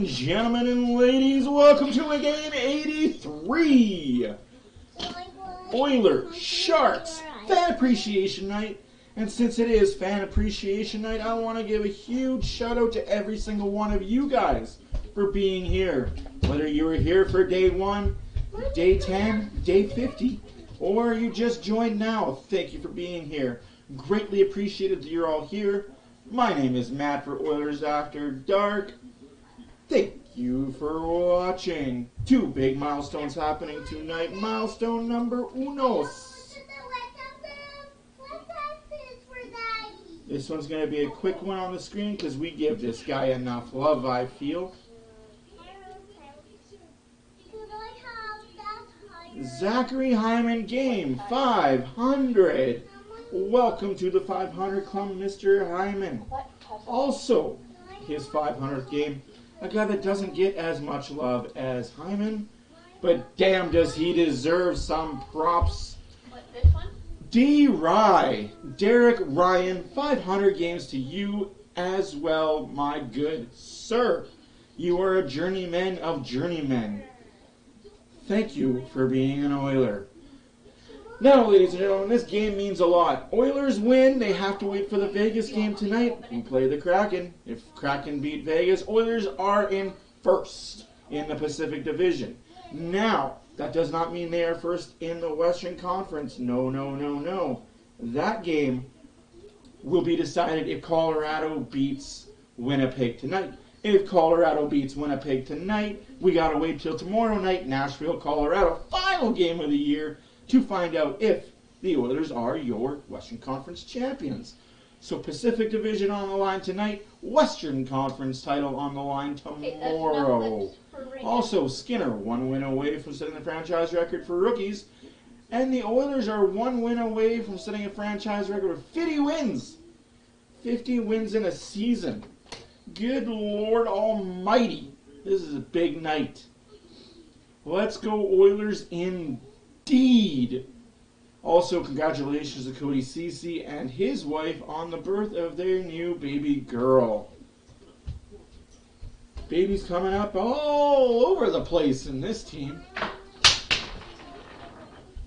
Gentlemen and ladies, welcome to a game 83. Oilers, Sharks, Fan Appreciation Night. And since it is Fan Appreciation Night, I want to give a huge shout out to every single one of you guys for being here. Whether you were here for day 1, day 10, day 50, or you just joined now, thank you for being here. Greatly appreciated that you're all here. My name is Matt for Oilers After Dark. Thank you for watching. 2 big milestones happening tonight. Milestone number uno. This one's going to be a quick one on the screen because we give this guy enough love, I feel. Zachary Hyman game 500. Welcome to the 500 Club, Mr. Hyman. Also, his 500th game. A guy that doesn't get as much love as Hyman, but damn does he deserve some props. What, this one? D-Rye, Derek Ryan, 500 games to you as well, my good sir. You are a journeyman of journeymen. Thank you for being an Oiler. Now, ladies and gentlemen, this game means a lot. Oilers win, they have to wait for the Vegas game tonight. We play the Kraken. If Kraken beat Vegas, Oilers are in first in the Pacific Division. Now, that does not mean they are first in the Western Conference. No, no, no, no. That game will be decided if Colorado beats Winnipeg tonight. If Colorado beats Winnipeg tonight, we got to wait till tomorrow night, Nashville, Colorado, final game of the year, to find out if the Oilers are your Western Conference champions. So Pacific Division on the line tonight, Western Conference title on the line tomorrow. Also, Skinner, 1 win away from setting the franchise record for rookies. And the Oilers are 1 win away from setting a franchise record of 50 wins. 50 wins in a season. Good Lord Almighty. This is a big night. Let's go Oilers indeed. Also, congratulations to Cody Cece and his wife on the birth of their new baby girl. Baby's coming up all over the place in this team.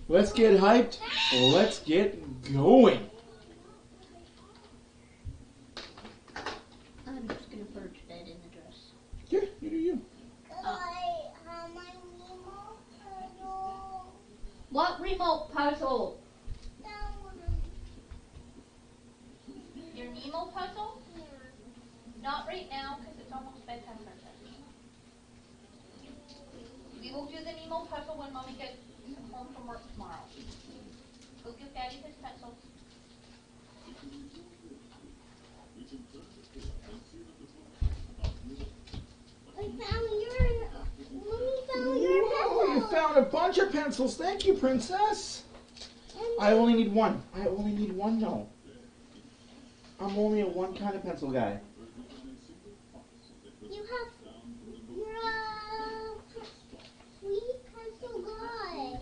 Let's get hyped. Let's get going. I'm just going to purge that in the dress. Yeah, you do you. What remote puzzle? Your Nemo puzzle? Not right now, because it's almost bedtime, princess. We will do the Nemo puzzle when Mommy gets home from work tomorrow. Go give Daddy his pencil. You found a bunch of pencils. Thank you, Princess. I only need one. I only need one, though. I'm only a one kind of pencil guy. You're a 3 pencil guy.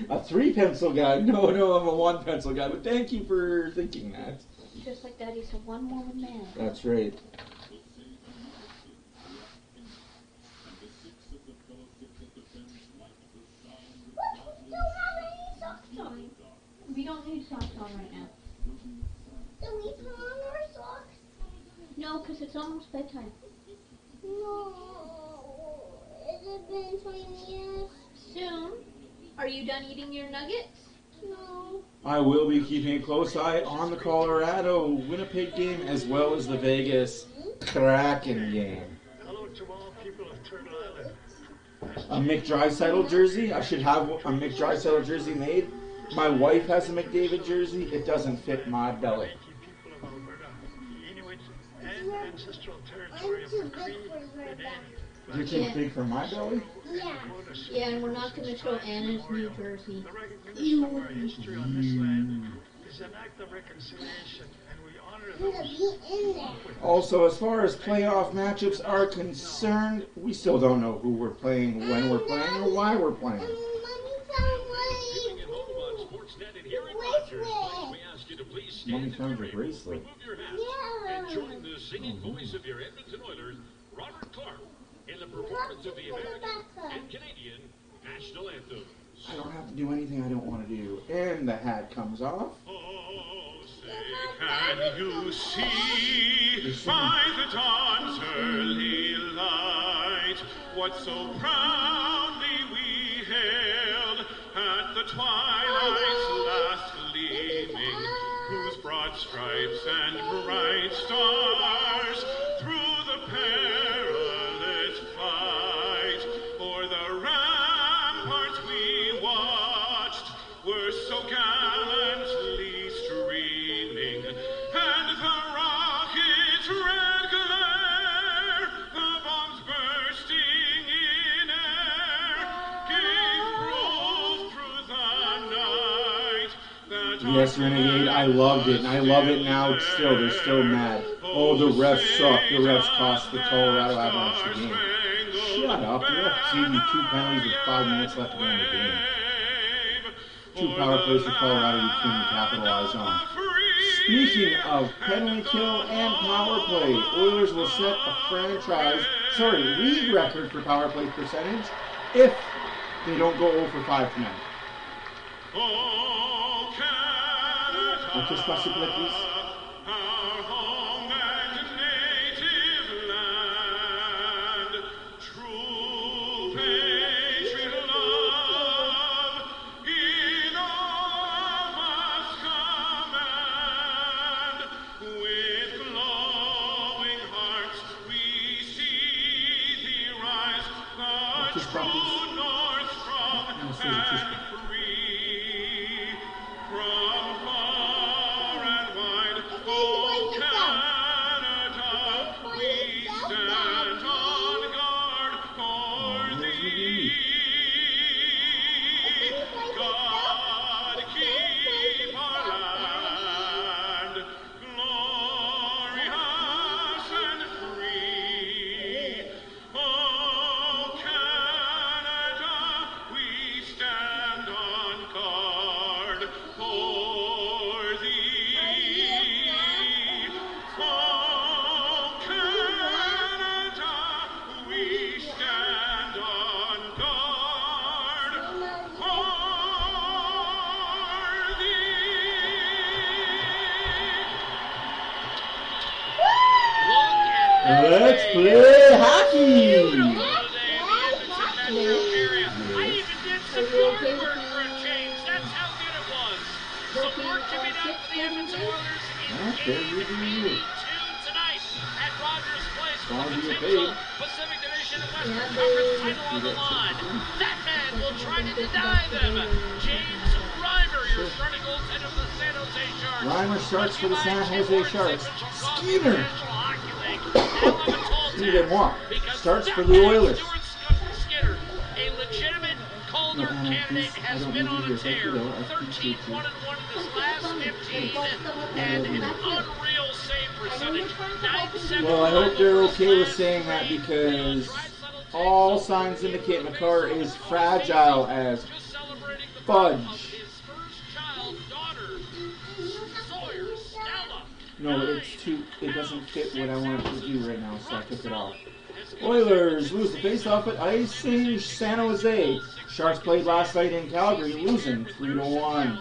A 3 pencil guy? No, I'm a 1 pencil guy. But thank you for thinking that. Just like Daddy's a one-woman man. That's right. We don't need socks on right now. Do we put on our socks? No, because it's almost bedtime. No. Has it been 20 years? Soon. Are you done eating your nuggets? No. I will be keeping a close eye on the Colorado Winnipeg game as well as the Vegas Kraken game. Hello to all people of Turtle Island. A Mick Draisaitl jersey. I should have a Mick Draisaitl jersey made. My wife has a McDavid jersey. It doesn't fit my belly. People of Alberta, Inuit, and ancestral territory I'm of too the big Cree, for her back. You're too big for my belly? Yeah. Yeah, and we're not going to show Anna's new jersey. The recognition of our history on this land is an act of reconciliation, and we honor I'm gonna those be in there. Also, as far as playoff matchups are concerned, we still don't know who we're playing, when we're playing, or why we're playing. Mommy found Giving my it home on Sportsnet and here in bracelet. Rogers. We ask you to please Mommy stand found in your your bracelet. remove your hats, Yeah. and join the singing voice of your Edmonton Oilers Robert Clark in the performance of the American and Canadian national anthems. I don't have to do anything I don't want to do. And the hat comes off. Oh, say, can you see by the dawn's early light what so proudly we hailed at the twilight's last gleaming, whose broad stripes and bright stars through the perilous fight o'er the ramparts we watched were so gallantly streaming, and the rocket's red glare, the bombs bursting in air, gave proof through the night that Yes, Renegade, I loved it, and I love it now still. They're still mad. Oh, the refs suck. The refs cost the Colorado Avalanche the game. Shut up. The refs gave you 2 penalties with 5 minutes left to go in the game. 2 power plays for Colorado you couldn't capitalize on. Speaking of penalty kill and power play, Oilers will set a league record for power play percentage if they don't go 0 for 5 tonight. Qu'est-ce qui passe, please? Our home and native land, true patriot love in all must command. With glowing hearts we see thee rise, the true North strong and free. From far and wide, oh Canada, we stand on guard for thee. God keep our land glorious and free. Oh Canada, we stand on guard for thee. Oh Canada, we stand on guard for thee. Let's play hockey! I even did some yard work for a change. That's how good it was. Some work to be done for the Edmonton Oilers in Game 2 tonight at Rogers Place for the potential Pacific Division Western Conference title on the line. That man will try to deny them. James Reimer, your starting goaltender of the San Jose Sharks. Reimer starts for the San Jose Sharks. Skeeter! Skeeter what? Starts for the Oilers. Skinner, a legitimate Calder candidate, has been on a tear. 13-1-1 in his last 15, and an unreal save percentage. 9-7. Well, I hope they're okay with saying that because all signs indicate McCarr is fragile as fudge. No, it doesn't fit what I want it to do right now, so I took it off. Oilers lose the face-off at icing San Jose. Sharks played last night in Calgary, losing 3-1.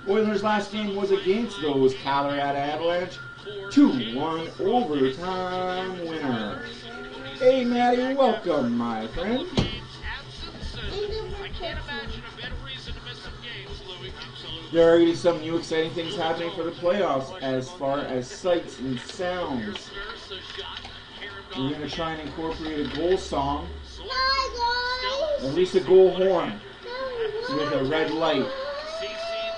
Oilers' last game was against those Colorado Avalanche. 2-1 overtime winner. Hey, Maddie, welcome, my friend. I can't imagine a better reason to miss some games, Louie. There are already some new exciting things happening for the playoffs as far as sights and sounds. We're going to try and incorporate a goal song, at least a goal horn, with a red light.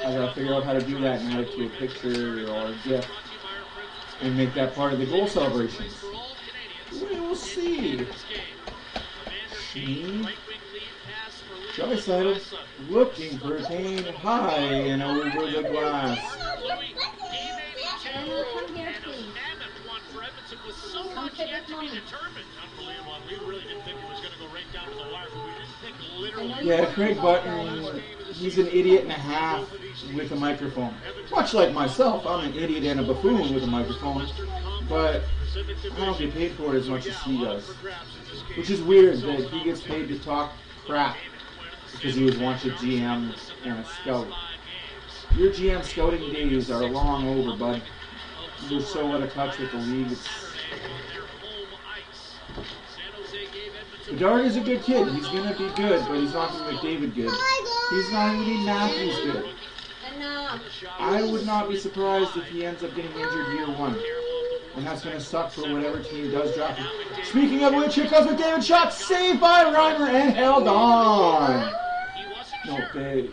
I got to figure out how to do that and add it to a picture or a GIF and make that part of the goal celebrations. We will see. Draisaitl looking for a Kane high and over the glass. Yeah, Craig Button, he's an idiot and a half with a microphone. Much like myself, I'm an idiot and a buffoon with a microphone. But Pacific I don't Division. get paid for it as So much yeah, as a he lot does. for grabs in this game. Which is weird that he gets paid to talk crap because he was once a GM and a scout. Your GM scouting days are long over, bud. You're so out of touch with the league. Bedard is a good kid. He's going to be good, but he's not going to make David good. He's not going to be Matthews good. Enough. I would not be surprised if he ends up getting injured year one. And that's going to suck for whatever team does draft him. Speaking of which, here comes with David Shot, saved by Reimer and held on. No, babe.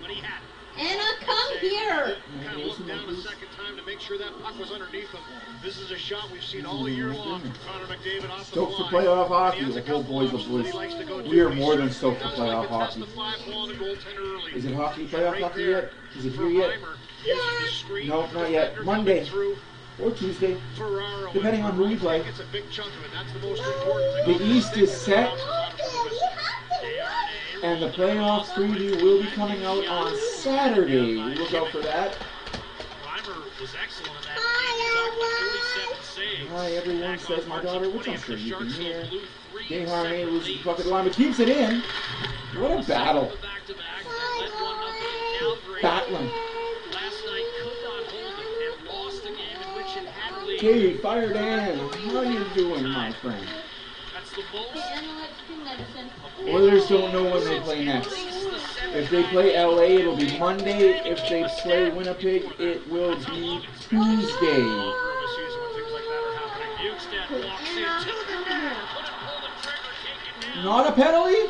Anna, come here. Kind of looked down a second time to make sure that puck was underneath him. This is a shot we've seen all year long from Connor McDavid off the Stoked for fly. playoff hockey. He has a The whole couple boys of options that he boys. likes to go to. We are He more than certainly stoked for does playoff like to test hockey. the fly ball on the goaltender early. Is it hockey So playoff right hockey there yet? Is it for here yet? Reimer, using the screen, Nope, not yet. defender Monday. coming through. Or Tuesday. Ferraro Depending on who we play. It's a big chunk of it. That's the most important thing. The East is set, and the playoffs preview will be coming out on Saturday. Look out for that. Reimer was excellent in that game. He talked about 47 saves. Hi, everyone, says my daughter, which I'm sure you can Sharks hear. blew 3 Desharnais second loses the lead. puck at the line, but keeps it in. What a battle. Back-to-back, they led 1-0 Calgary. Battling. Last night could not hold it and lost a game in which it had a lead. Katie, Fire Dan, how you doing, my friend? That's the most. Anna, let's do medicine. Oilers don't know when they play next. If they play LA, it'll be Monday. If they play Winnipeg, it will be Tuesday. Not a penalty?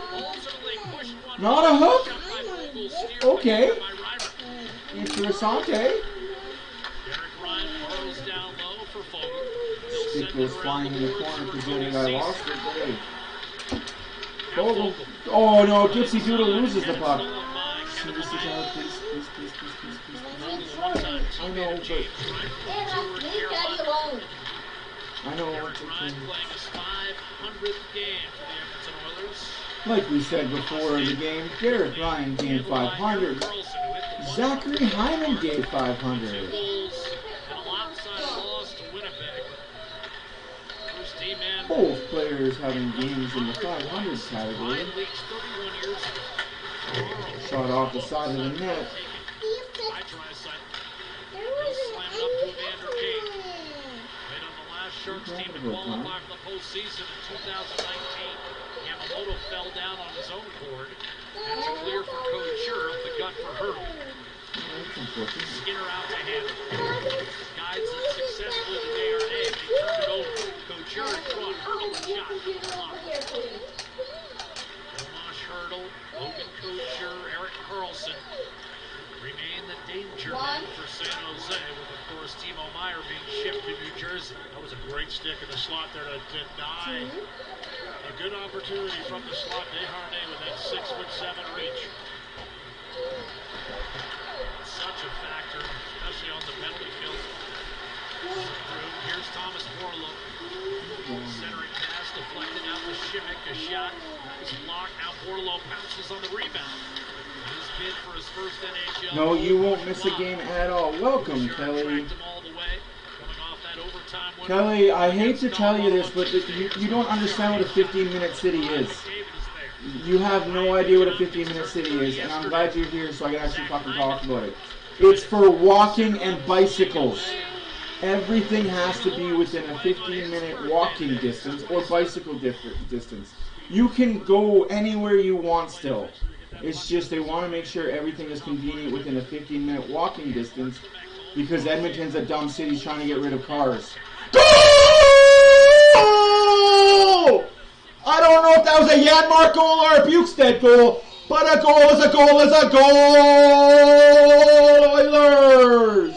Not a hook? Okay. Interessante. Derek Ryan throws down low for Fogle. Stick goes flying in the corner, presuming I lost it. But hey. Fogle. Oh no, Gypsy Doodle loses the puck. Can you sit down, please? Please. I know, but Anna, leave Daddy alone. I know Derek what's Ryan okay. playing his 500th game for the Edmonton Oilers. Like we said before the game, Derek Ryan gained 500. Zachary Hyman gave 500. Goals and a lopsided loss to Winnipeg. First D-man. Both players having games in the 500 category. Ryan reached 31 years ago. Shot off the side of the net. By Drysdale. Slam it up to Evander Kane. Played on the last Sharks team to qualify for the postseason in 2019. Yamamoto fell down on his own accord. That's a clear for Couture, up the gut for Hurdle. That's unfortunate. Skinner out to Hannah. Guides it successfully to Desharnais, but he turned it over. Couture in front. Hurdle and shot. Tomas Hurdle, Logan Couture, Eric Carlson remain the danger men for San Jose, with of course Timo Meyer being shipped to New Jersey. That was a great stick in the slot there to deny a good opportunity from the slot. Desharnais with that 6'7" reach. Such a factor, especially on the penalty kill. Here's Thomas Borlo. Centering pass deflected out to Shimmick. A shot is blocked. Now Borlo pounces on the rebound. His bid for his first NHL. No, you won't miss a game at all. Welcome, Kelly. Tracked him all the way. Coming off that overtime winner. Kelly, I hate to tell you this, but you don't understand what a 15-minute city is. You have no idea what a 15-minute city is, and I'm glad you're here so I can actually fucking talk about it. It's for walking and bicycles. Everything has to be within a 15-minute walking distance or bicycle distance. You can go anywhere you want still. It's just they want to make sure everything is convenient within a 15-minute walking distance because Edmonton's a dumb city trying to get rid of cars. Goal! I don't know if that was a Janmark goal or a Bukestad goal, but a goal is a goal is a goal! Oilers!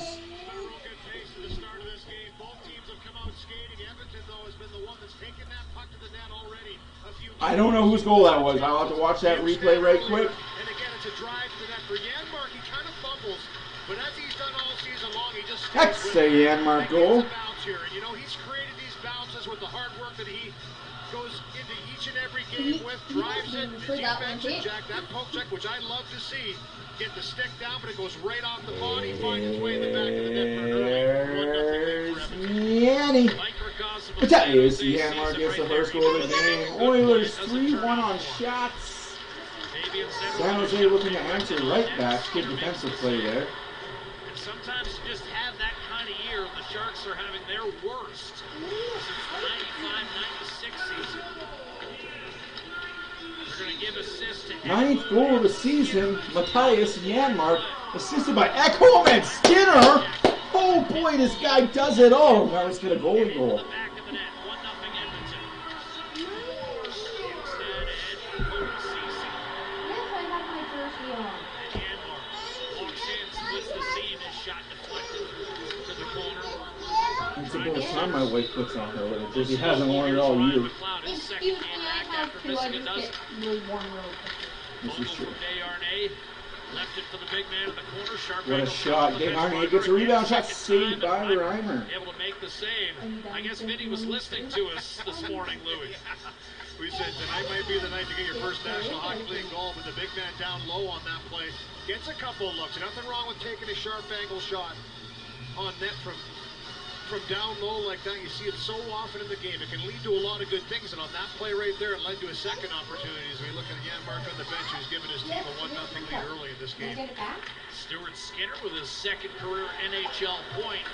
I don't know whose goal that was. I'll have to watch that replay right quick. And again, it's a drive to the net for Janmark. He kind of fumbles, but as he's done all season long, he just That's a Janmark goal. Here. And you know, he's created these bounces with the hard work that he goes into each and every game with, drives it, defense, and Jack, that poke check, which I love to see, get the stick down, but it goes right off the body, finds its way in the back of the net for an early 1-0 lead for Edmonton. Yanni. Mike Ricazzo Matthias Janmark gets the first goal of the game. Oilers 3-1 on shots. San Jose looking to answer right back. Good defensive play there. And sometimes you just have that kind of year. The Sharks are having their worst since the 95-96 season. They're going to give assists to Ninth goal of the season. Matthias Janmark assisted by Ekholm and Skinner. Oh boy, this guy does it all. Now let's get a goalie goal. back of the net. 1-0 Edmonton. Instead, Ed Ceci. Yes, I have my jersey on. Janmark walks in, splits the seam, his shot deflected to the corner. It's about time my wife puts on her little jersey. Hasn't worn it all year. McLeod, his second Excuse me, game I back have after to. I missing a just dozen. get really warm really quickly. This is true. Desharnais left it for the big man in the corner. Sharp What a angle shot. from the Desharnais bench. gets a rebound shot Second saved time, by and Reimer. able to make the save. I guess Vinny was listening to us this morning, Louis. We said tonight might be the night to get your first National Hockey League goal, but the big man down low on that play gets a couple of looks. Nothing wrong with taking a sharp angle shot on net from down low like that. You see it so often in the game. It can lead to a lot of good things, and on that play right there, it led to a second opportunity as we look at Janmark on the bench, who's given his team a 1-0 lead early in this Can I game. get it back? Stuart Skinner with his second career NHL point.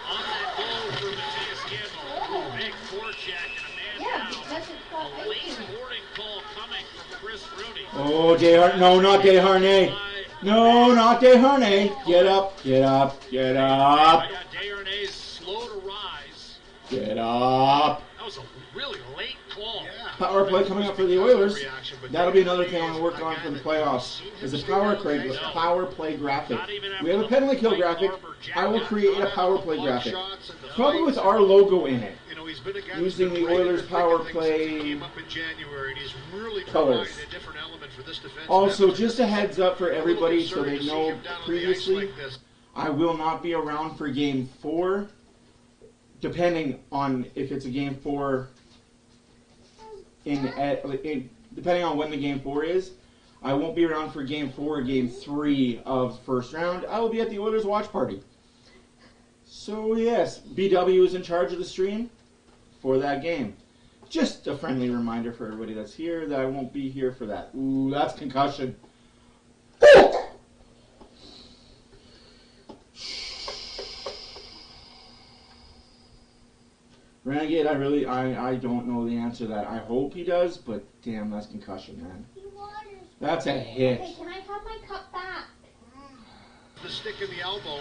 On that goal for Matthias Janmark. Big forecheck and a man Yeah, down. because it's got A late ice in it. warning call coming from Chris Rooney. Oh, no, not Desharnais. No, not Desharnais. Get up, get up, get up, Yeah, Desharnais slow to rise. get up. That was a really late call. Power play coming up for the Oilers. That'll be another thing I want to work on for the playoffs. Is a power play graphic. We have a penalty kill graphic. I will create a power play graphic, probably with our logo in it, using the Oilers power play colors. Also, just a heads up for everybody so they know previously, I will not be around for Game 4, depending on if it's a Game 4 depending on when the Game 4 is. I won't be around for Game 4 or Game 3 of first round. I will be at the Oilers watch party. So yes, BW is in charge of the stream for that game. Just a friendly reminder for everybody that's here that I won't be here for that. Ooh, that's concussion. Renegade, I don't know the answer to that. I hope he does, but damn, that's concussion, man. That's a hit. Okay, can I have my cup back? The stick in the elbow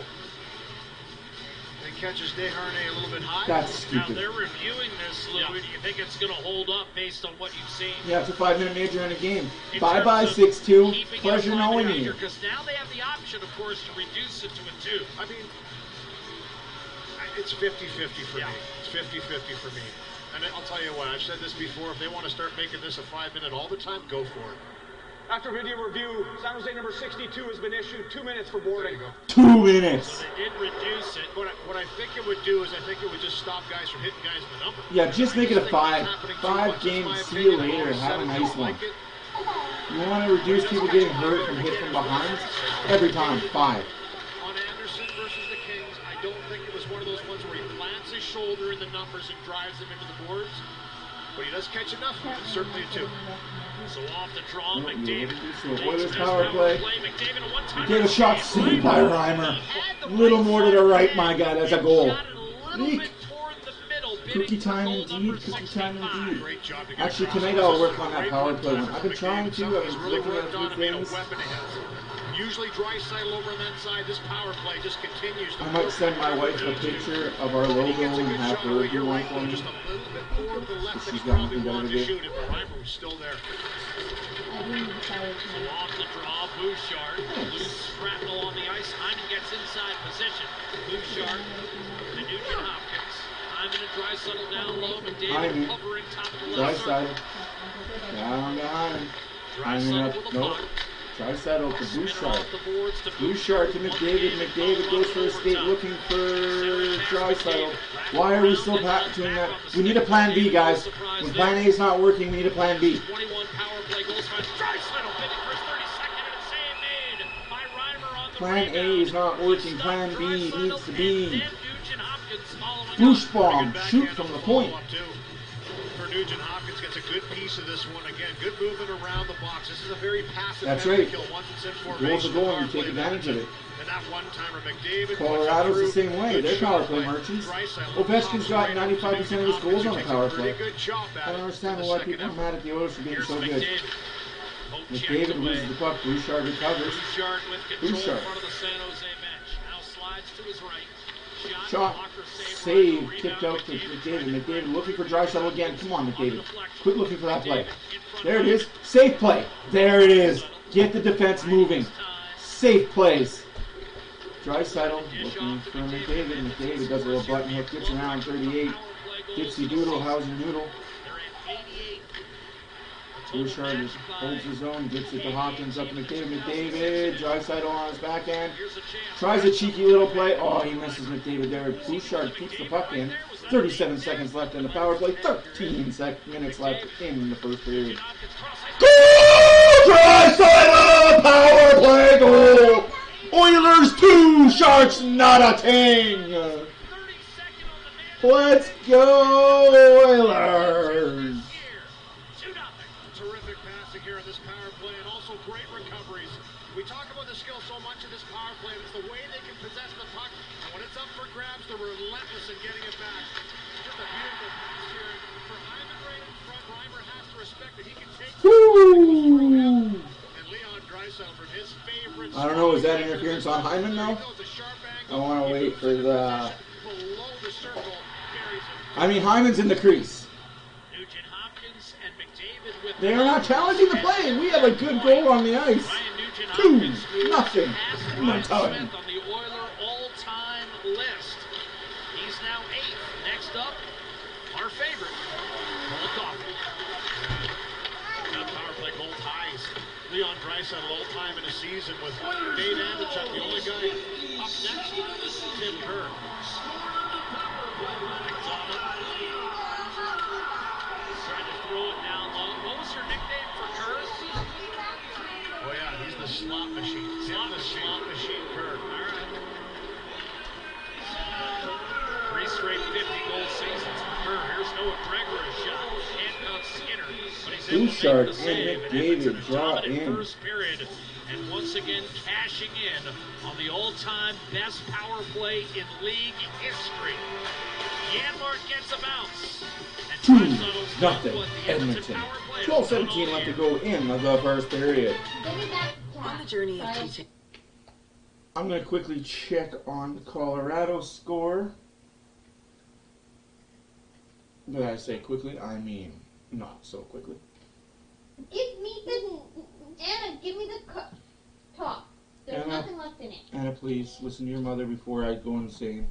and catches Desharnais a little bit high. That's Now stupid. they're reviewing this, Louis. Do you think it's going to hold up based on what you've seen? Yeah, it's a 5-minute major in a game. In Bye-bye, terms of 6-2. keeping it Pleasure a knowing five-minute you. major, because now they have the option, of course, to reduce it to a 2. I mean, it's 50-50 for Yeah. me. It's 50-50 for me. And I'll tell you what, I've said this before, if they want to start making this a 5-minute all the time, go for it. After video review, San Jose number 62 has been issued 2 minutes for boarding. 2 minutes. So they did reduce it. What I think it would do is I think it would just stop guys from hitting guys in the number. Yeah, just make it a I think 5. it's happening too 5 much. games. That's my See you opinion. later. I've Have a said it, nice don't one. like it. You want to reduce people getting hurt from hit from behind? Every time, 5. On Anderson versus the Kings, I don't think it was one of those ones where he plants his shoulder in the numbers and drives them into the boards. But he does catch enough. It's certainly a 2. So off the draw, Oh, McDavid. so makes Oilers this power play. McDavid a one-timer. Get a shot saved by Reimer. Little more to the right, my guy. That's a goal. Cookie time indeed. Cookie time indeed. Great job to get Actually, across. tonight I'll work on that power play one. I've been trying to. I've been He's really looking at a worked few on him in a things. weapon he has. Usually Draisaitl over on that side. This power play just continues to I might send my wife a picture of our logo and have her do one for me. Just a little bit more to the left than he She's got probably nothing better wanted to to do. shoot it, but Reimer was still there. I didn't decide So to. off the draw, Bouchard. Loose shrapnel on the ice. Hyman gets inside position. Bouchard to Nugent Hopkins. Hyman and Draisaitl down low. McDavid Hyman. hovering top of the Try left circle. side. Down behind. Hyman Draisaitl up. with a Nope. puck. Try settle to Spinner Bouchard. off the boards to Bouchard to McDavid. McDavid goes for a skate looking for Draisaitl. Why are we still doing that? We need a plan B, guys. When plan A is not working, we need a plan B. 21 power play goals finds Draisaitl bidding for his 32nd and a save made by Reimer on the Plan A rebound. is not working. Stop Plan B Draisaitl needs to and be. then Nugent Hopkins Hopkins following Boosh up. bomb, shoot from the point. For Nugent Hopkins gets a good piece of this one again. Good movement around the box. This is a very passive That's penalty right. kill once it's in Goals formation. are going, you take advantage of it. And that one-timer McDavid. Colorado's the same way. Good They're shot power play by merchants. Draisaitl. Ovechkin's got 95% of his goals on the power play. Good job I don't understand why people are mad at the Oilers for being so good. McDavid loses the puck. Bouchard recovers. Bouchard with control Bouchard. in front of the San Jose bench. Now slides to his right. Shot, save, kicked out to McDavid. McDavid looking for Draisaitl again. Come on, McDavid. Quit looking for that play. There it is. Safe play. There it is. Get the defense moving. Safe plays. Draisaitl looking for McDavid. McDavid does a little button hook. Gets around 38. Dipsy Doodle. How's your noodle? Bouchard holds his own, gets it to Hawkins, up to McDavid. McDavid, Draisaitl on his backhand. Tries a cheeky little play. Oh, he misses McDavid there. Bouchard keeps the puck in. 37 seconds left in the power play. 13 minutes left in the first period. Goal! Draisaitl! Power play goal! Oilers 2, Sharks not a thing! Let's go, Oilers! We talk about the skill so much in this power play. It's the way they can possess the puck. And when it's up for grabs, they're relentless in getting it back. Just a beautiful pass here for Hyman right in front. Reimer has to respect that he can take it. And Leon Draisaitl from his favorite. I don't know, is that interference on Hyman though? I want to wait for the... I mean, Hyman's in the crease. Nugent Hopkins and McDavid with They are not challenging the play. We have a good goal on the ice. 2-0. Smith on the Oiler all-time list. He's now 8th. Next up, our favorite, Molotov. Got power play goal ties. Leon Draisaitl all-time in a season with Dave Anderchuk, the only guy up next. Tim Kerr. Trying to throw it down low. What was your nickname for Kerr? Oh yeah, he's the slot machine. Slot machine Kerr. All right. 3 straight 50-goal seasons for Kerr. Here's Noah Gregor, a shot. Handcuffed Skinner. But he's able Bouchard to make the save. and McDavid draw in. First period. And once again cashing in on the all-time best power play in league history. Janmark gets a bounce. 2-0 Edmonton. 12:17 left to go in the first period. On the journey of teaching. I'm going to quickly check on the Colorado score. Did I say quickly? I mean, not so quickly. Give me the... Anna, give me the top. There's Anna. nothing left in it. Anna, please listen to your mother before I go insane.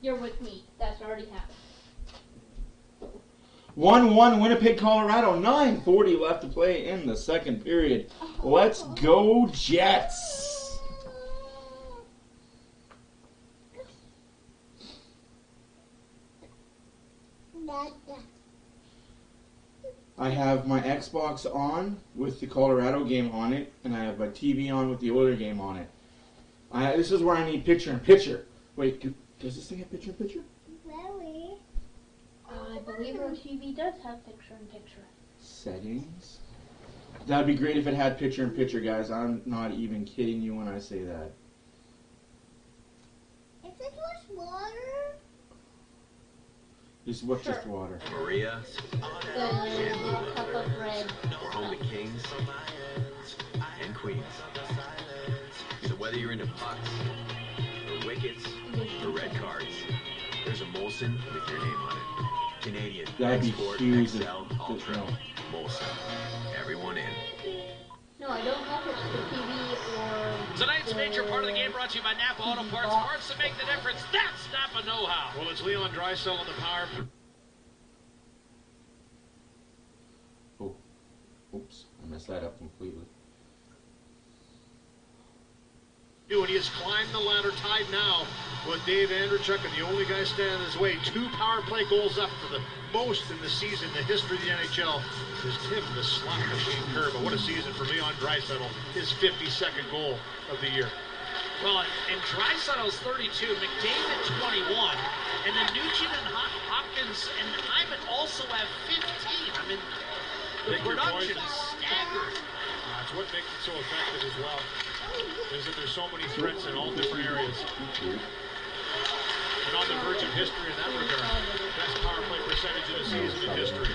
You're with me. That's already happened. 1-1 Winnipeg, Colorado. 9:40 left to play in the second period. Let's go, Jets. I have my Xbox on with the Colorado game on it, and I have my TV on with the Oiler game on it. This is where I need picture-in-picture. Wait, does this thing have picture-in-picture? I believe our TV does have picture-in-picture. Settings. That'd be great if it had picture-in-picture, guys. I'm not even kidding you when I say that. Is this just water? This is what just water. Maria, The cup of red. we're home to kings and queens. So whether you're into pucks, or wickets, or red cards, there's a Molson with your name on it. Canadian, That'd be Export, huge XL, if Ultra, no. Molson. Everyone in. No, I don't know if it's the TV or... Tonight's major part of the game brought to you by Napa Auto Parts. Parts that make the difference. That's Napa know-how. Well, it's Leon Draisaitl on the power. Oh, oops, I messed that up completely. And he has climbed the ladder, tied now with Dave Andreychuk, and the only guy standing in his way. 2 power play goals up for the most in the season in the history of the NHL is Tim the slot machine Kerr. But what a season for Leon Draisaitl, his 52nd goal of the year. Well, and Dreisaitl's 32, McDavid 21, and then Nugent and Hopkins and Hyman also have 15. I mean, the production is staggering. That's what makes it so effective as well, is that there's so many threats in all different areas. And on the verge of history in that regard. Best power play percentage of the season in history.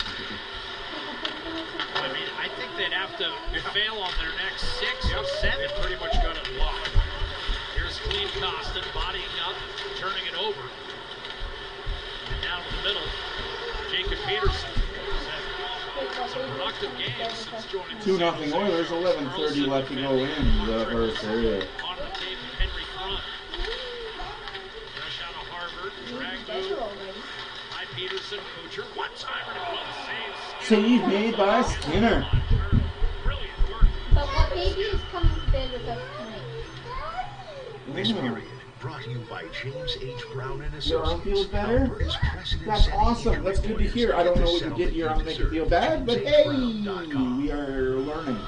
I mean, I think they'd have to fail on their next 6 or 7. They pretty much got it locked. Here's Cleve Costin bodying up, turning it over. And down to the middle, Jacob Peterson. Some productive games since joining 2-0 Oilers, 11:30 left to go in the first period. On the tape, Henry Crum. Fresh out of Harvard, drag move by Peterson, Kucher. One-timer to one save. Save made by Skinner. Brilliant work. But what baby is coming to bed with us tonight? This period brought to you by James H. Brown and Your arm Associates. feels better? Alberta's president That's setting awesome. That's good to lawyers hear. I don't know what you get your arm to make it feel bad, but hey, JamesHBrown.com. we are learning.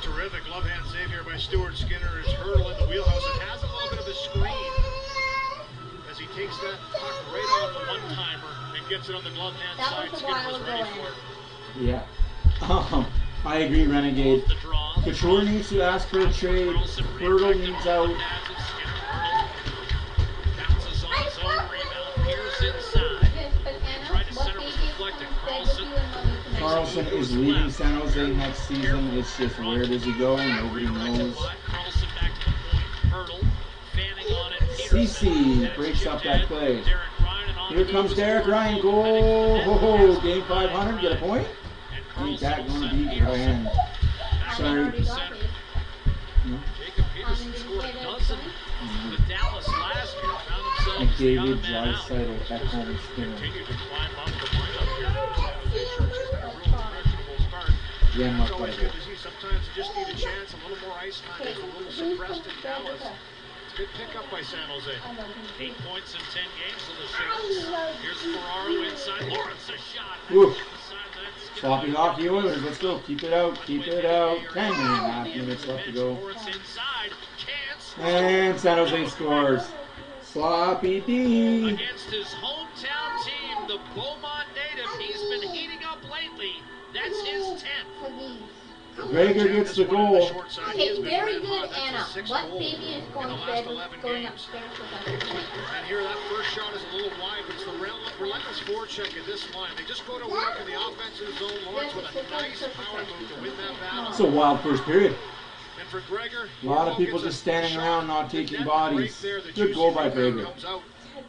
Terrific glove hand save here by Stuart Skinner. His hurdle in the wheelhouse. It has a little bit of a screen as he takes that puck right on the one-timer and gets it on the glove hand That side. was a Skinner while was ago, ready Anna. for it. Yeah. I agree, Renegade. The draw. Couture needs to ask for a trade. Hurdle needs out. Bounces on his own rebound. Here's inside. Yes, but Anna, Tried to what center baby was is deflected. coming to bed with you and mommy tonight? Carlson is leaving San Jose next season. It's just where does he go? Nobody knows. Carlson back to the point. Hurdle. Fanning on it. Peterson. CC breaks up that play. Derek Ryan and on Here the comes move. Derek Ryan. Goal. Ho ho. Game 500. Get a point. And Ain't that Carlson going to beat Ryan? Sorry. Already got his. Jacob Peterson scored a dozen with Dallas last year. Found themselves the McDavid, other man out. Draisaitl, Ekholm, Skinner. Continued to climb up the lineup here. San Jose Sharks has had a real questionable start. Yeah, It's much always better. good to see. Sometimes you just need a chance, a little more ice time. It's a little suppressed in Dallas. It's a good pickup by San Jose. 8 points in 10 games for the Sharks. Here's Ferraro inside. Lawrence a shot. Oof. Inside that. Sloppy hockey Oilers. Let's go. Keep it out. Keep it out. 10.5 minutes left to go. Lawrence inside. Chance. And San Jose scores. Sloppy D. Against his hometown team, the Beaumont native. He's been heating up lately. That's his 10th. Gregor gets the goal. Okay, very good, Anna. What baby is going to bed with going upstairs with us tonight? And here, that first shot is a little wide, but it's the relentless forecheck in this line. They just go to work in the offensive zone. Lawrence with a nice power move to win that battle. It's a wild first period. And for Gregor, A lot of people just standing around not taking bodies. Good goal by Gregor.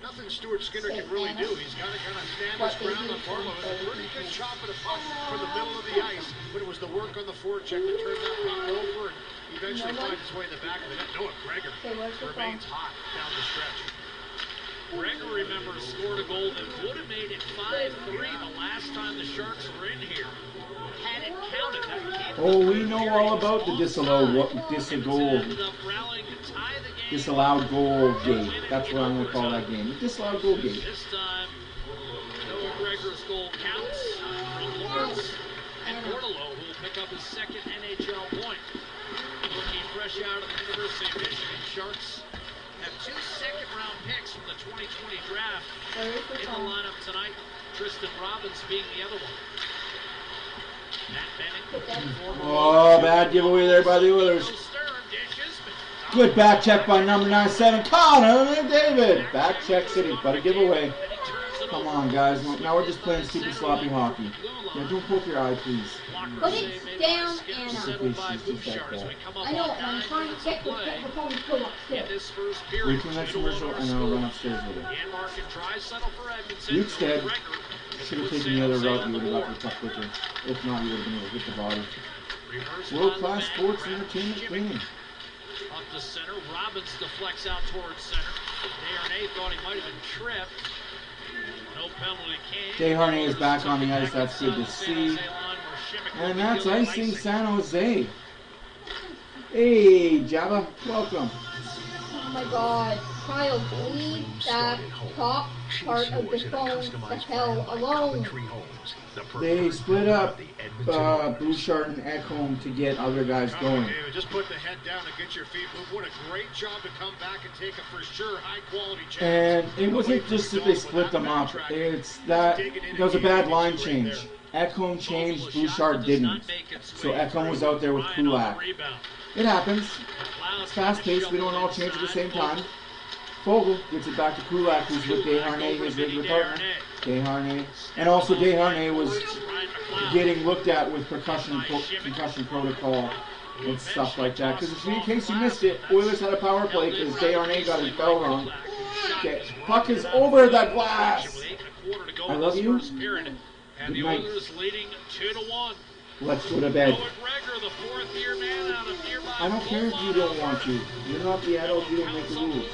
Nothing Stuart Skinner can really do. He's got to kind of stand his ground on Barlow. It was a pretty good chop of the puck from the middle of the ice, but it was the work on the forecheck that turned that puck over and eventually finds his way in the back of the net. Noah Gregor remains hot down the stretch. Gregor, remember, scored a goal that would have made it 5-3 the last time the Sharks were in here. Had it counted, that came Oh, we know all about the disallowed goal gate. That's what I'm going to call that game. The disallowed goal gate. This time, Noah Gregor's goal counts from Lawrence and Bordelot, who will pick up his second NHL point. Looking fresh out of the University of Michigan, Sharks have 2 second-round picks from the 2020 draft in the lineup tonight. Tristan Robbins being the other one. Matt Benning. Oh, bad giveaway there by the Oilers. Good back check by number 97, Connor McDavid. Back check City, but a giveaway. Come on, guys. Now we're just playing super sloppy hockey. Yeah, don't poke your eye, please. Put it down, Anna. Just like that. I know, I'm trying to check with it before we go upstairs. Wait till next commercial, and I'll run upstairs with it. Instead, should have taken the other route. You would have got the puck quicker. If not, you would have been able to hit the body. World-class sports and entertainment cleaning. Up the center, Robbins deflects out towards center. Desharnais thought he might have been tripped. No penalty came. Desharnais is back on the ice. That's good to see. And that's icing San Jose. Hey, Java, welcome. Oh my god. Child, leave that top part of the phone the hell alone. They split up Bouchard and Ekholm to get other guys going. Okay, just put the head down and get your feet moved. What a great job to come back and take a for sure high quality chance. And it wasn't just that they split them up. It's that there was a bad line change. Ekholm changed, Bouchard didn't. So Ekholm was out there with Kulak. It happens. It's fast-paced. We don't all change at the same time. Fogel gets it back to Kulak, who's with Desharnais, his regular partner. Desharnais. And also Desharnais was getting looked at with concussion protocol and stuff like that. Because in case you missed it, Oilers had a power play because Desharnais got his bell wrong. Okay, puck is over the glass. I love you. Good night. Let's go to bed. I don't care if you don't want to. You're not the adult, you don't make the rules.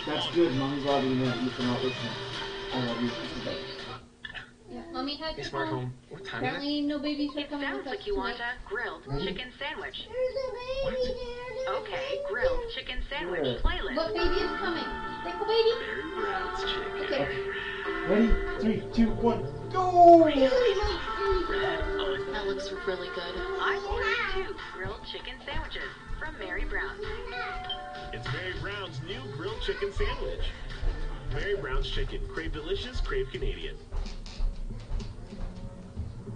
That's good. Mommy's loving you, you cannot listen. I love you. Yeah, Mommy had Hey, smart home. What time is apparently no babies are It coming sounds with us like you want tonight. a grilled chicken sandwich. There's a baby there. Okay, grilled chicken sandwich Where? playlist. What baby is coming? Pickle baby? Mary Brown's chicken. Okay. Ready? 3, 2, 1, go! That looks really good. I ordered 2 grilled chicken sandwiches from Mary Brown's. It's Mary Brown's new grilled chicken sandwich. Mary Brown's chicken. Crave delicious, crave Canadian.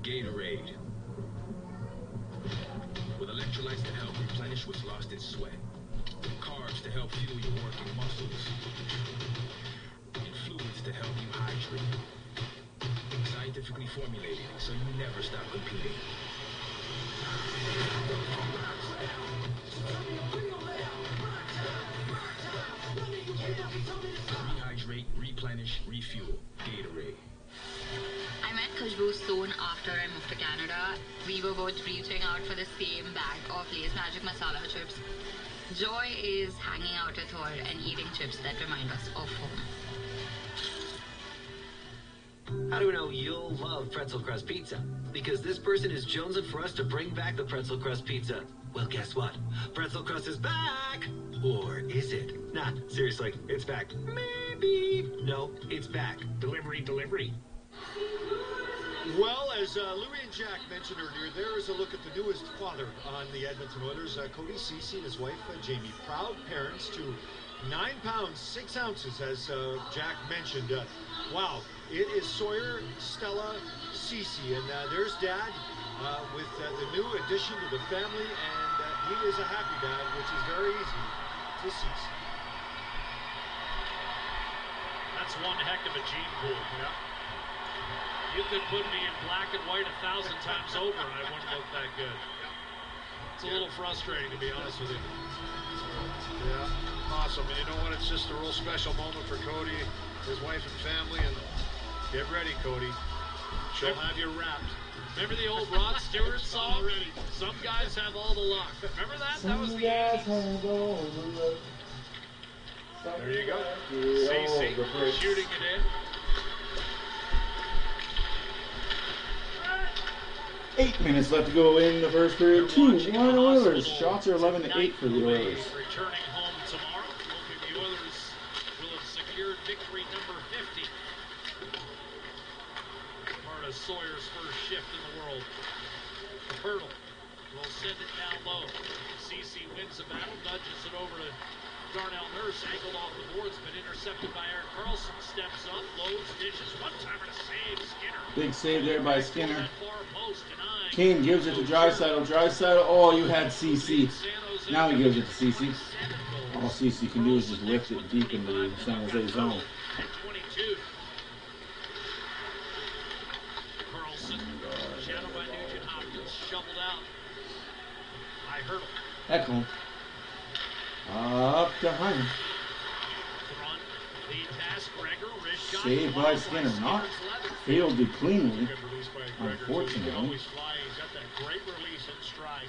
Gatorade. With electrolytes to help replenish what's lost in sweat. Carbs to help fuel your working muscles. And fluids to help you hydrate. Scientifically formulated so you never stop competing. Rehydrate, replenish, refuel. Gatorade. I met Khushbu soon after I moved to Canada. We were both reaching out for the same bag of Lay's Magic Masala chips. Joy is hanging out with her and eating chips that remind us of home. How do we know you'll love pretzel crust pizza? Because this person is jonesing for us to bring back the pretzel crust pizza. Well, guess what? Pretzel crust is back! Or is it? Nah, seriously, it's back. Maybe. No, it's back. Delivery. Well, as Louis and Jack mentioned earlier, there is a look at the newest father on the Edmonton Oilers, Cody Ceci and his wife, Jamie. Proud parents to 9 pounds, 6 ounces, as Jack mentioned. Wow, it is Sawyer, Stella, Ceci, and there's Dad with the new addition to the family, and he is a happy dad, which is very easy to see. That's one heck of a gene pool. Yeah. You could put me in black and white 1,000 times over and I wouldn't look that good. It's a little frustrating, to be honest with you. Yeah, awesome. And you know what? It's just a real special moment for Cody, his wife and family, and get ready, Cody. She'll have you wrapped. Remember the old Rod Stewart song? Some guys have all the luck. Remember that? That was the 80s. There you go. Ceci shooting it in. 8 minutes left to go in the first period. 2-1 Oilers. Shots are 11-8 for the Oilers. Returning home tomorrow, hoping the Oilers will have secured victory number 50. Part of Sawyer's first shift in the world. Hurdle will send it down low. Ceci wins the battle, nudges it over to Darnell Nurse, angled off the boards, but intercepted by Eric Carlson. Steps up, loads, dishes, one-timer to save Skinner. Big save there by Skinner. Kane gives it to Draisaitl. Draisaitl, oh, you had CC. Now he gives it to CC. All CC can do is just lift it deep into the San Jose zone. Carlson, shadowed by Nugent Hopkins, shoveled out. I hurdle. Ekholm. Up to Hyman. Saved by Skinner. Not fielded cleanly, unfortunately. He's got that great release in stride.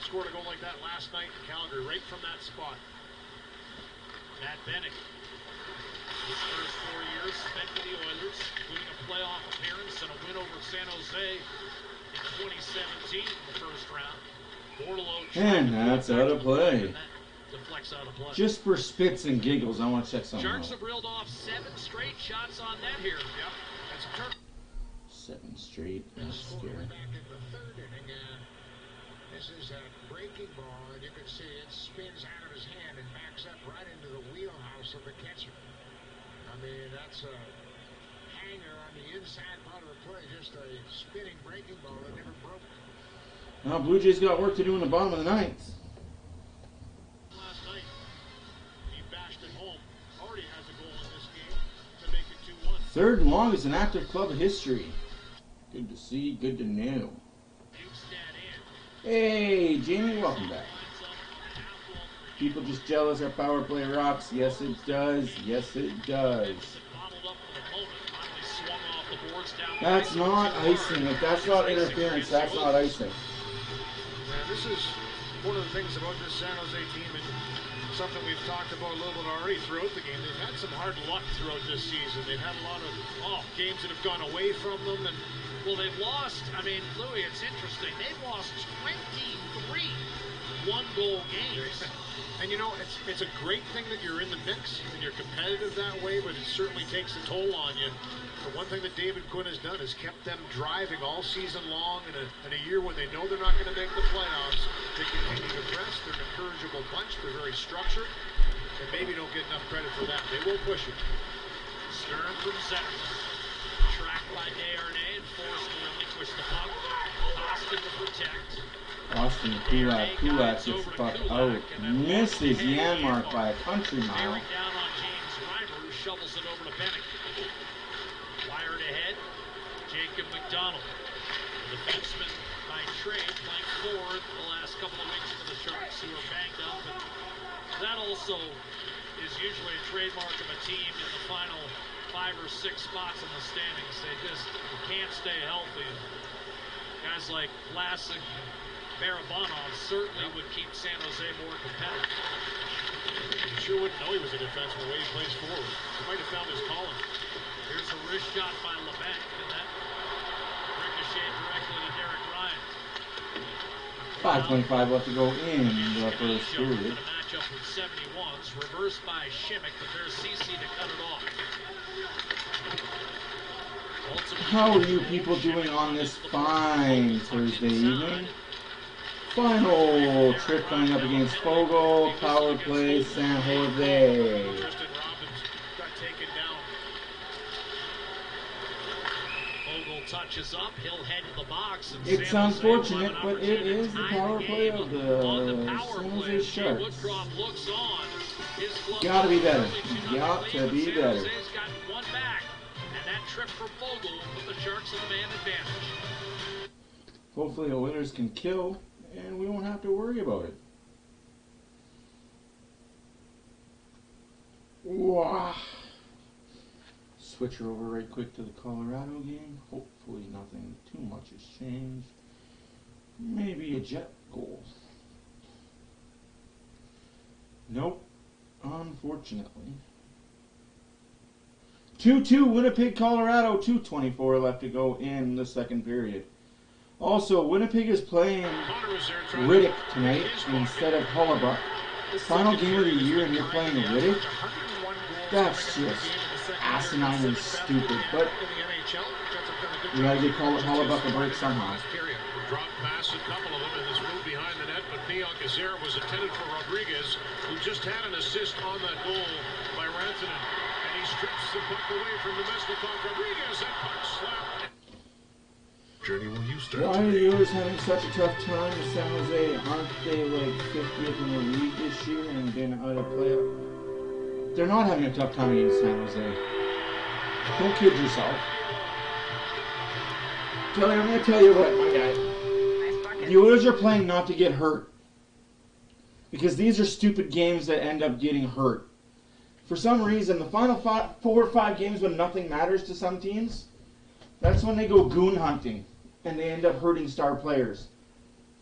Scored a goal like that last night in Calgary, right from that spot. Matt Bennick. His first 4 years spent with the Oilers, including a playoff appearance and a win over San Jose in 2017 in the first round. And that's out of play. deflects out of play. Just for spits and giggles, I want to check something Sharks out. have reeled off 7 straight shots on net here. Yep, that's a turn. 7 straight. That's scary. Back in the third inning. This is a breaking ball, and you can see it spins out of his hand and backs up right into the wheelhouse of the catcher. I mean, that's a hanger on the inside part of the play, just a spinning breaking ball that never broke. Now, Blue Jays got work to do in the bottom of the ninth. Last night, he bashed it home. Already has a goal in this game to make it 2-1. Third longest in active club history. Good to see, good to know. Hey, Jamie, welcome back. People just jealous our power play rocks. Yes, it does. Yes, it does. That's not icing. If that's not interference, that's not icing. Yeah, this is one of the things about this San Jose team, and something we've talked about a little bit already throughout the game. They've had some hard luck throughout this season. They've had a lot of games that have gone away from them, and well, they've lost. I mean, Louis, it's interesting. They've lost 23 one-goal games. And you know, it's a great thing that you're in the mix and you're competitive that way, but it certainly takes a toll on you. The one thing that David Quinn has done is kept them driving all season long in a year when they know they're not going to make the playoffs. They continue to press. They're an encourageable bunch. They're very structured, and maybe don't get enough credit for that. They will push it. Stern from Zetterman. Tracked by Desharnais and forced to relinquish the puck. Austin to protect. Austin Kulak gets the puck out. Misses Janmark by a country mile. Bearing down on James Reimer, who shovels it over to Bennett. Wired ahead, Jacob McDonald. The defenseman by trade playing forward the last couple of weeks for the Sharks, who are banged up. And that also is usually a trademark of a team in the final 5 or 6 spots in the standings. They just can't stay healthy. Guys like Vlasic and Barabanov certainly would keep San Jose more competitive. You sure wouldn't know he was a defenseman the way he plays forward. He might have found his calling. Here's a wrist shot by LeBanc, and that ricocheted directly to Derek Ryan. 5:25 left to go in the first period. A matchup with 71s, reversed by Shimmick, but there's CC to cut it off. How are you people doing on this fine Thursday evening? Final trip coming up against Fogle, power play, San Jose. Tristan Robbins got taken down. Fogle touches up, he'll head to the box. And It's unfortunate, but it is the power play of the San Jose Sharks. Woodcroft looks on. His glove Gotta be better. Got to be San better. Jose's got one back, and that trip from Fogle put the Sharks in the man advantage. Hopefully the Oilers can kill, and we won't have to worry about it. Wow. Switch her over right quick to the Colorado game. Hopefully nothing too much has changed. Maybe a Jet goal. Nope. Unfortunately. 2-2 Winnipeg, Colorado. 2:24 left to go in the second period. Also, Winnipeg is playing Riddick tonight instead of Hollebuck. Final game of the year and you're playing Riddick? That's just asinine and stupid. But we gotta get Hollebuck a break somehow. Drop pass, a couple of them, and this move behind the net, but Theon Gazera was intended for Rodriguez, who just had an assist on that goal by Rantanen. And he strips the puck away from the Mesnikov. Rodriguez, that puck slapped. Journey will you start Why are today? the Oilers having such a tough time in San Jose? Aren't they like 50th in the league this year and been out of playoff? They're not having a tough time against San Jose. Don't kid yourself. I'm going to tell you what, my guy. The Oilers are playing not to get hurt. Because these are stupid games that end up getting hurt. For some reason, the final 4 or 5 games when nothing matters to some teams, that's when they go goon hunting. And they end up hurting star players.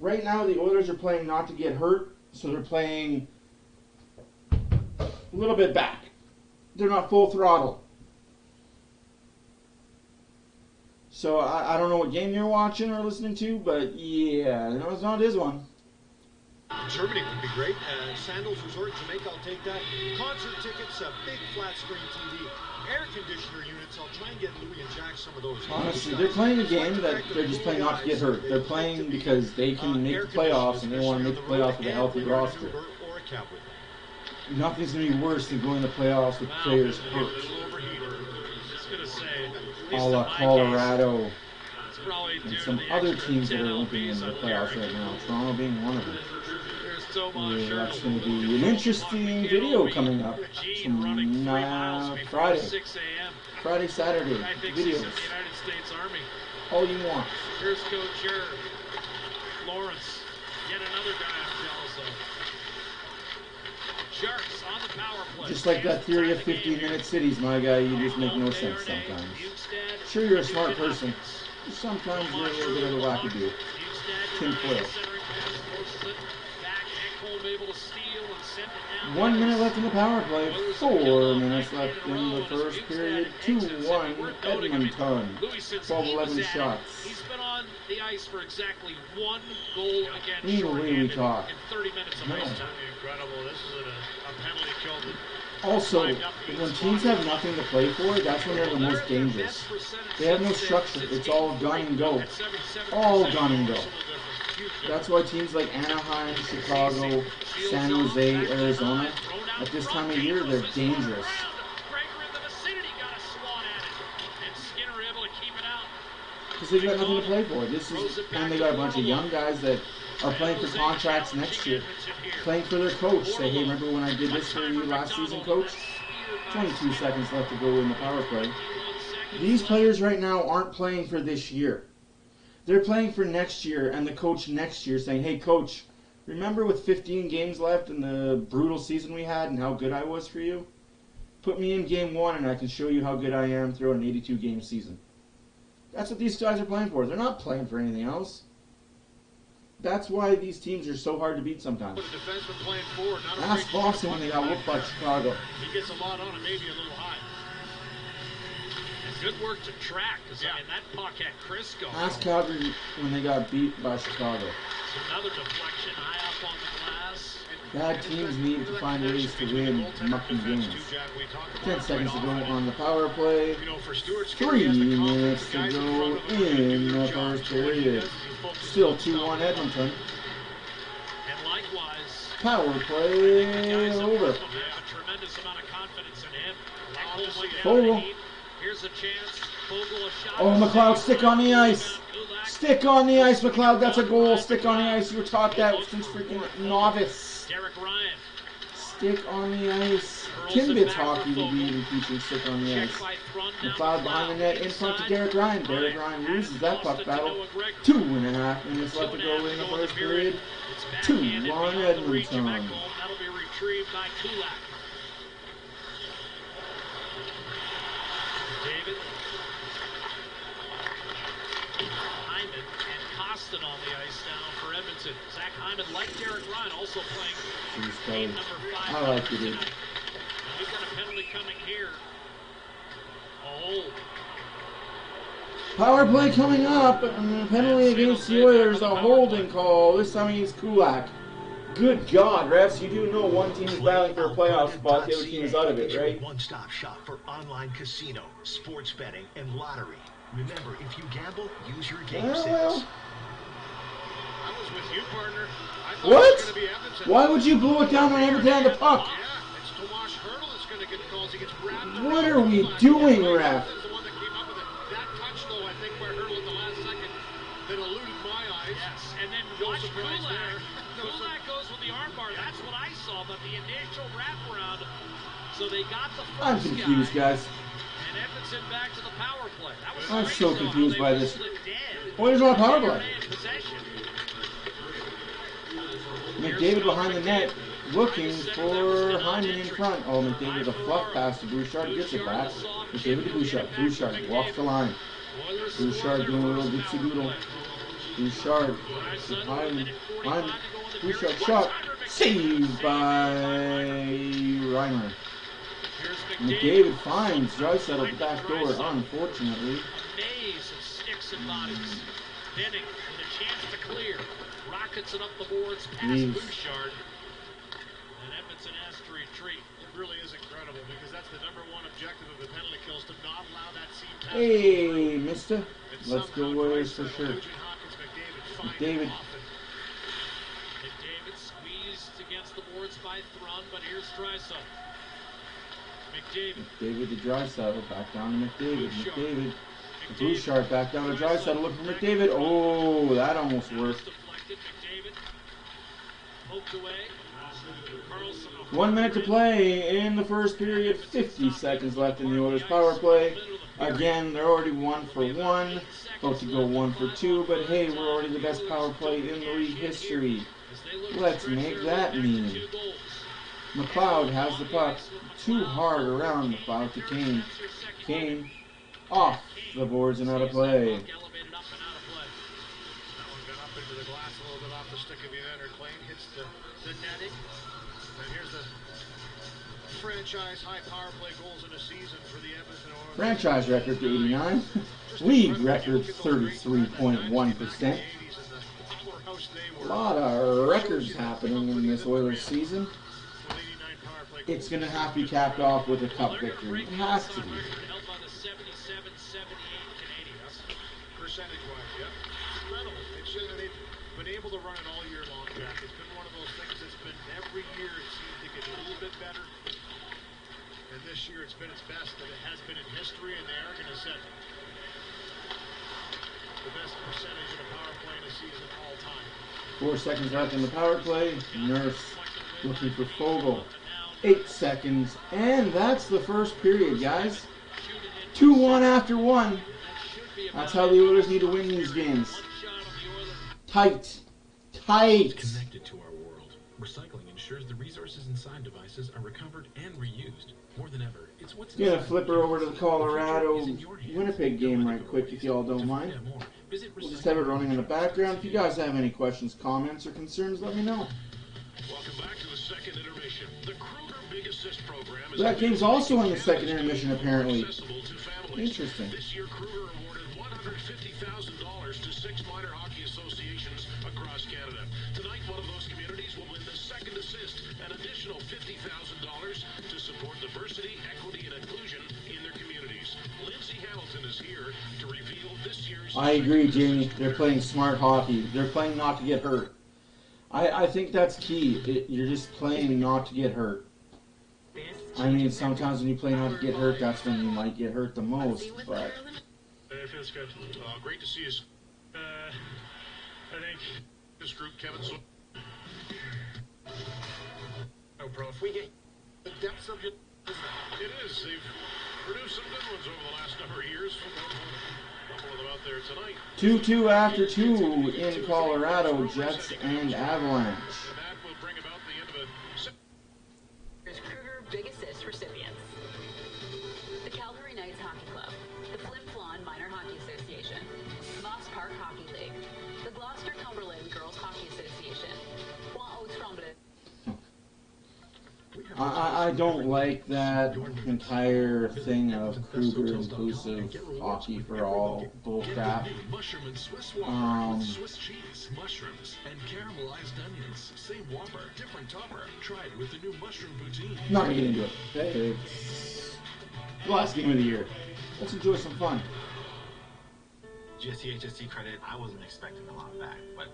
Right now, the Oilers are playing not to get hurt, so they're playing a little bit back. They're not full throttle. So I don't know what game you're watching or listening to, but yeah, no, it's not his one. Germany would be great. Sandals Resort, Jamaica, I'll take that. Concert tickets, a big flat screen TV, air conditioner units. I'll try and get Louis and Jack some of those. Honestly, they're playing a game that they're just playing not to get hurt. They're playing because they can make the playoffs and they want to make the playoffs with a healthy roster. Nothing's going to be worse than going to the playoffs with players hurt. A la Colorado and some other teams that are limping in the playoffs right now. Toronto being one of them. That's going to be an interesting video coming up from Friday, Saturday videos. All you want. Here's Coach Lawrence, yet another guy I'm jealous of. Sharks on the power play. Just like that theory of 15-minute cities, my guy, you just make no sense sometimes. Sure, you're a smart person. Sometimes you're a little bit of a wackadoo. Tim Foyle. 1 minute left in the power play. 4 minutes left in the first period. 2-1 Edmonton. 12-11 shots. He's been on the ice for exactly 1 goal against we talk. in 30 minutes of ice time. Incredible. This is a penalty kill. Also, when teams have nothing to play for, that's when they're the most dangerous. They have no structure. It's all gun and go. All gun and go. That's why teams like Anaheim, Chicago, San Jose, Arizona, at this time of year, they're dangerous. Because they've got nothing to play for. And they got a bunch of young guys that are playing for contracts next year. Playing for their coach. Say, hey, remember when I did this for you last season, coach? 22 seconds left to go in the power play. These players right now aren't playing for this year. They're playing for next year, and the coach next year saying, hey, coach, remember with 15 games left in the brutal season we had and how good I was for you? Put me in game 1 and I can show you how good I am throughout an 82-game season. That's what these guys are playing for. They're not playing for anything else. That's why these teams are so hard to beat sometimes. Ask Boston when they got whooped by Chicago. He gets a lot on it, maybe a little high. Good work to track, because I mean, that puck had Crisco. Ask Calgary when they got beat by Chicago. Another deflection high up on the glass. Bad teams need to find ways to win mucking games. 10 seconds to go on the power play. 3 minutes to go in the first period. Still 2-1 Edmonton. And likewise, power play over. Fogle. Here's a chance. Fogle, a shot. Oh, McLeod, stick on the ice. Stick on the ice, McLeod. That's a goal. Stick on the ice. You were taught that since freaking novice. Derek Ryan. Stick on the ice. Timbits hockey will be even teaching stick on the ice. McLeod behind the net in front to Derek Ryan. Derek Ryan loses that puck battle. 2.5 minutes left to go in the first period. 2-1 Edmonton. That'll be retrieved by Kulak. David. Hyman and Costin on the ice now for Edmonton. Zach Hyman, like Derek Ryan, also playing game number 5. I like it, dude. We've got a penalty coming here. Oh. Power play coming up, and a penalty against the Oilers, a holding call. This time he's Kulak. Good God, refs, you do know one team is battling for a playoff spot, the other team is out of it, right? One-stop shop for online casino, sports betting, and lottery. Remember, if you gamble, use your game sense. I was with you, partner. I thought What? it was going to be Edmonton. Why would you blow it down on every down the puck? Yeah, it's Tomas Hertl that's going to get calls. He gets wrapped What are we doing, ref? The one that came up with it. That touch, though, I think, by Hertl at the last second that eluded my eyes. Yes, and then No watch surprise Kulak. there. Kulak goes with the armbar. That's what I saw, but the initial wraparound. So they got the first I'm confused, guys. And Edmonton back to the power play. That was I'm great, so though, confused how they by this. whistled it dead. Oilers on power play. Possession. McDavid behind the net, looking for Hyman in front. Oh, McDavid with a fluff pass to Bouchard, gets it back. McDavid to Bouchard. Bouchard walks the line. Bouchard doing a little dipsy doodle. Bouchard to Hyman. Hyman. Bouchard shot. Saved by Reimer. McDavid finds Draisaitl at the back door, unfortunately. Maze of sticks and bodies. Benning with a chance to clear. Rockets it up the boards past Bouchard. And Edmonton has to retreat. It really is incredible because that's the #1 objective of the penalty kills, to not allow that seam pass. Hey, mister. Let's go Warriors for sure. McDavid. McDavid squeezed against the boards by Thrun, but here's Draisaitl. McDavid to Draisaitl, back down to McDavid. McDavid. Bouchard back down to Draisaitl, looking for McDavid. Oh, that almost worked. 1 minute to play in the first period. 50 seconds left in the Oilers' power play. Again, they're already 1 for 1. About to go 1 for 2, but hey, we're already the best power play in the league history. Let's make that mean. McLeod has the puck. Too hard around McLeod to Kane. Kane off the boards and out of play. Franchise high power play goals in a season for the Edmonton Oilers. Franchise record 89. League record 33.1%. A lot of records happening in this Oilers season. It's going to have to be capped off with a cup victory. It has to be. Percentage-wise, yeah. It's incredible. It's just, they've been able to run it all year long, Jack. It's been one of those things that's been every year it seems to get a little bit better. And this year it's been its best that it has been in history, and they are going to set the best percentage of a power play in a season all time. 4 seconds left in the power play. Nurse looking for Fogle. 8 seconds. And that's the first period, guys. 2-1 after 1. That's how the Oilers need to win these games. Tight. Tight. Connected to our world. Recycling ensures the resources inside devices are recovered and reused. More than ever, it's what's gonna flip her over to the Colorado Winnipeg game right quick if y'all don't mind. We'll just have it running in the background. If you guys have any questions, comments, or concerns, let me know. Welcome back to the second intermission. The Kruger Big Assist program is that game's also in the second intermission, apparently. Interesting. This year, Kruger awarded $150,000 to 6 minor hockey associations across Canada. Tonight, one of those communities will win the second assist, an additional $50,000 to support diversity, equity, and inclusion in their communities. Lindsay Hamilton is here to reveal this year's... I agree, Jamie. They're playing smart hockey. They're playing not to get hurt. I think that's key. You're just playing not to get hurt. I mean, sometimes when you play not to get hurt, that's when you might get hurt the most, but... It feels good. Great to see you. I think this group, Kevin... No, bro, if we get the depths of it... It is. They've produced some good ones over the last number of years. A couple of them out there tonight. 2-2 after 2 in Colorado, Jets and Avalanche. And that will bring about the end of it. Here's Kruger Big Assist recipients. The Calgary Knights Hockey Club, the Flin Flon Minor Hockey Association, Moss Park Hockey League, the Gloucester Cumberland Girls Hockey Association, I don't like that entire thing of Kruger inclusive hockey for all bullcrap. Swiss cheese, mushrooms, and caramelized onions. Same Whopper, different topper. Try it with the new mushroom poutine. Not gonna get into it. It's the last game of the year. Let's enjoy some fun. GSC credit, I wasn't expecting a lot back, but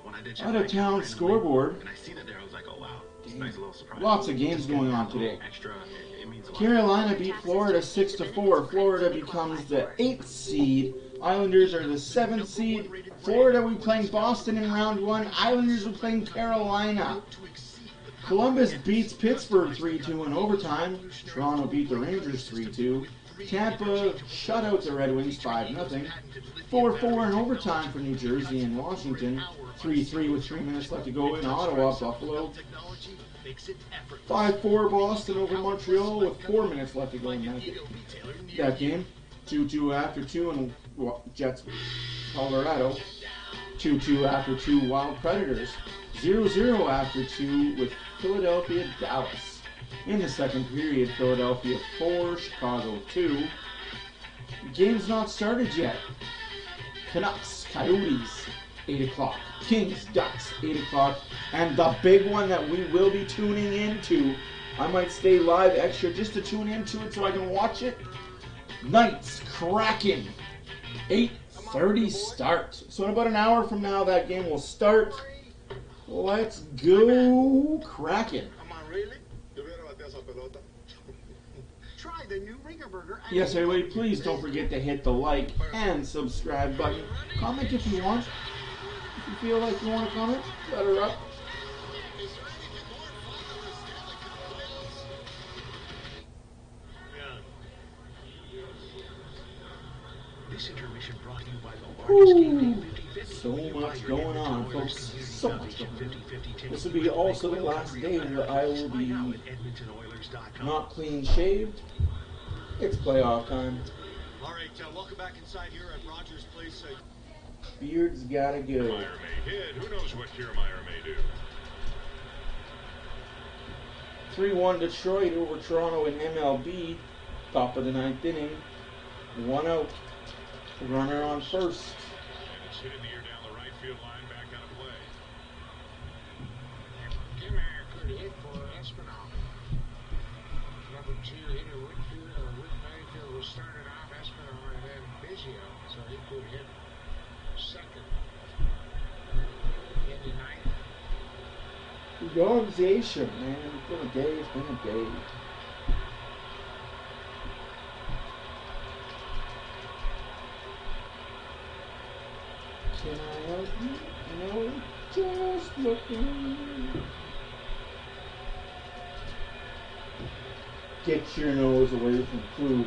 when I did check out of town scoreboard. And I seen it there, I was like, oh wow, it's a nice little surprise. Lots of games going on today. Extra, it means a lot. Carolina beat Florida 6-4. Florida becomes the 8th seed. Islanders are the 7th seed. Florida will be playing Boston in round 1. Islanders are playing Carolina. Columbus beats Pittsburgh 3-2 in overtime. Toronto beat the Rangers 3-2. Tampa shut out the Red Wings 5-0. 4-4 in overtime for New Jersey and Washington. 3-3 with 3 minutes left to go in Ottawa. Buffalo. 5-4 Boston over Montreal with 4 minutes left to go in that game. 2-2 after 2 in Jets Colorado. 2-2 after 2 Wild Predators. 0-0 after 2 with Philadelphia Dallas. In the second period, Philadelphia 4, Chicago 2. Game's not started yet. Canucks Coyotes, 8 o'clock. Kings, Ducks, 8 o'clock. And the big one that we will be tuning into, I might stay live extra just to tune into it so I can watch it. Knights, Kraken, 8:30 start. So in about an hour from now, that game will start. Let's go, Kraken. Come on, really? Try the new Ringer Burger. Yes, everybody, please don't forget to hit the like and subscribe button. Comment if you want. If you feel like you want to comment, let her up. This intermission brought to you by the largest game 50/50. So much going on, folks. So much going on. This will be also the last day where I will be not clean shaved. It's playoff time. All right, welcome back inside here at Rogers Place. Beard's gotta go. Kiermaier may hit. Who knows what Kiermaier may do? 3-1 Detroit over Toronto in MLB. Top of the 9th inning. 1 out. Runner on first. And it's hit in the air down the right field line, back out of play. Kiermaier could hit for Espinal. Number 2 hitter Whitfield, or Whit Mayfield was started off Espinal and then Biggio, so he could hit second. In the 9th. The organization, man. It's been a day. It's been a day. Can I help you? No, just looking. Get your nose away from food.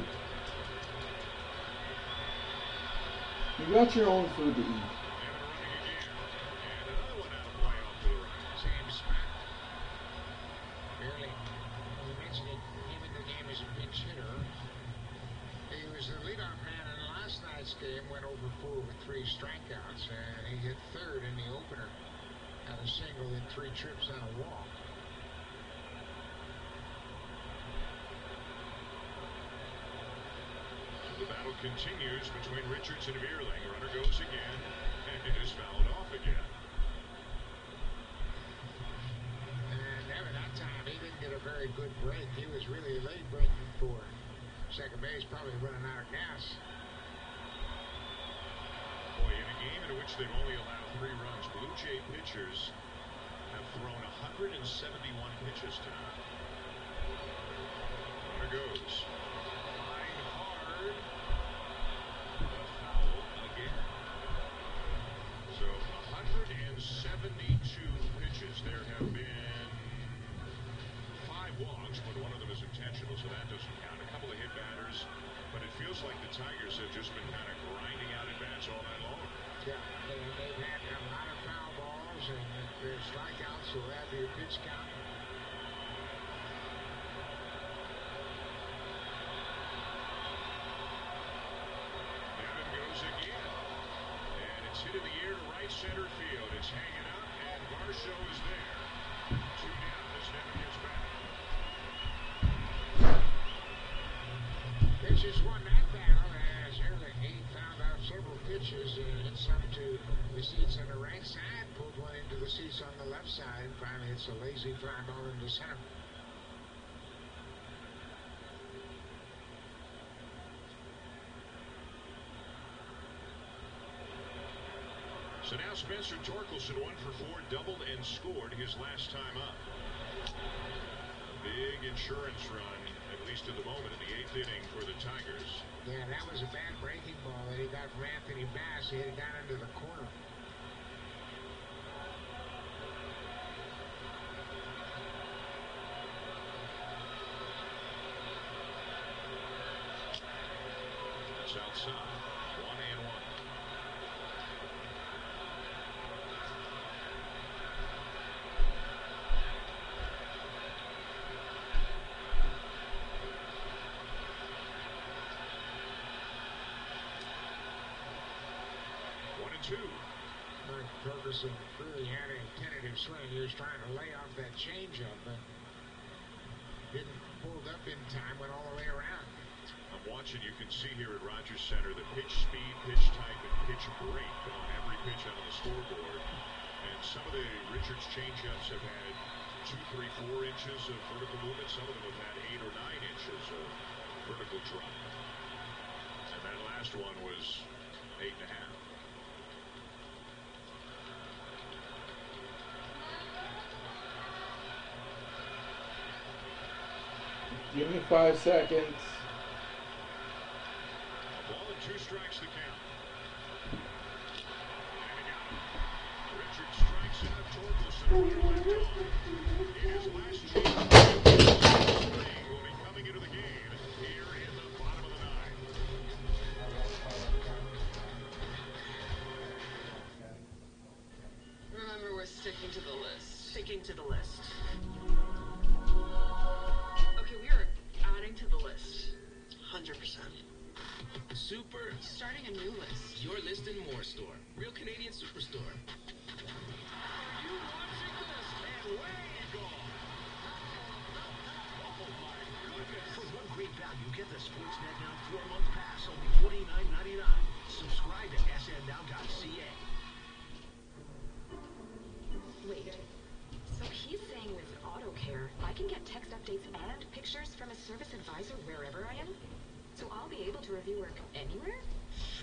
You got your own food to eat. Same spot. Barely. We mentioned it, him in the game as a pinch hitter. He was the leadoff man in last night's game, went over 4 with 3 strikeouts, and he hit third in the opener. Had a single in 3 trips on a walk. The battle continues between Richards and Vierling. Runner goes again, and it is fouled off again. And Evan, that time he didn't get a very good break. He was really late breaking for second base, probably running out of gas. Boy, in a game in which they've only allowed 3 runs, Blue Jay pitchers have thrown 171 pitches tonight. Runner goes. Line hard. A foul again. So 172 pitches. There have been 5 walks, but one of them is intentional, so that doesn't count. A couple of hit batters, but it feels like the Tigers have just been kind of grinding out at bats all night long. Yeah, they've had a lot of foul balls and their strikeouts, so that'd be a pitch count. Gavin goes again, and it's hit in the air to right center field. It's hanging up, and Varsho is there. 2 down as Devin gets back. Pitchers won that battle as Erling, he found out several pitches and hit some to the seats on the right side, pulled one into the seats on the left side, and finally hits a lazy fly ball into center. So now Spencer Torkelson 1 for 4, doubled and scored his last time up. A big insurance run, at least at the moment, in the 8th inning for the Tigers. Yeah, that was a bad breaking ball that he got from Anthony Bass. He had got into the corner. That's outside. 1-1. Mike Ferguson really had a tentative swing. He was trying to lay off that changeup, but didn't pull it up in time, went all the way around. A I'm watching, you can see here at Rogers Center the pitch speed, pitch type, and pitch break on every pitch out on the scoreboard. And some of the Richards changeups have had 2, 3, 4 inches of vertical movement. Some of them have had 8 or 9 inches of vertical drop. And that last one was 8.5. Give me 5 seconds. Ball and 2 strikes to count. Richard strikes out Torkelson. In his last change, will be coming into the game here in the bottom of the 9th. Remember, we're sticking to the list. Sticking to the list. Okay, we are adding to the list. 100%. Super. Starting a new list. Your list and more store. Real Canadian Superstore. Are you watching this? And way gone. Oh my goodness. For one great value, get the Sportsnet Now 4-month pass, only $49.99. Subscribe to snnow.ca. Wait. So he's saying with AutoCare, I can get text updates and pictures from a service advisor wherever I am? So I'll be able to review work anywhere?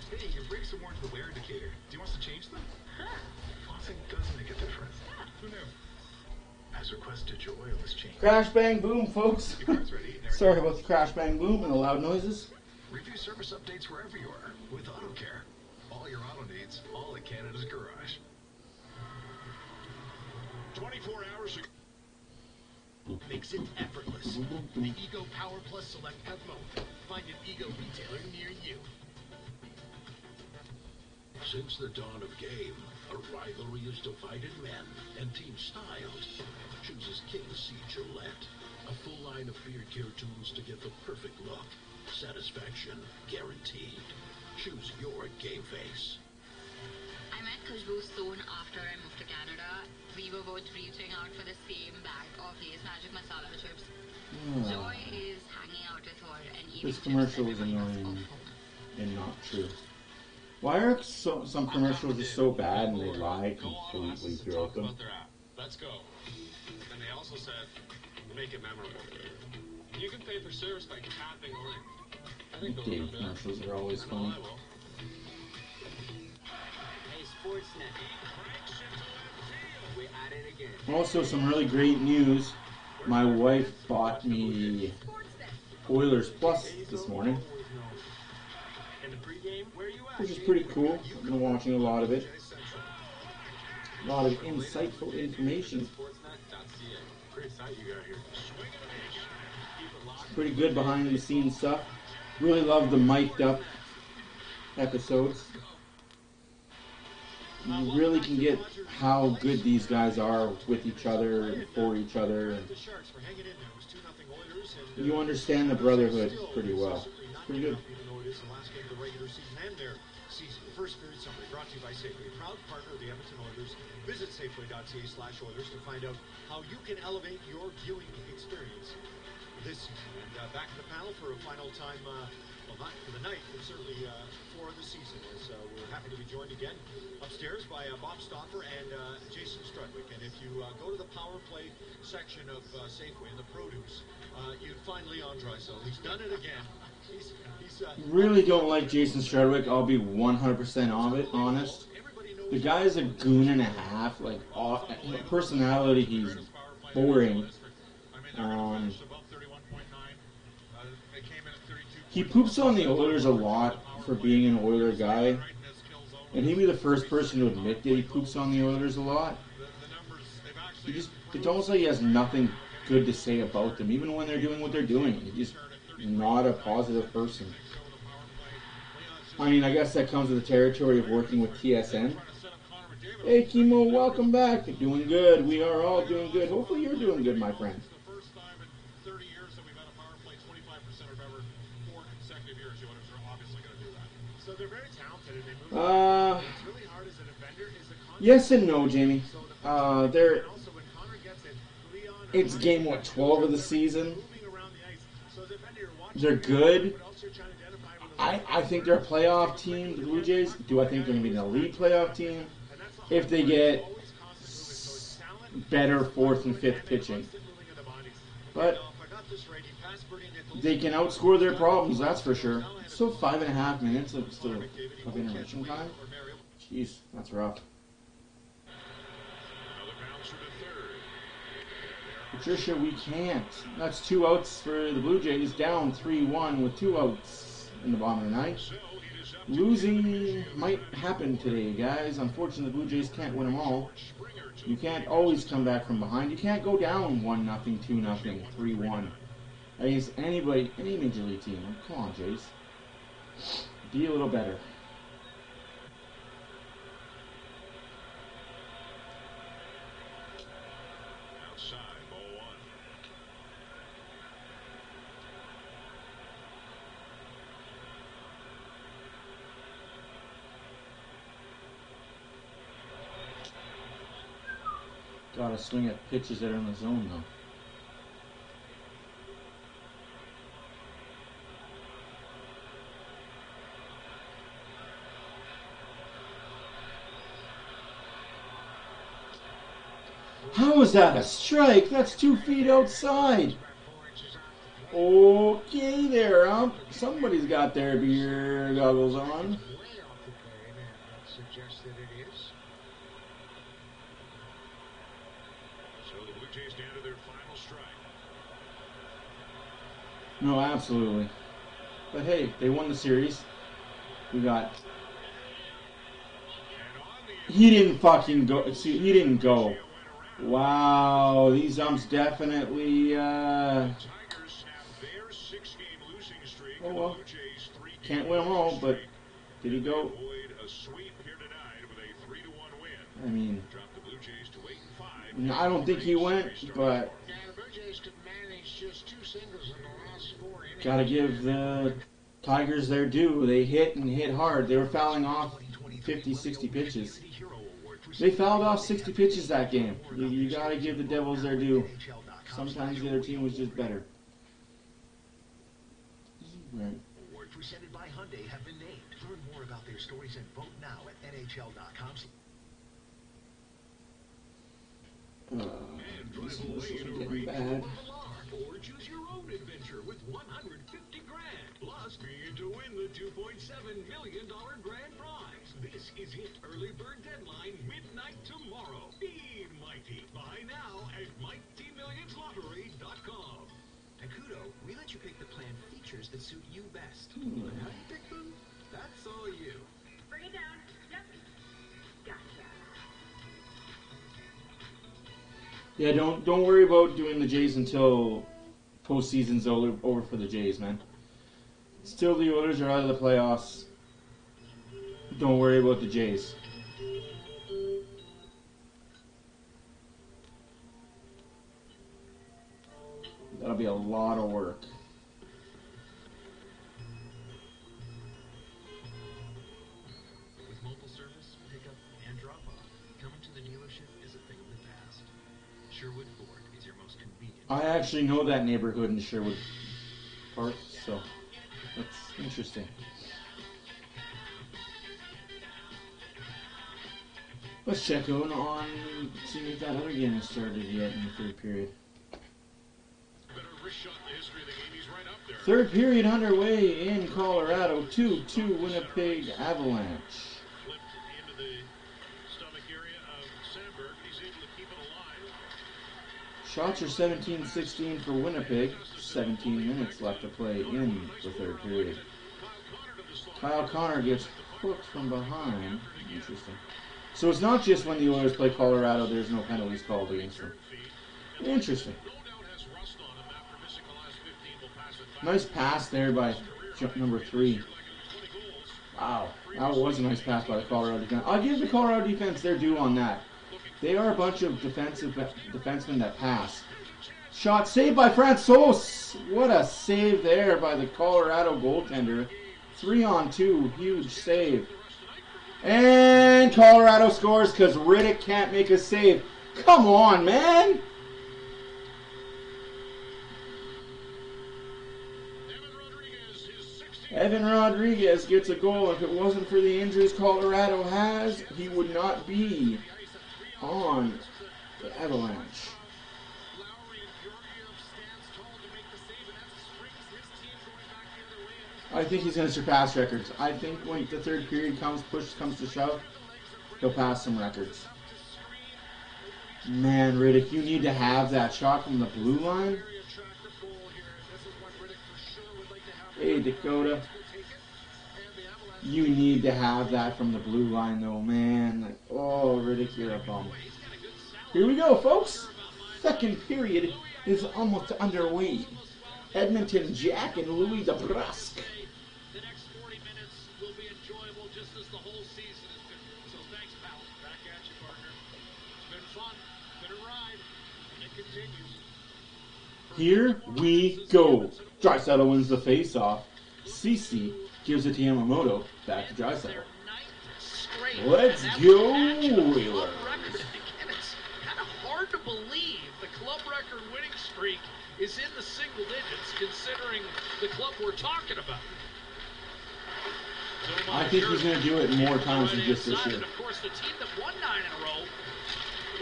Hey, your brakes are more to the wear indicator. Do you want us to change them? Huh. Flossing does make a difference. Yeah. Who knew? As requested, your oil is changed. Crash, bang, boom, folks. Your car's ready. Sorry about the crash, bang, boom and the loud noises. Review service updates wherever you are with AutoCare. All your auto needs, all at Canada's Garage. 24 hours ago. Makes it effortless. The Ego Power Plus Select Cut Mode. Find an Ego retailer near you. Since the dawn of game, a rivalry is divided men and Team Styles chooses King C Gillette, a full line of beard care tools to get the perfect look. Satisfaction guaranteed. Choose your game face. I met Khushbu soon after I moved to Canada. We were both reaching out for the same bag of Lay's Magic Masala chips. Joy is hanging out with her and eating This commercial is annoying and not true. Why are some commercials just so bad and they lie completely throughout them? Let's go. And they also said, make it memorable. You can pay for service by tapping a link. I think those Game are good. commercials are always funny. Hey, Sportsnet. We're at it again. Also, some really great news. My wife bought me Oilers Plus this morning, which is pretty cool. I've been watching a lot of it. A lot of insightful information. Pretty good behind the scenes stuff. Really love the mic'd up episodes. You really can get how good these guys are with each other and for each other. You understand the brotherhood pretty well. It's pretty good. First period summary brought to you by Safeway, proud partner of the Edmonton Oilers. Visit safeway.ca/Oilers to find out how you can elevate your viewing experience this season. And back to the panel for a final time, well, not for the night, but certainly for the season. As we're happy to be joined again upstairs by Bob Stauffer and Jason Strudwick. And if you go to the power play section of Safeway in the produce, you'd find Leon Draisaitl. He's done it again. He's really don't like Jason Strudwick. I'll be 100% honest. The guy's a goon and a half. Like, personality, he's boring. He poops on the Oilers a lot for being an Oiler guy. And he'd be the first person to admit that he poops on the Oilers a lot. It's almost like he has nothing good to say about them, even when they're doing what they're doing. He's just not a positive person. I mean, I guess that comes with the territory of working with TSN. Hey, Kimo, welcome back. You're doing good. We are all doing good. Hopefully you're doing good, my friend. Yes and no, Jamie. It's game, 12 of the season? They're good. I think they're a playoff team, the Blue Jays. Do I think they're going to be an elite playoff team? If they get better fourth and fifth pitching. But they can outscore their problems, that's for sure. Still 5.5 minutes of intermission time. Jeez, that's rough. Patricia, we can't. That's 2 outs for the Blue Jays, down 3-1 with 2 outs in the bottom of the ninth. Losing might happen today, guys. Unfortunately, the Blue Jays can't win them all. You can't always come back from behind. You can't go down 1-0, 2-0, 3-1 against anybody, any major league team. Come on, Jays. Be a little better. Gotta swing at pitches that are in the zone, though. How is that a strike? That's 2 feet outside. Okay there, huh? Somebody's got their beer goggles on. No, absolutely. But hey, they won the series. We got... He didn't fucking go. He didn't go. Wow, these umps definitely... Oh well. Can't win them all, but did he go? I mean... I don't think he went, but... Gotta give the Tigers their due. They hit and hit hard. They were fouling off 50, 60 pitches. They fouled off 60 pitches that game. You gotta give the Devils their due. Sometimes the other team was just better. Right. Awards presented by Hyundai have been named. Learn more about their stories and vote now at NHL.com. These commercials are getting bad. Or choose your own adventure with 150 grand. Plus, be in to win the $2.7 million grand prize. This is it. Early bird deadline, midnight tomorrow. Be mighty. Buy now at MightyMillionsLottery.com. At Kudo, we let you pick the plan features that suit you best. But how you pick them? That's all you. Bring it down. Yep. Gotcha. Yeah, don't worry about doing the Jays until postseason's over for the Jays, man. Still, the Oilers are out of the playoffs. Don't worry about the Jays. That'll be a lot of work. With mobile service, pickup, and drop-off, coming to the dealership is a thing of the past. Sherwood Ford is your most convenient. I actually know that neighborhood in Sherwood Park, so that's interesting. Let's check out on seeing if that other game has started yet in the third period. Third period underway in Colorado. 2-2 Winnipeg Avalanche. Shots are 17-16 for Winnipeg. 17 minutes left to play in the third period. Kyle Connor gets hooked from behind. Interesting. So it's not just when the Oilers play Colorado, there's no penalties called against them. Interesting. Nice pass there by number 3. Wow, that was a nice pass by the Colorado defense. I'll give the Colorado defense their due on that. They are a bunch of defensemen that pass. Shot saved by Francouz. What a save there by the Colorado goaltender. 3-on-2, huge save. And Colorado scores because Riddick can't make a save. Come on, man. Evan Rodriguez gets a goal. If it wasn't for the injuries Colorado has, he would not be on the Avalanche. I think he's going to surpass records. I think when the third period comes, push comes to shove, he'll pass some records. Man, Riddick, you need to have that shot from the blue line. Hey, Dakota. You need to have that from the blue line, though, man. Like, oh, Riddick, you're a bum. Here we go, folks. Second period is almost underway. Edmonton, Jack, and Louis DeBrusque. The next 40 minutes will be enjoyable just as the whole season has been. So thanks, pal. Back at you, partner. It's been fun. It's been a ride. And it continues. Here we go. Draisaitl wins the face-off. CC gives it to Yamamoto. Back to Draisaitl. Let's go, Wheeler. It's kind of hard to believe the club record winning streak is in the single digits, considering the club we're talking about. I think he's going to do it more times than just this year. And of course, the team that won 9 in a row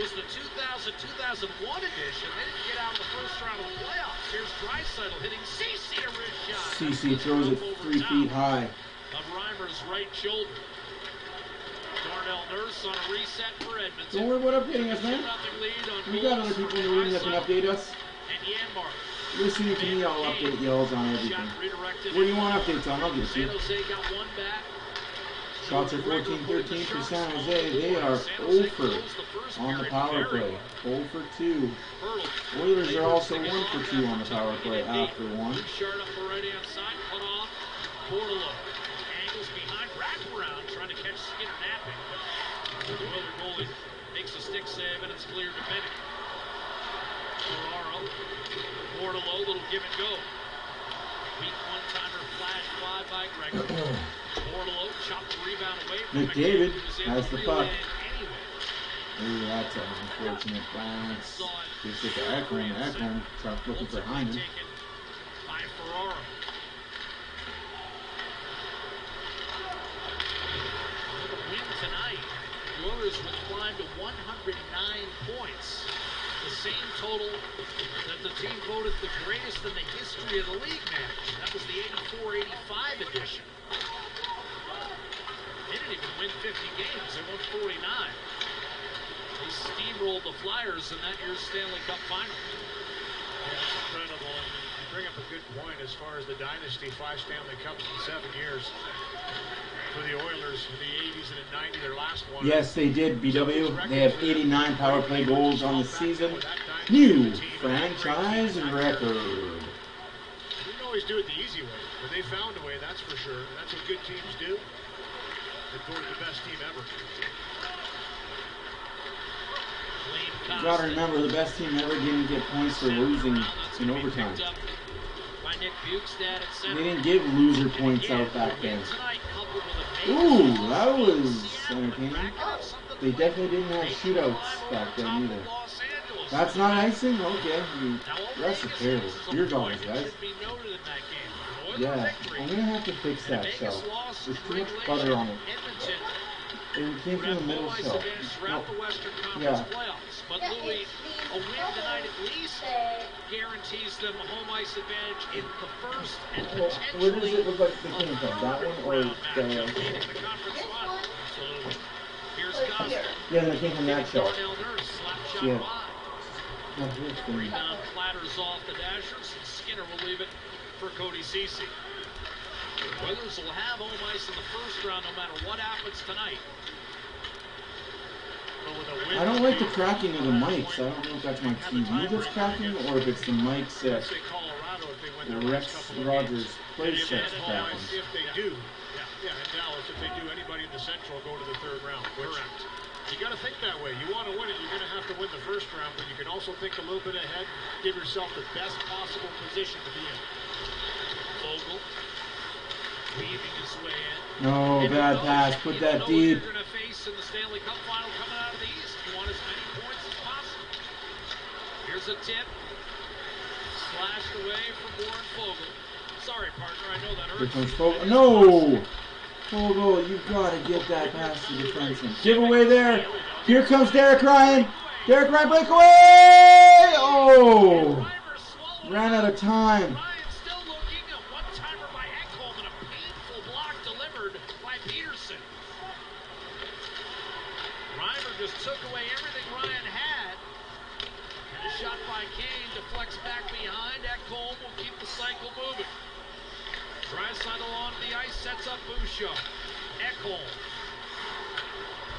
was the 2000-2001 edition. They didn't get out of the first round of the playoffs. Here's Draisaitl hitting CC a wrist shot. CC throws it 3 feet high. Of Reimer's right shoulder. Darnell Nurse on a reset for Edmonton. Don't worry about updating us, man. We got other people in the room that can update us. Listening to me, I'll update y'all on everything. What do you want updates on? I'll give it to you. Shots are 14-13 for San Jose. They are 0 for on the power play. 0 for 2. Oilers are also 1 for 2 on the power play after 1. Angles behind, wraparound, trying to catch Skinner napping, but the Oiler goalie makes a stick save and it's cleared to Bennett. Ferraro, Bordelot, little give and go. Weak one-timer flash fly by Gregor. Bordelot chopped the rebound away from McDavid has the puck. Ooh, that's an unfortunate bounce. Gives it to Ekholm. Ekholm looking for Hyman. By Ferraro. With a win tonight, the Oilers would climb to 109 points. The same total that the team voted the greatest in the history of the league managed. That was the 84-85 edition. They didn't even win 50 games. They won 49. They steamrolled the Flyers in that year's Stanley Cup final. Yeah, it's incredible. And you bring up a good point as far as the dynasty, 5 Stanley Cups in 7 years. For the Oilers in the 80s and in 90, their last one. Yes, they did, BW. They have 89 power play goals on the season. New franchise record. We didn't always do it the easy way, but they found a way, that's for sure. That's what good teams do. They voted the best team ever. You gotta remember, the best team ever didn't get points for losing in overtime. They didn't give loser points out back then. Ooh, that was entertaining. They definitely didn't have shootouts back then either. That's not icing? Okay. That's terrible. Beer goggles, guys. Yeah, I'm gonna have to fix that shell. There's too much butter on it. It came from the middle shell. No. Yeah. But Louis, a win tonight at least guarantees them a home ice advantage in the first and potentially. Where does it look like they came from? That one or the? Yeah, they came from that shell. Yeah. Rebound clatters off the Dashers, and Skinner will leave it for Cody Ceci. The Oilers will have home ice in the first round no matter what happens tonight. I don't like the cracking of the mics. I don't know if that's my TV that's cracking or if it's the mics that Rex Rogers plays sets cracking. If they do, in Dallas, if they do, anybody in the Central will go to the third round. Correct. You got to think that way. You want to win it, you're going to have to win the first round, but you can also think a little bit ahead, give yourself the best possible position to be in. Vogel weaving his way in. No, bad pass. Put that deep. You're going to face in the Stanley Cup final coming out of the East. You want as many points as possible. Here's a tip. Slashed away from Warren Vogel. Sorry, partner. I know that Here hurts. comes Fogel. No! Fogel, you've got to get that past the defenseman. Giveaway there. Here comes Derek Ryan. Derek Ryan breakaway! Oh! Ran out of time. Ryan still looking. A one-timer by Ekholm and a painful block delivered by Peterson. Reimer just took away everything Ryan had. And a shot by Kane deflects back behind. Ekholm will keep the cycle moving. Draisaitl on the ice, sets up Bouchard. Ekholm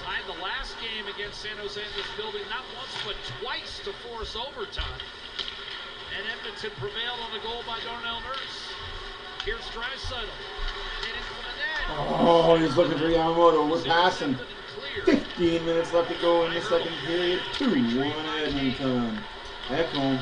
tied the last game against San Jose in this building, not once but twice to force overtime. And Edmonton prevailed on the goal by Darnell Nurse. Here's Draisaitl. Heading for the net. Oh, he's looking for Yamamoto. We're passing. 15 minutes left to go in the second period. 2-1 Edmonton. Ekholm.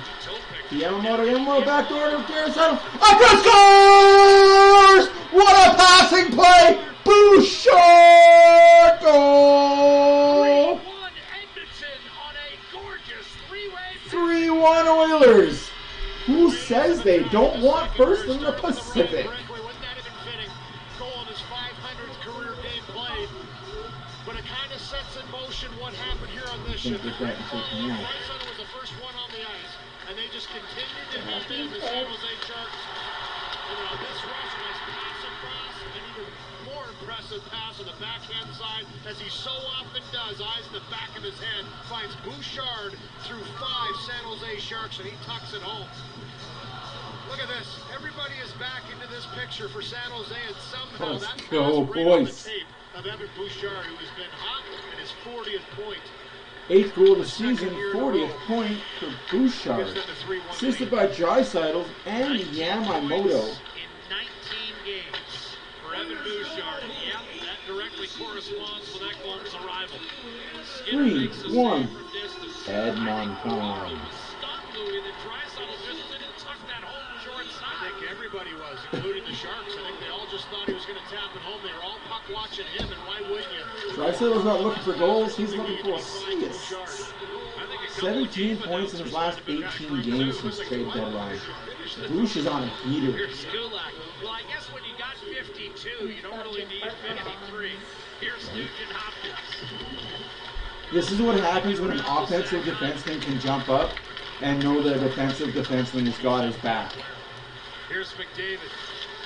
Yamamoto backdoor to Draisaitl. Up scores! What a passing play! Bouchard goal! 3-1 Oilers. Who says they don't want first in the Pacific? Goal in his 500th career game played, but it kind of sets in motion what happened here on this shift. Draisaitl was the first one on the ice, and they just continued to hand in the San Jose Sharks. And on this rush, a nice pass across, an even more impressive pass on the backhand side, as he so often does. Eyes in the back of his head, finds Bouchard through 5 San Jose Sharks, and he tucks it home. Look at this. Everybody is back into this picture for San Jose, and somehow that's right on the tape of Evan Bouchard, who has been hot at his 40th point. 8th goal of the season, 40th point for Bouchard. Assisted by Draisaitl and Yamamoto. In 19 games for Evan Bouchard. Yep, that directly corresponds with Ekholm's arrival. 3-1 Edmonton. I think everybody was, including the Sharks. I think they all just thought he was going to tap it home. They were all puck watching him, and why wouldn't you? Draisaitl's not looking for goals, he's looking for assists. 17 points in his last 18 games since trade deadline. Bouch is on a heater. Here's Kulak. Well, I guess when you got 52, you don't really need 53. Here's Nugent Hopkins. This is what happens when an offensive defenseman can jump up and know that a defensive defenseman has got his back. Here's McDavid,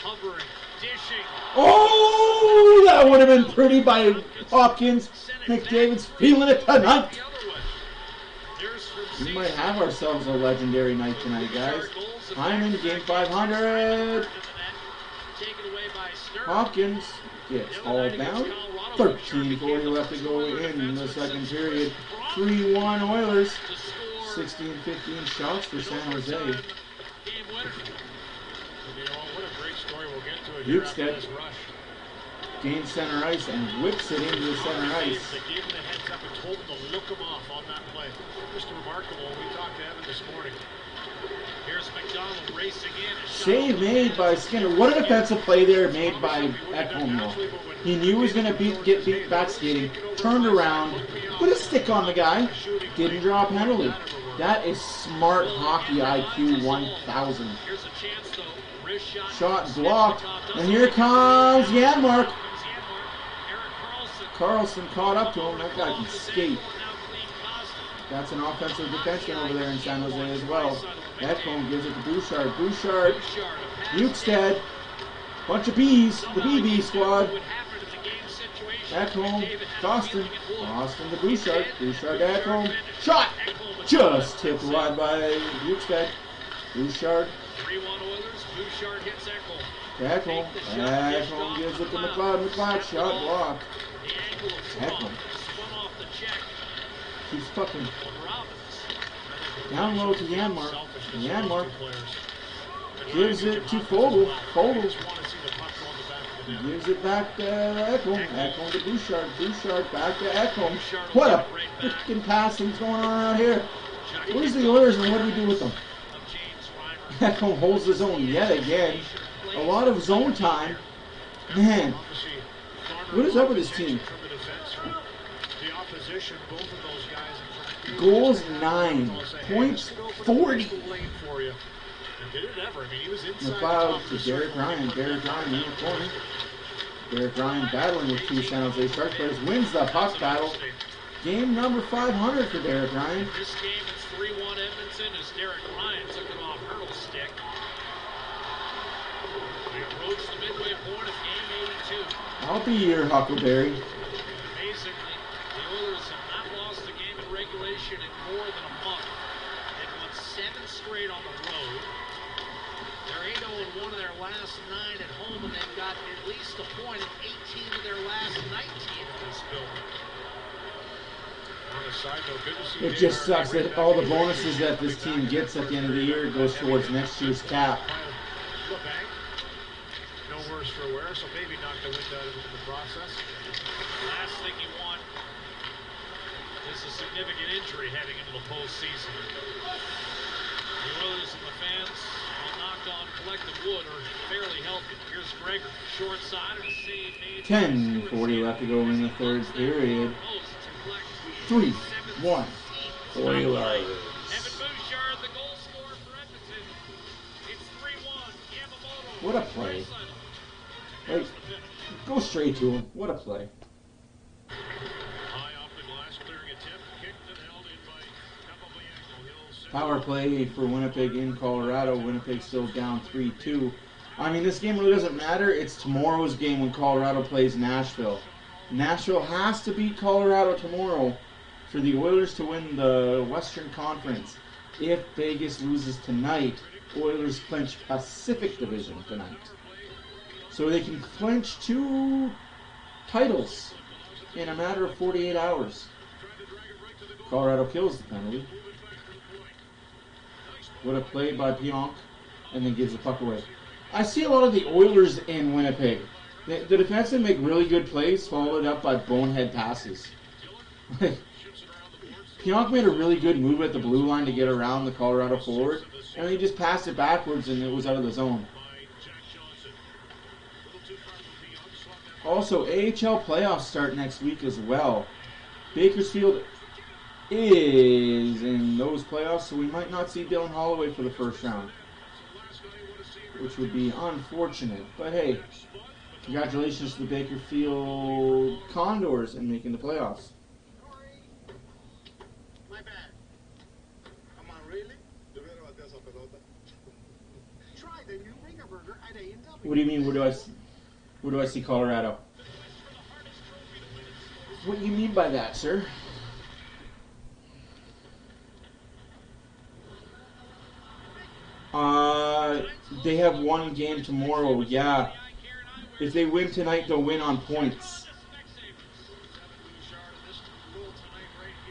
hovering, dishing. Oh, that would have been pretty by Hopkins. McDavid's feeling it tonight. We might have ourselves a legendary night tonight, guys. Hyman, game 500. Hopkins gets all down. 13:40 left to go in the second period. 3-1 Oilers. 16-15 shots for San Jose. What a great story we'll get to it here after this rush. Gains center ice and whips it into the center ice. They gave him the heads up and told him to look him off on that play. Just remarkable. We talked to Evan this morning. Here's McDonald racing in. Save made by Skinner. What a defensive play there made by Ekholm, though. He knew he was going to get beat back skating. Turned around, put a stick on the guy. Didn't draw a penalty. That is smart hockey IQ 1000. Shot blocked. And here comes Janmark. Carlson caught up to him. That guy can skate. That's an offensive defenseman over there in San Jose as well. Ekholm gives it to Bouchard. Bouchard. Bukestad. Bunch of bees. The BB squad. Ekholm. Costin. Costin to Bouchard. Bouchard to Ekholm. Shot! Just tipped wide by Bukestad. Bouchard. 3-1 Oilers. Bouchard hits Ekholm. Ekholm. Ekholm gives it to McLeod. McLeod shot blocked. Ekholm. He's fucking down low to Janmark. Janmark gives it to Fogel. Fogel gives it back to Ekholm. Ekholm to Bouchard. Bouchard back to Ekholm. What a freaking passing's going on around here. Where's the Oilers and what do we do with them? Ekholm holds his own yet again. A lot of zone time. Man, what is up with this team? Goals 9, points 40. Did it ever? I mean, he was inside McLeod the to Derek Ryan. Derek Ryan in the corner. Derek Ryan battling with two San Jose Sharks players. Wins the puck battle. Game number 500 for Derek Ryan. This game, it's 3-1 Edmonton as Derek Ryan took it off Hurdle stick. We approach the midway point of game 82. I'll be your Huckleberry. Amazingly, the Oilers have not lost a game in regulation in more than a month. They've won 7 straight on the road. They're 8-0-1 in their last 9 at home, and they've got at least a point in 18 of their last 19 in this building. On a side note, good to see It just sucks that all the bonuses that this team gets at the end of the year goes towards next year's cap. No worse for wear, so maybe knock the wind out of it in the process. Last thing you want is a significant injury heading into the postseason. The Oilers and the fans, while knocked on collective wood, are fairly healthy. Here's Gregor, short side, and a save made. 10:40 left to go in the third period. 3-1 Oilers. Evan Bouchard, the goal scorer for Edmonton. It's 3-1. Yamamoto. What a play. Like, go straight to him. What a play. High off the glass, clearing a tip, kicked and held in by Capobianco. Power play for Winnipeg in Colorado. Winnipeg still down 3-2. I mean, this game really doesn't matter. It's tomorrow's game when Colorado plays Nashville. Nashville has to beat Colorado tomorrow for the Oilers to win the Western Conference. If Vegas loses tonight, Oilers clinch Pacific Division tonight. So they can clinch 2 titles in a matter of 48 hours. Colorado kills the penalty. What a play by Pionk, and then gives the puck away. I see a lot of the Oilers in Winnipeg. The defensemen make really good plays, followed up by bonehead passes. Pionk made a really good move at the blue line to get around the Colorado forward, and he just passed it backwards and it was out of the zone. Also, AHL playoffs start next week as well. Bakersfield is in those playoffs, so we might not see Dylan Holloway for the first round, which would be unfortunate. But hey, congratulations to the Bakersfield Condors in making the playoffs. My bad. Come on, really? Try the new Ringer Burger at A&W. What do you mean? Where do I see Colorado? What do you mean by that, sir? They have one game tomorrow. Yeah. If they win tonight, they'll win on points.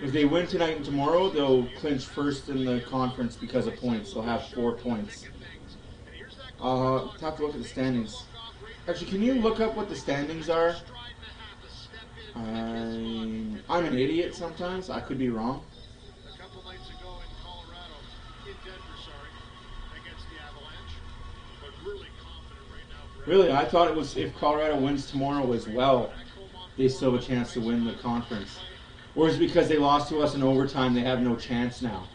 If they win tonight and tomorrow, they'll clinch first in the conference because of points. They'll have 4 points. Have to look at the standings. Actually, can you look up what the standings are? I'm an idiot sometimes. I could be wrong. A couple nights ago in Colorado, in Denver, against the Avalanche, but really confident right now. Really, I thought it was if Colorado wins tomorrow as well, they still have a chance to win the conference. Or is it because they lost to us in overtime, they have no chance now?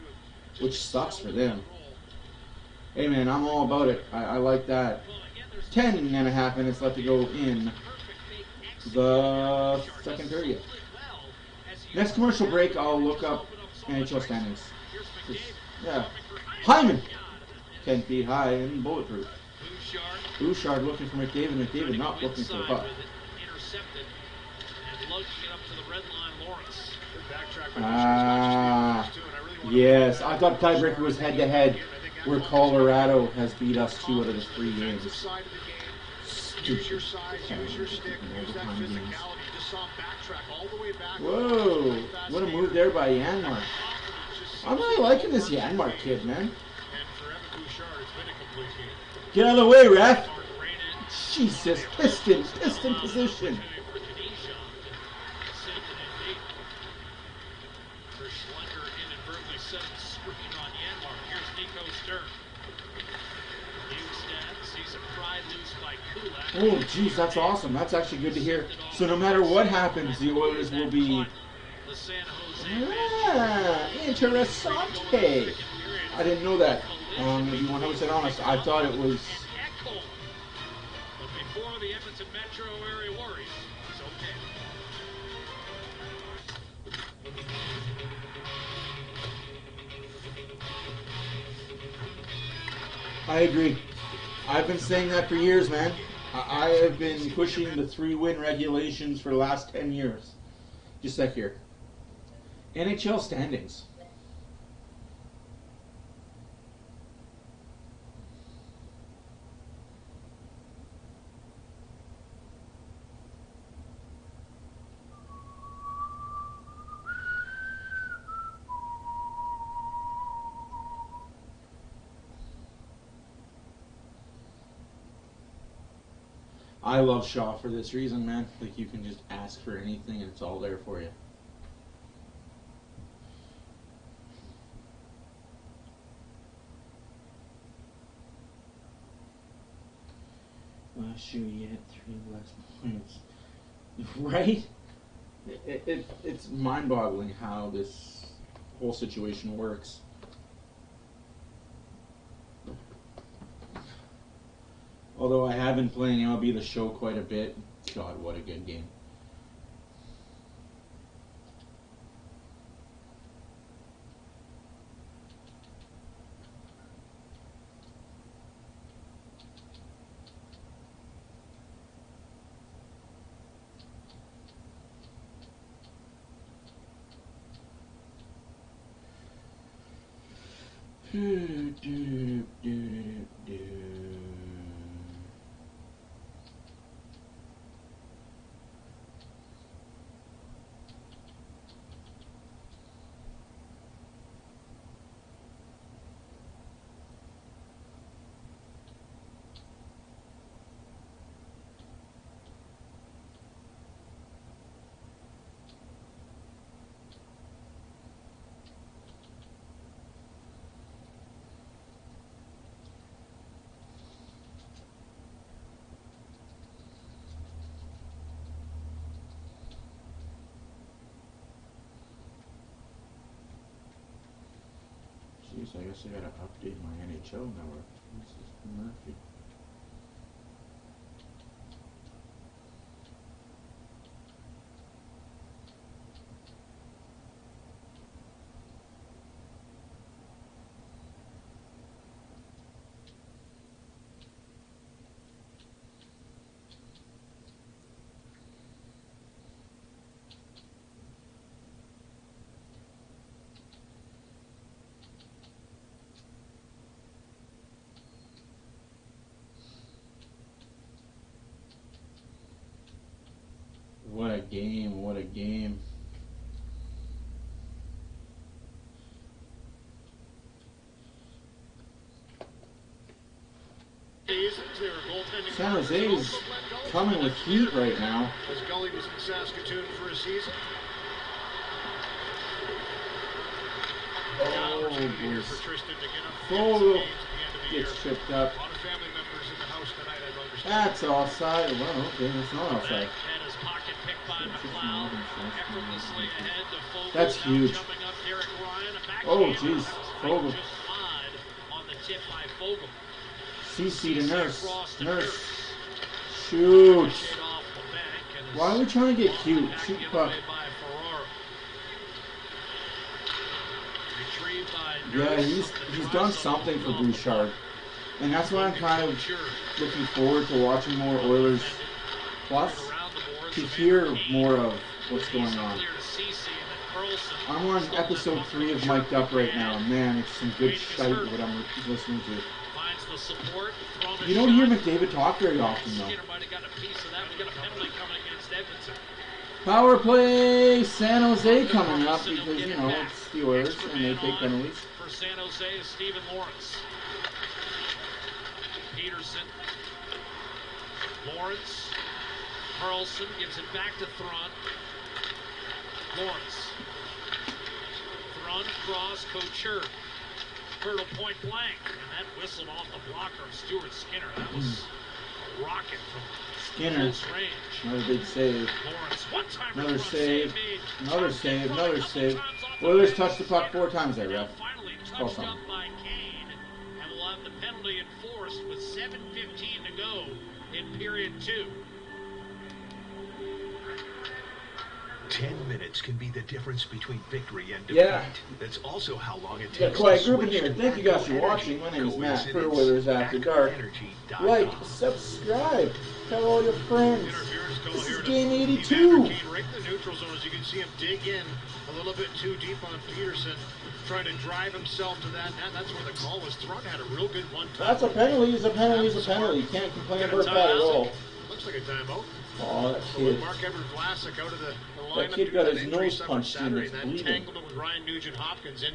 Which sucks for them. Hey man, I'm all about it. I like that. 10.5 minutes left to go in the second period. Next commercial break, I'll look up NHL standings. Yeah. Hyman! 10 feet high and bulletproof. Bouchard looking for McDavid. McDavid not looking for the puck. Yes. I thought tiebreaker was head-to-head, where Colorado has beat us 2 out of the 3 games. Stupid. Whoa. What a move there by Janmark. I'm really liking this Janmark kid, man. Get out of the way, ref. Jesus. Piston position. Oh, geez, that's awesome. That's actually good to hear. So no matter what happens, the Oilers will be... interessante. I didn't know that. To be 100% honest, I thought it was. But before the Edmonton metro area worries, it's okay. I agree. I've been saying that for years, man. I have been pushing the 3-win regulations for the last 10 years. Just like here. NHL standings. I love Shaw for this reason, man. Like, you can just ask for anything and it's all there for you. Last year you had 3 less points. Right? It's mind-boggling how this whole situation works. Although I have been playing MLB The Show quite a bit. God, what a good game. Jeez, I guess I gotta update my NHL network. This is Murphy. What a game, what a game. San Jose's coming with heat right now. As Gully was in Saskatoon for a season. Fogle gets tripped up. That's offside. Well, okay, it's not offside. That's huge. Oh, jeez. Fogle. CC to Nurse. Nurse. Shoot. Why are we trying to get cute? Shoot puck. Yeah, he's done something for Bouchard. And that's why I'm kind of looking forward to watching more Oilers. Plus, to hear more of what's going on. I'm on episode 3 of Mic'd Up right now. Man, it's some good shite what I'm listening to. You don't hear McDavid talk very often, though. Power play, San Jose coming up because, you know, it's the Oilers and they take penalties. For San Jose is Stephen Lawrence. Peterson. Lawrence. Carlson gives it back to Thron. Lawrence. Thron, cross, Couture. Turtle point blank. And that whistled off the blocker of Stuart Skinner. That was a rocket from Skinner. close range. Another big save. Lawrence, one-timer. Another save. Another save. Another save. Oilers touched the puck 4 times there, ref. Call something. penalty enforced with 7:15 to go in period 2. 10 minutes can be the difference between victory and defeat. Yeah. That's also how long it takes. Got quite a group in here. Thank you guys for watching. My name is Matt for Oilers After Dark. Like, subscribe, tell all your friends. This is game 82. Right in the neutral zone, as you can see him dig in a little bit too deep on Peterson, trying to drive himself to that net. That's where the call was thrown. Had a real good one. That's a penalty. It's a penalty. It's a penalty. You can't complain about that at all. Looks like a timeout. Oh, that kid. Mark Edward Vlasic out of the lineup. That kid got his nose punched in. It's that bleeding. tangled with Ryan Nugent-Hopkins in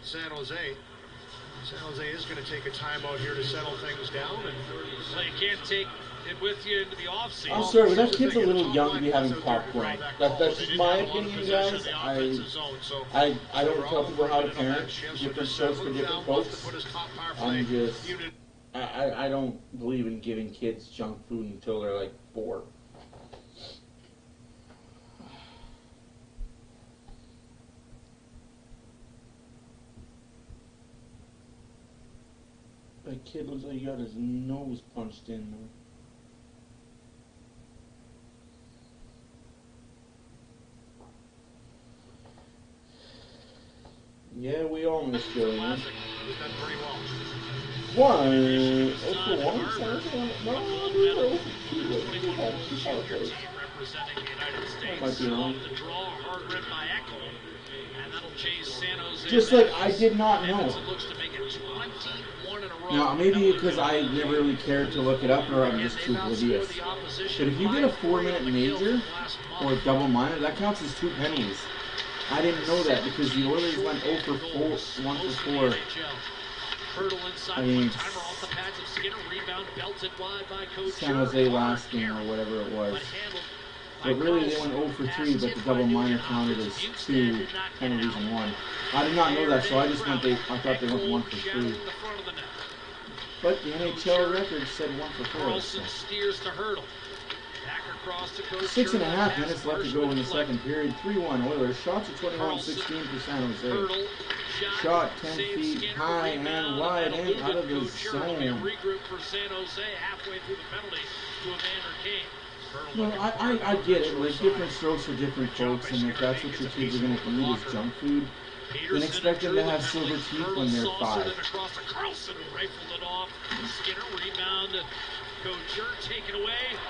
San Jose. San Jose is going to take a timeout here to settle things down. And well, you can't take it with you into the offseason. I'm sorry, but that kid's a little young to be having popcorn. That's just my opinion, guys. I don't tell people how to parent. Different shows for different folks. I'm just... I don't believe in giving kids junk food until they're like 4. That kid looks like he got his nose punched in. Yeah, we all miss Joey. He's done pretty well. 1 for 1. No, I might be wrong. Just like I did not know. Now, maybe because I never really cared to look it up, or I'm just too oblivious. But if you get a 4-minute major or a double minor, that counts as 2 penalties. I didn't know that because the Oilers went 0 for 4, 1 for 4. I mean, San Jose last game or whatever it was. But really they went 0 for 3, but the double minor counted as 2 penalties in 1. I did not know that, so I just went. I thought they went 1 for 3. But the NHL record said 1 for 4. So. 6.5 minutes left to go in the second period. 3-1 Oilers. Shots are 21-16 for San Jose. Shot 10 feet high and wide and out of the zone. Well, I get it. Like, different strokes for different folks, and if that's what your kids are going to eat is junk food, then expect them to have silver teeth when they're 5.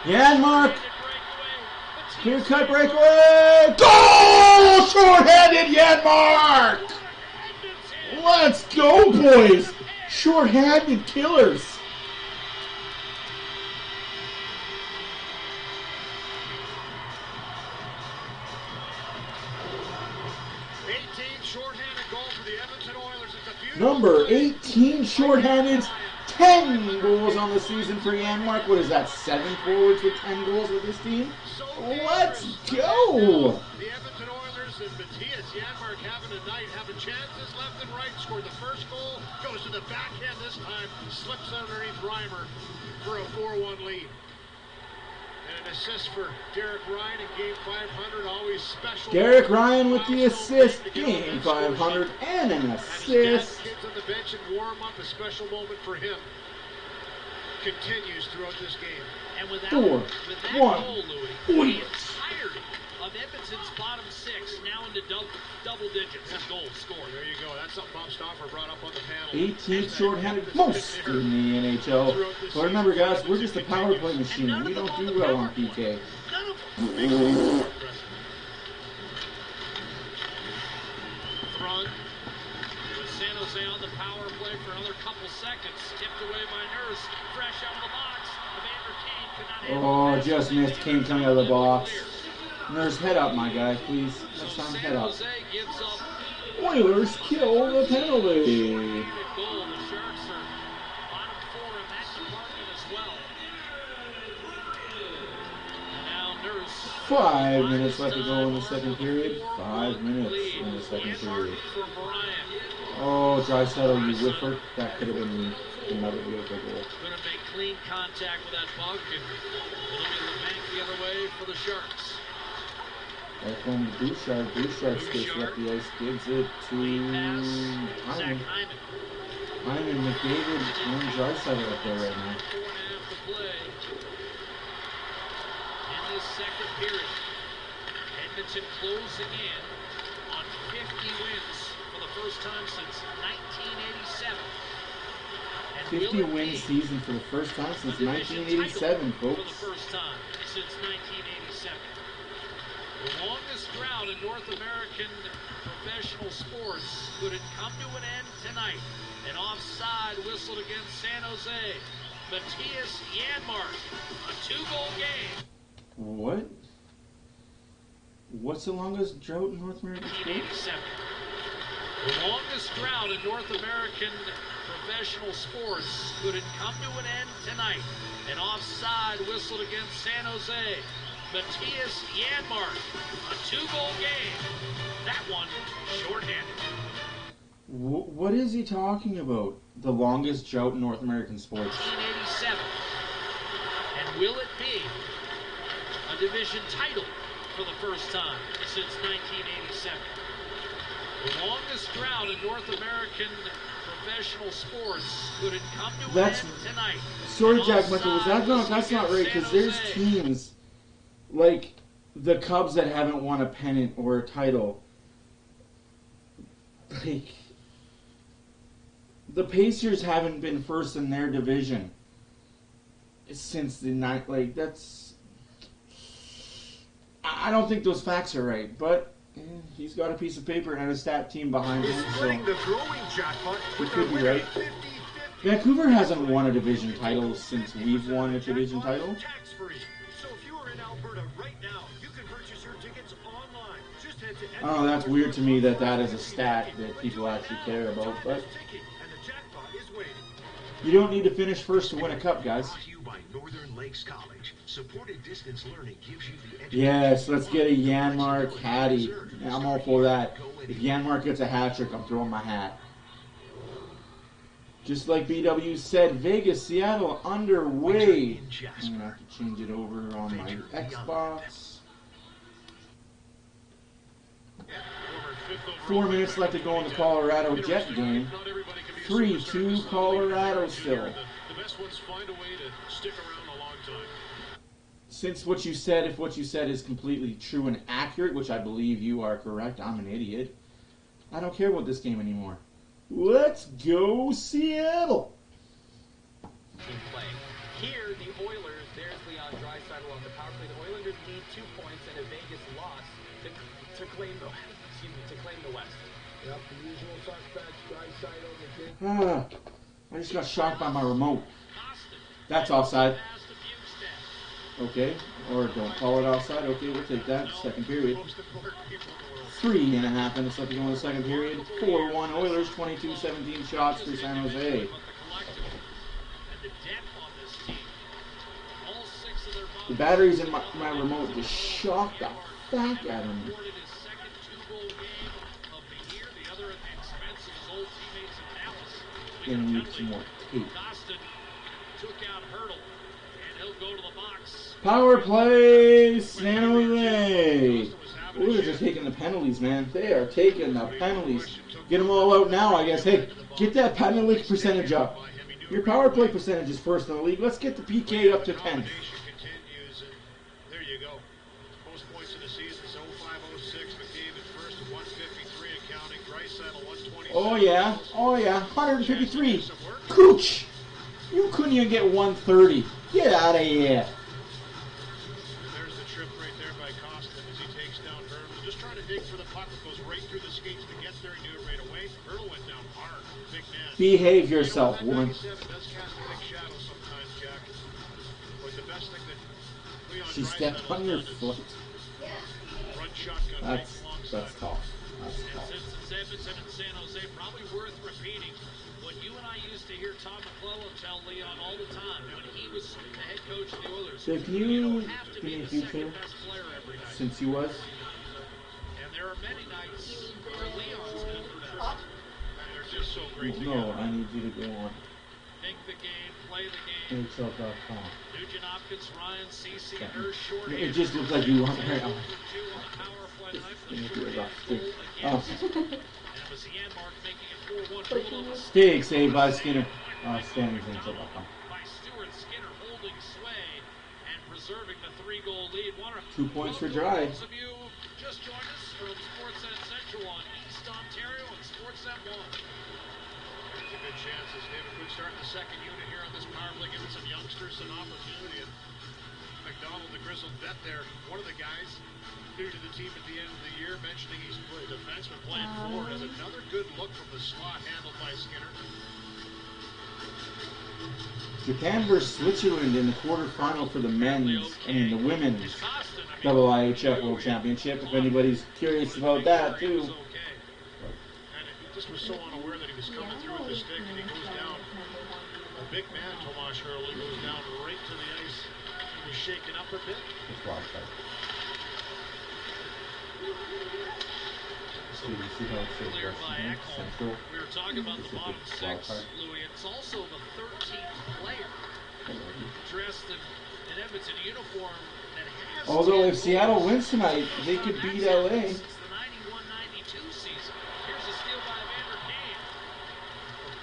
Janmark! Clear cut breakaway! Goal! Short-handed Janmark! Let's go, boys! Short-handed killers! Number 18 short-handed, 10 goals on the season for Janmark. What is that, 7 forwards with 10 goals with this team? Let's go! The Edmonton Oilers and Matthias Janmark having a night, having chances left and right. Scored the first goal, goes to the backhand this time, slips underneath Reimer for a 4-1 lead. And an assist for Derek Ryan in game 500, always special. Derek Ryan with the assist, game 500, and an assist. Kids on the bench and warm up, a special moment for him. Continues throughout this game. And with that 4-1 goal, Louis, Oilers. the entirety of Edmonton's bottom 6 now into double digits in goals scored. There you go. That's something Bob Stauffer brought up on the panel. 18 short-handed, most in the NHL. But remember, guys, we're just a power play machine. We don't do well on PK. Thrun with San Jose on the power play for another couple seconds. Tipped away by Nurse. Fresh out of the box. Evander Kane could not handle Oh, just missed. Kane coming out of the box. Nurse, head up, my guy, please. Next time, head up. Oilers kill the penalty. 5 minutes left to go in the second period. 5 minutes in the second period. Oh, Draisaitl, you whiffer. That could have been another beautiful goal. Going to make clean contact with that puck, and it'll be the bank the other way for the Sharks. Back home to Bouchard. Bouchard skates up the ice, gives it to Hyman. Hyman, McDavid, and Draisaitl up there right now. 4.5 to play in this second period. Edmonton closing in on 50 wins for the first time since 1987. 50 win season for the first time since 1987, folks. For the first time since 1987. The longest drought in North American professional sports. Could it come to an end tonight? An offside whistled against San Jose. Matthias Janmark, a 2-goal game. What? What's the longest drought in North American sports? 1987. The longest drought in North American professional sports. Could it come to an end tonight? An offside whistled against San Jose. Matthias Janmark, a 2-goal game. That one shorthanded. What is he talking about? The longest drought in North American sports. 1987. And will it be a division title for the first time since 1987? The longest drought in North American professional sports. Could it come to an end tonight? Sorry, Jack Michael, that's not right, because there's teams like the Cubs that haven't won a pennant or a title. Like, the Pacers haven't been first in their division since the night. Like, that's... I don't think those facts are right, but he's got a piece of paper and a stat team behind him, so he could be right. Vancouver hasn't won a division title since we've won a division title. Oh, that's weird to me that is a stat that people actually care about, but you don't need to finish first to win a cup, guys. Yes, let's get a Janmark Hattie. I'm all for that. If Janmark gets a hat trick, I'm throwing my hat. Just like BW said, Vegas, Seattle underway. I'm going to have to change it over on my Xbox. 4 minutes left to go in the Colorado Jet game. 3-2 Colorado still. The best ones find a way to stick around a long time. Since what you said, if what you said is completely true and accurate, which I believe you are correct, I'm an idiot. I don't care about this game anymore. Let's go Seattle. Team play. Here, the Oilers, there's Leon Draisaitl on the power play. The Oilers need 2 points and a Vegas loss to claim the West. Yep, the usual suspects, Draisaitl, I just got shocked by my remote. That's offside. Okay, or don't call it offside. Okay, we'll take that. Second period. 3.5 minutes left to go in the second period. 4-1 Oilers, 22-17 shots for San Jose. The batteries in my remote just shocked the fuck out of me. Gonna need some more tape. Power play, San Jose. Oilers are taking the penalties, man. They are taking the penalties. Get them all out now, I guess. Hey, get that penalty percentage up. Your power play percentage is first in the league. Let's get the PK up to 10. There you go. Most points in the season, 05-06. McDavid first at 153 accounting. Draisaitl 127. Oh yeah, 153. Cooch! You couldn't even get 130. Get out of here. There's the trip right there by Costin as he takes down Hurdle. Just trying to dig for the puck. It goes right through the skates to get there. He knew it right away. Hurdle went down hard. Big man. Behave yourself, woman. She stepped on your foot. That's tough. That's tough. Since Edmonton and San Jose, probably worth repeating what you and I used to hear Tom McClellan tell Leon all the time when he was the head coach of the Oilers. So can you give me a future since you was? And there are many nights where Leon's been impressed. They're just so great together. No, I need you to go on. Think the game, play the game. NHL.com. Nugent Hopkins, Ryan, Cece, and her short. It just looks like you want to. Big save by Skinner. Standing things up. By Stuart Skinner holding sway and preserving the 3-goal lead. 2 points for Dry. Those of you just joined us from Sportsnet Central on East Ontario and Sportsnet 1. There's a good chance as David could start the second unit here on this power play, giving some youngsters some opportunity. And McDonald, the grizzled vet there, one of the guys new to the team at the end of the year, mentioning he's a defenseman playing forward, has another good look from the slot handled by Skinner. Japan versus Switzerland in the quarterfinal for the men's and the women's IIHF World Championship. If anybody's curious about that too. And he just was so unaware that he was coming through with the stick, and he goes down. A big man, Tomas Hertl, goes down right to the ice. He was shaken up a bit. Cleared by Ekholm. We were talking about the bottom six, Louis. It's also the 13th player dressed in Edmonton uniform that has. Although if Seattle wins tonight, they could beat LA. Since the 91-92 season. Here's a steal by Evander Kane.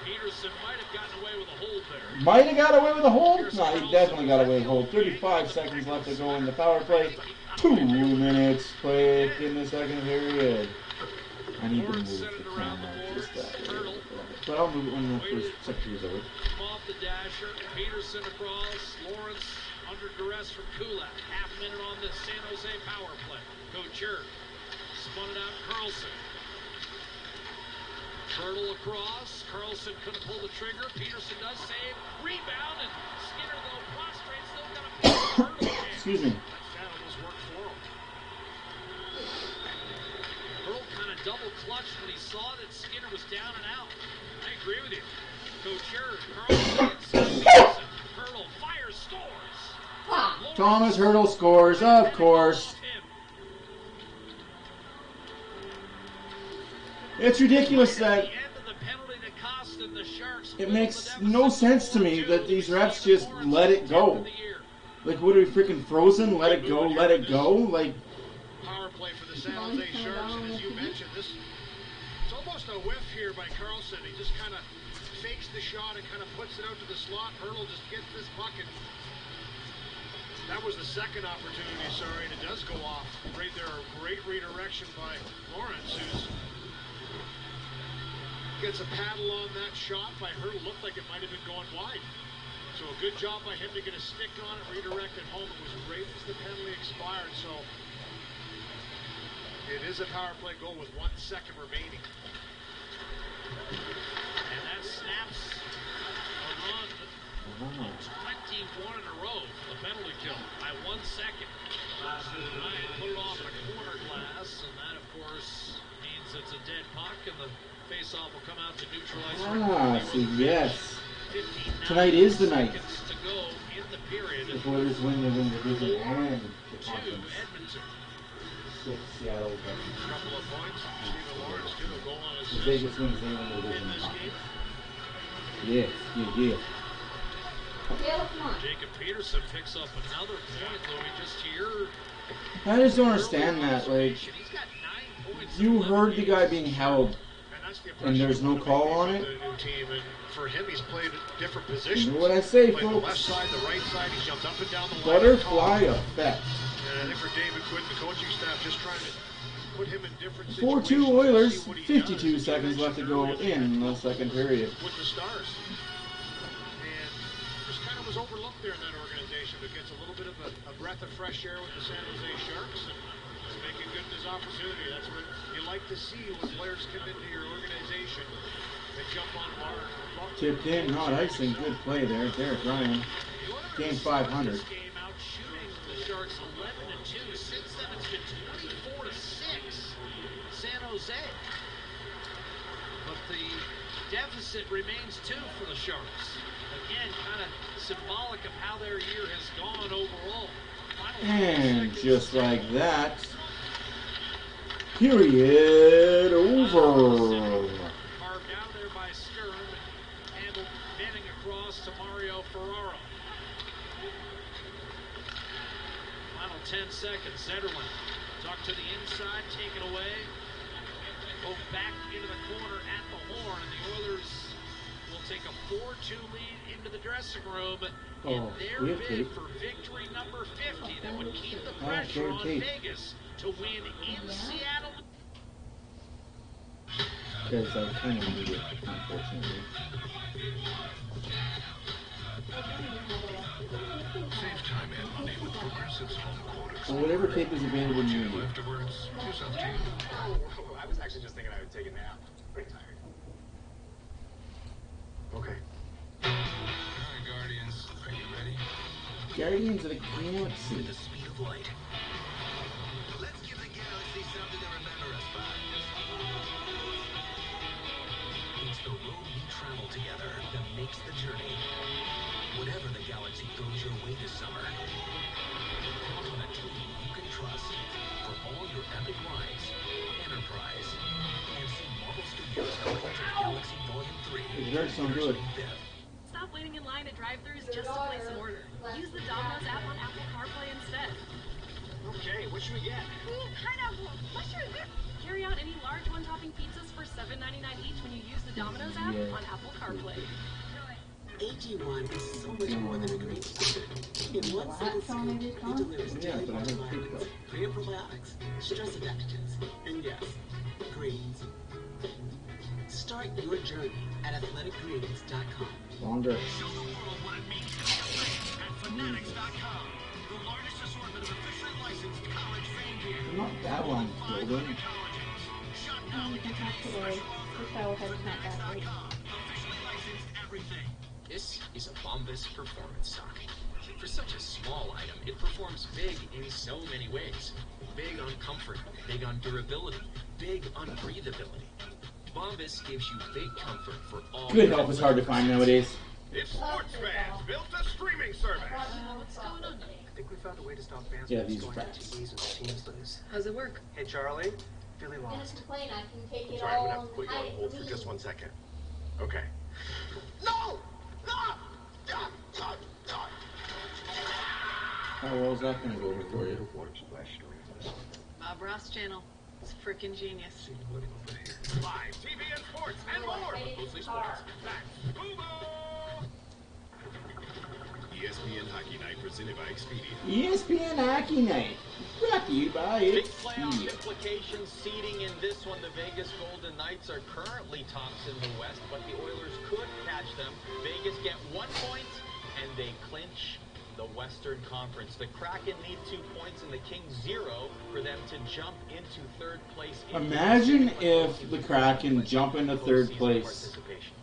Peterson might have gotten away with a hold there. Might have got away with a hold? No, he definitely got away with a hold. 35 seconds left to go in the power play. 2 minutes played in the second period. I need to move the camera just that way. But I'll move it when the first second is over. Off the dasher, Peterson across, Lawrence under duress from Kulak. Half minute on the San Jose power play. Couture spun it out, Carlson. Hertl across, Carlson couldn't pull the trigger. Peterson does save, rebound, and Skinner though prostrate, still got a pick. Excuse me. That almost worked for him. Hertl kind of double clutched when he saw that Skinner was down and out. I agree with you. Couture, Carlson, Hertl fires, scores. Thomas Hertl scores, of course. It's ridiculous that it makes no sense to me that these refs just let it go. Like, what are we freaking frozen? Let it go, let it go? Like, power play for the San Jose Sharks, and as you mentioned, it's almost a whiff here by Carlson. He just kind of fakes the shot and kind of puts it out to the slot. Hertl just gets this puck, and that was the second opportunity, and it does go off right there. A great redirection by Lawrence, who's gets a paddle on that shot by Hertl. Looked like it might have been going wide. So a good job by him to get a stick on it, redirect it home. It was right as the penalty expired, so it is a power play goal with 1 second remaining. And that snaps a run 21 in a row, the penalty kill by 1 second. Ryan put it off a corner glass, and that, of course, means it's a dead puck, and the face-off will come out to neutralize. so yes. Tonight is the night. To go in the period. The Oilers win the division and the to conference. Edmonton. Seattle. A couple of points. Stephen Lawrence did a goal on his Vegas wins the win the division. Yeah. Jacob Peterson picks up another point, Louis, just here. I just don't understand that. Like, you heard the guy being held, and there's no call on it. For him, he's played different positions. You know what I say, folks? The left side, the right side, he's jumped up and down the line. Butterfly effect. And I think for David Quinn, the coaching staff, just trying to put him in different 4-2 Oilers, 52 seconds left to go in the second period. With the Stars. And just kind of was overlooked there in that organization, but gets a little bit of a breath of fresh air with the San Jose Sharks, and is making good in his opportunity. That's what you like to see when players come into your organization. They jump on hard. Tipped in, not icing. Good play there. Derek Ryan. Game 500. The Sharks 11-2. Since then, it's been 24-6. San Jose. But the deficit remains 2 for the Sharks. Again, kind of symbolic of how their year has gone overall. And just like that, period over. Carved out there by Stern. Handled, bending across to Mario Ferraro. Final 10 seconds. Zetterlund tucked to the inside, taken away. Go back into the corner. room in their bid for victory number 50 that would keep the pressure on Vegas to win in Seattle. Because I kind of need it, unfortunately. Save time and money with Progressive's home quotas. So whatever tape is available to you. Afterwards, it's up to you. Oh, I was actually just thinking I would take a nap. Pretty tired. Okay. Alright, Guardians, are you ready? Guardians of the Galaxy. The speed of light. Let's give the galaxy something to remember us by. It's the road we travel together that makes the journey. Whatever the galaxy throws your way this summer, count on a team you can trust for all your epic rides, Enterprise, and see Marvel Studios' Guardians of the Galaxy Volume 3. It does sound good. Stop waiting in line at drive-thrus just to place an order. Use the Domino's app on Apple CarPlay instead. Okay, what should we get? Pineapple, mushroom. Carry out any large one-topping pizzas for $7.99 each when you use the Domino's app on Apple CarPlay. AG1 is so much more than a green smoothie. In one single scoop, it delivers daily multivitamins, free of probiotics, stress adaptogens, and yes, greens. Start your journey at athleticgreens.com. Longer. Show the world what it means to be a fan at Fanatics.com. The largest assortment of officially licensed college fan gear. Not that long, Golden. Officially licensed everything. This is a Bombas performance sock. For such a small item, it performs big in so many ways. Big on comfort, big on durability, big on breathability. Bombas gives you big comfort for all. Good help is hard to find nowadays. If sports fans built a streaming service. What's going on? I think we found a way to stop fans Yeah, from these going rats. to TVs when the teams lose. How's it work? Hey, Charlie. Really I'm gonna lost. complain. I can take it Sorry, I'm all. gonna have to put you on hold for just 1 second. Okay. No! No! How well is that going to go over for you? Bob Ross channel. It's freaking genius. Live TV and sports and more. Mostly sports. That's Boo Boo! ESPN Hockey Night presented by Expedia. ESPN Hockey Night. Brought to you by Big playoff Expedia. implications seeding in this one. The Vegas Golden Knights are currently tops in the West, but the Oilers could catch them. Vegas get 1 point, and they clinch the Western Conference. The Kraken need 2 points and the Kings 0 for them to jump into third place. Imagine if the Kraken jump into third place.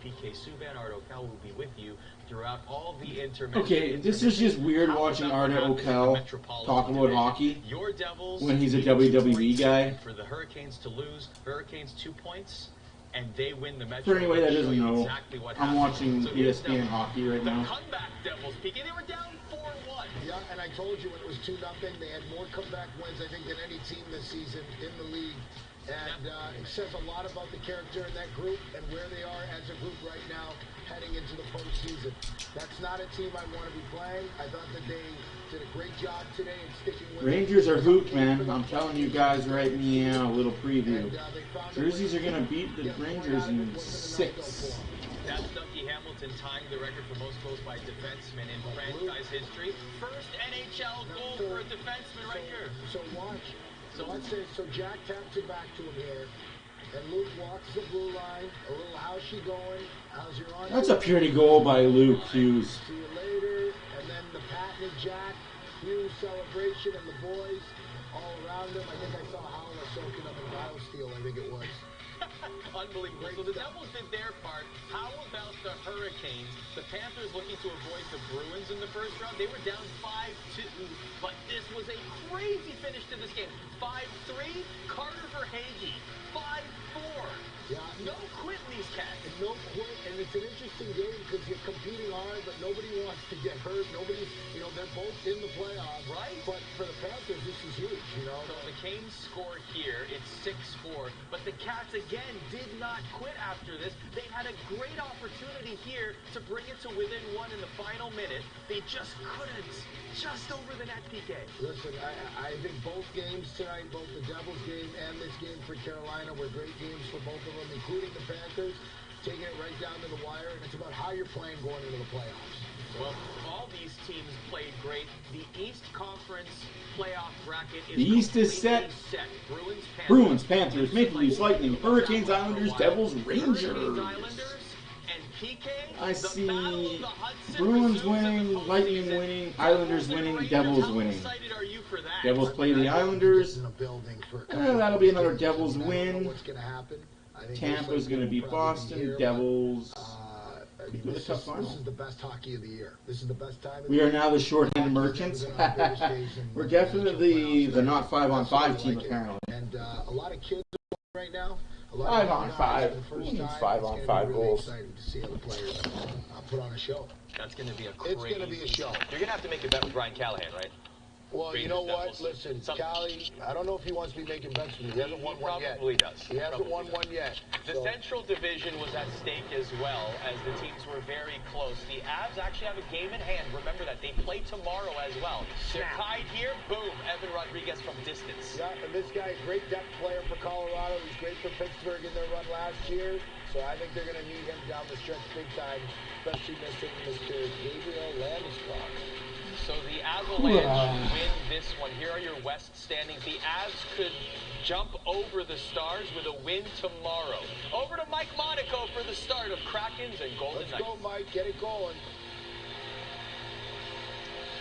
PK Subban, Art O'Cal will be with you throughout all the intermission. Okay, this is just weird watching Arda O'Cal talk about hockey Your Devils when he's a WWE guy. for the Hurricanes to lose. Hurricanes 2 points, and they win the Metro. For anybody that doesn't know, exactly what I'm happened. watching So here's ESPN Devils. hockey right The now. comeback Devils, PK, they were down 4-1. Yeah, and I told you when it was 2-0, they had more comeback wins, I think, than any team this season in the league. And it says a lot about the character in that group and where they are as a group right now heading into the postseason. That's not a team I want to be playing. I thought that they did a great job today in sticking with Rangers are hooped, man. I'm telling you guys right now, a little preview. Jerseys are going to beat the Rangers in 6. That's Dougie Hamilton tying the record for most goals by defensemen in franchise history. First NHL goal for a defenseman right here. So watch. So let's say, so Jack taps it back to him here. And Luke walks the blue line. A little, how's she going? How's your on? That's a pretty goal by Luke Hughes. See you later. And then the Pat and Jack Hughes celebration and the boys all around him. I think I saw Howler soaking up a dial steal, I think it was. Unbelievable. So the Devils did their part. How about the Hurricanes? The Panthers looking to avoid the Bruins in the first round. They were down 5-2, but this was a crazy finish to this game. 5-3, Carter Verhaeghe. 5-4. Yeah. No quit in these cats. And no quit, and it's an interesting game because you're competing hard, but nobody wants to get hurt. Nobody's, they're both in the playoffs. Right. But for the Panthers, this is huge, So the Canes score here. It's 6-4. But the Cats, again, did not quit after this. They had a great opportunity here to bring it to within 1 in the final minute. They just couldn't. Just over the net, PK. Listen, I think both games tonight, both the Devils game and this game for Carolina, were great games for both of them, including the Panthers. taking it right down to the wire, and it's about how you're playing going into the playoffs. Well, all these teams played great. The East Conference playoff bracket is the East is set. Bruins, Panthers, Maple Leafs, Lightning, Hurricanes, Islanders, Devils, Rangers. I see Bruins winning, Lightning winning, Islanders winning, Devils winning. Devils play the Islanders. That'll be another Devils win. Tampa's going to beat Boston. Devils. This is the best hockey of the year. This is the best time. We are now the shorthanded merchants. We're definitely the not 5-on-5 team, apparently. And a lot of kids right now. 5-on-5. Who needs 5-on-5 goals? Excited to see other players put on a show. That's going to be a crazy. It's going to be a show. You're going to have to make a bet with Ryan Callahan, right? Well, you know what? Listen, Callie, I don't know if he wants to be making bets with me. He hasn't won one yet. Probably does. He hasn't won one yet. The Central Division was at stake as well, as the teams were very close. The Avs actually have a game in hand. Remember that. They play tomorrow as well. They're tied here. Boom. Evan Rodriguez from distance. Yeah, and this guy, great depth player for Colorado. He's great for Pittsburgh in their run last year. So I think they're going to need him down the stretch big time, especially missing Mr. Gabriel Landeskog. So the Avalanche win this one. Here are your West standings. The Avs could jump over the Stars with a win tomorrow. Over to Mike Monaco for the start of Krakens and Golden Knights. Let's go, Mike. Get it going.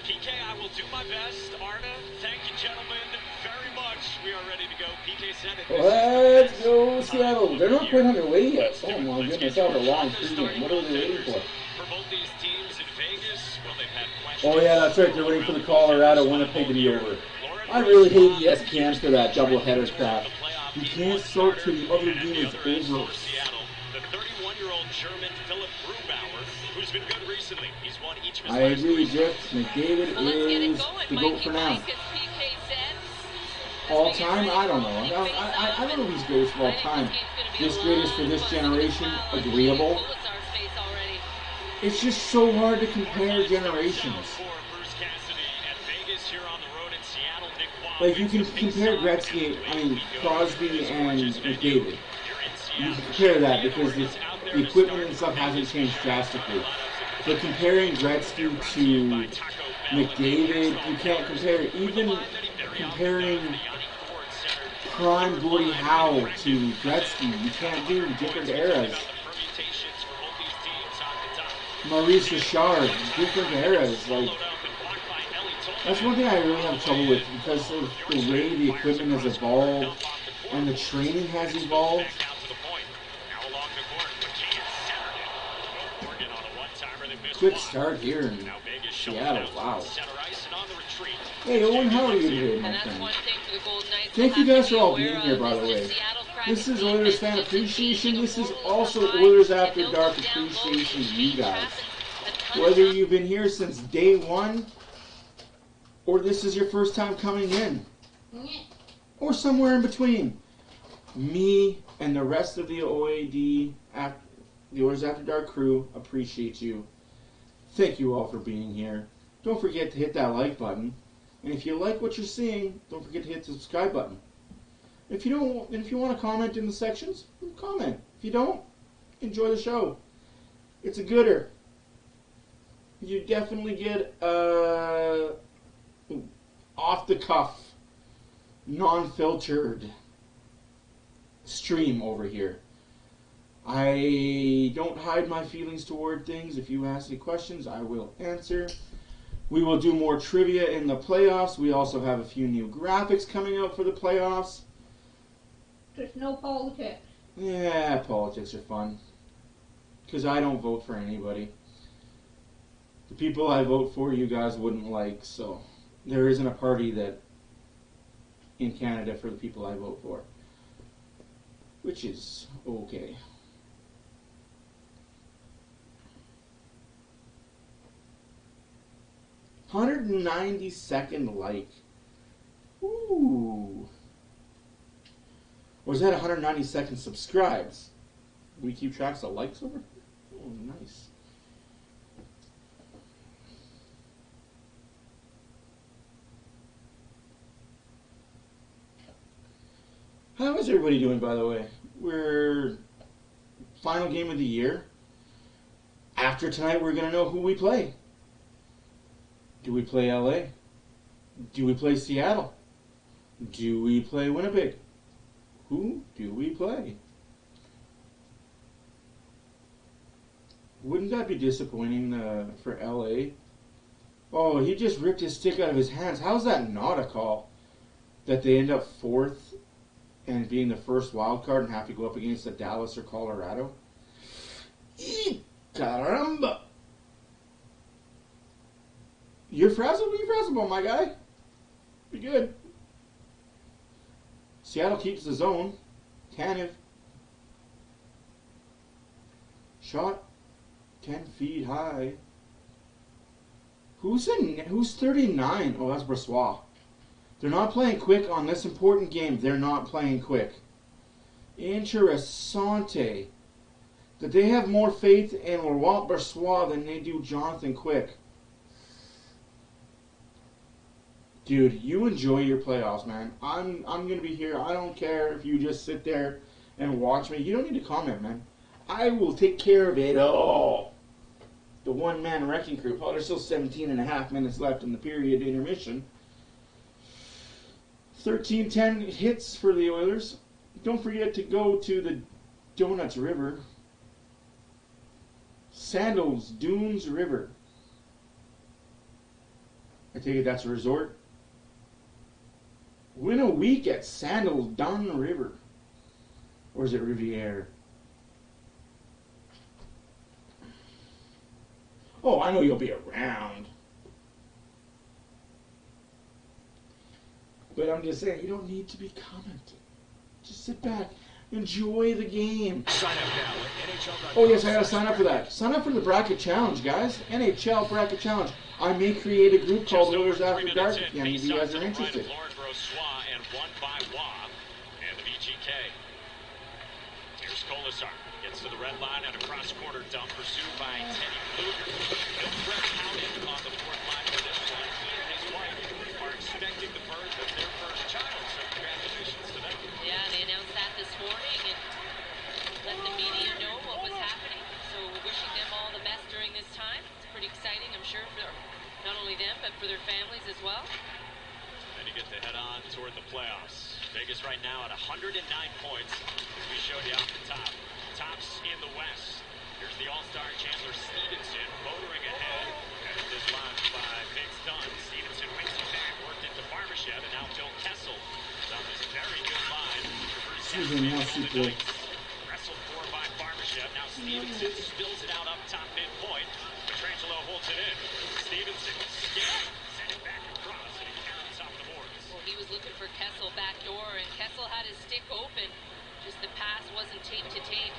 PK, I will do my best. Arna, thank you, gentlemen, very much. We are ready to go. PK said it. Let's go, Seattle. They're not quite on their way yet. Oh, my goodness. That was a long pregame. What are they waiting for? For both these teams in Vegas, well, they've had questions. Oh, yeah, that's right. They're waiting for the Colorado Winnipeg to be over. I really hate ESPN for that doubleheader crap. You can't start till the other game is over. The 31-year-old German Philip Grubauer, who's been good recently. He's won each of his I agree, Jeff. McDavid is the GOAT for now. All time? I don't know. I don't know these greats for all time. This greatest for this generation, agreeable. It's just so hard to compare generations. Like, you can compare Gretzky, Crosby and McDavid. You can compare that because the equipment and stuff hasn't changed drastically. But comparing Gretzky to McDavid, you can't compare. Even comparing prime Gordie Howe to Gretzky, you can't do different eras. Maurice Richard, different eras. Like, that's one thing I really have trouble with because of the way the equipment has evolved and the training has evolved. Quick start here in Seattle. Wow. Hey, Owen, how are you today, my friend? Thank you guys for all being here, by the way. This is Oilers Fan Appreciation. This is also Oilers After Dark Appreciation to you guys. Whether you've been here since day one, or this is your first time coming in, or somewhere in between, me and the rest of the OAD, the Oilers After Dark crew, appreciate you. Thank you all for being here. Don't forget to hit that like button. And if you like what you're seeing, don't forget to hit the subscribe button. If you want to comment in the sections, comment. If you don't, enjoy the show. It's a gooder. You definitely get off the cuff, non-filtered stream over here. I don't hide my feelings toward things. If you ask me questions, I will answer. We will do more trivia in the playoffs. We also have a few new graphics coming out for the playoffs. There's no politics. Yeah, politics are fun. Because I don't vote for anybody. The people I vote for, you guys wouldn't like, so there isn't a party that in Canada for the people I vote for. Which is okay. $192nd like. Ooh. Or is that 192nd subscribes? We keep tracks of likes over? Oh, nice. How is everybody doing, by the way? We're final game of the year. After tonight, we're going to know who we play. Do we play LA? Do we play Seattle? Do we play Winnipeg? Who do we play? Wouldn't that be disappointing for LA? Oh, he just ripped his stick out of his hands. How's that not a call? That they end up 4th and being the first wild card and have to go up against the Dallas or Colorado? Caramba! You're frazzled, my guy. Be good. Seattle keeps the zone. Tanev. Shot 10 feet high. Who's 39? Oh, that's Brossois. They're not playing quick on this important game. They're not playing quick. Interessante. That they have more faith in Laurent Brossois than they do Jonathan Quick. Dude, you enjoy your playoffs, man. I'm going to be here. I don't care if you just sit there and watch me. You don't need to comment, man. I will take care of it all. The one-man wrecking crew. Oh, there's still 17 and a half minutes left in the period intermission. 13-10 hits for the Oilers. Don't forget to go to the Donuts River. Sandals Dunes River. I take it that's a resort. Win a week at Sandals Dun River. Or is it Riviera? Oh, I know you'll be around. But I'm just saying, you don't need to be commenting. Just sit back. Enjoy the game. Sign up now at NHL.com. Oh, yes, I gotta sign up for that. Sign up for the Bracket Challenge, guys. NHL Bracket Challenge. I may create a group called Oilers After Dark again if you guys are interested. And won by Waugh and the VGK. Here's Kolasar. Gets to the red line and a cross-corner dump pursued by Teddy Bluger. No threat counted on the fourth line for this one. He and his wife are expecting the birth of their first child, so congratulations to them. Yeah, they announced that this morning and let the media know what was happening. So we're wishing them all the best during this time. It's pretty exciting, I'm sure, for not only them, but for their families as well. And you get to head on toward the playoffs. Vegas right now at 109 points, as we showed you off the top. Tops in the West. Here's the All-Star Chandler Stevenson motoring ahead. And it is launched by Vince Dunn. Stevenson wings it back, worked into Barbashev, and now Phil Kessel is on this very good line. Wrestled for by Barbashev. Now Stevenson spills it out up top midpoint. Petrangelo holds it in. Stevenson scared. Sent it back across, and he carries off the boards. Well, he was looking for Kessel back door, and Kessel had his stick open. Just the pass wasn't tape to tape.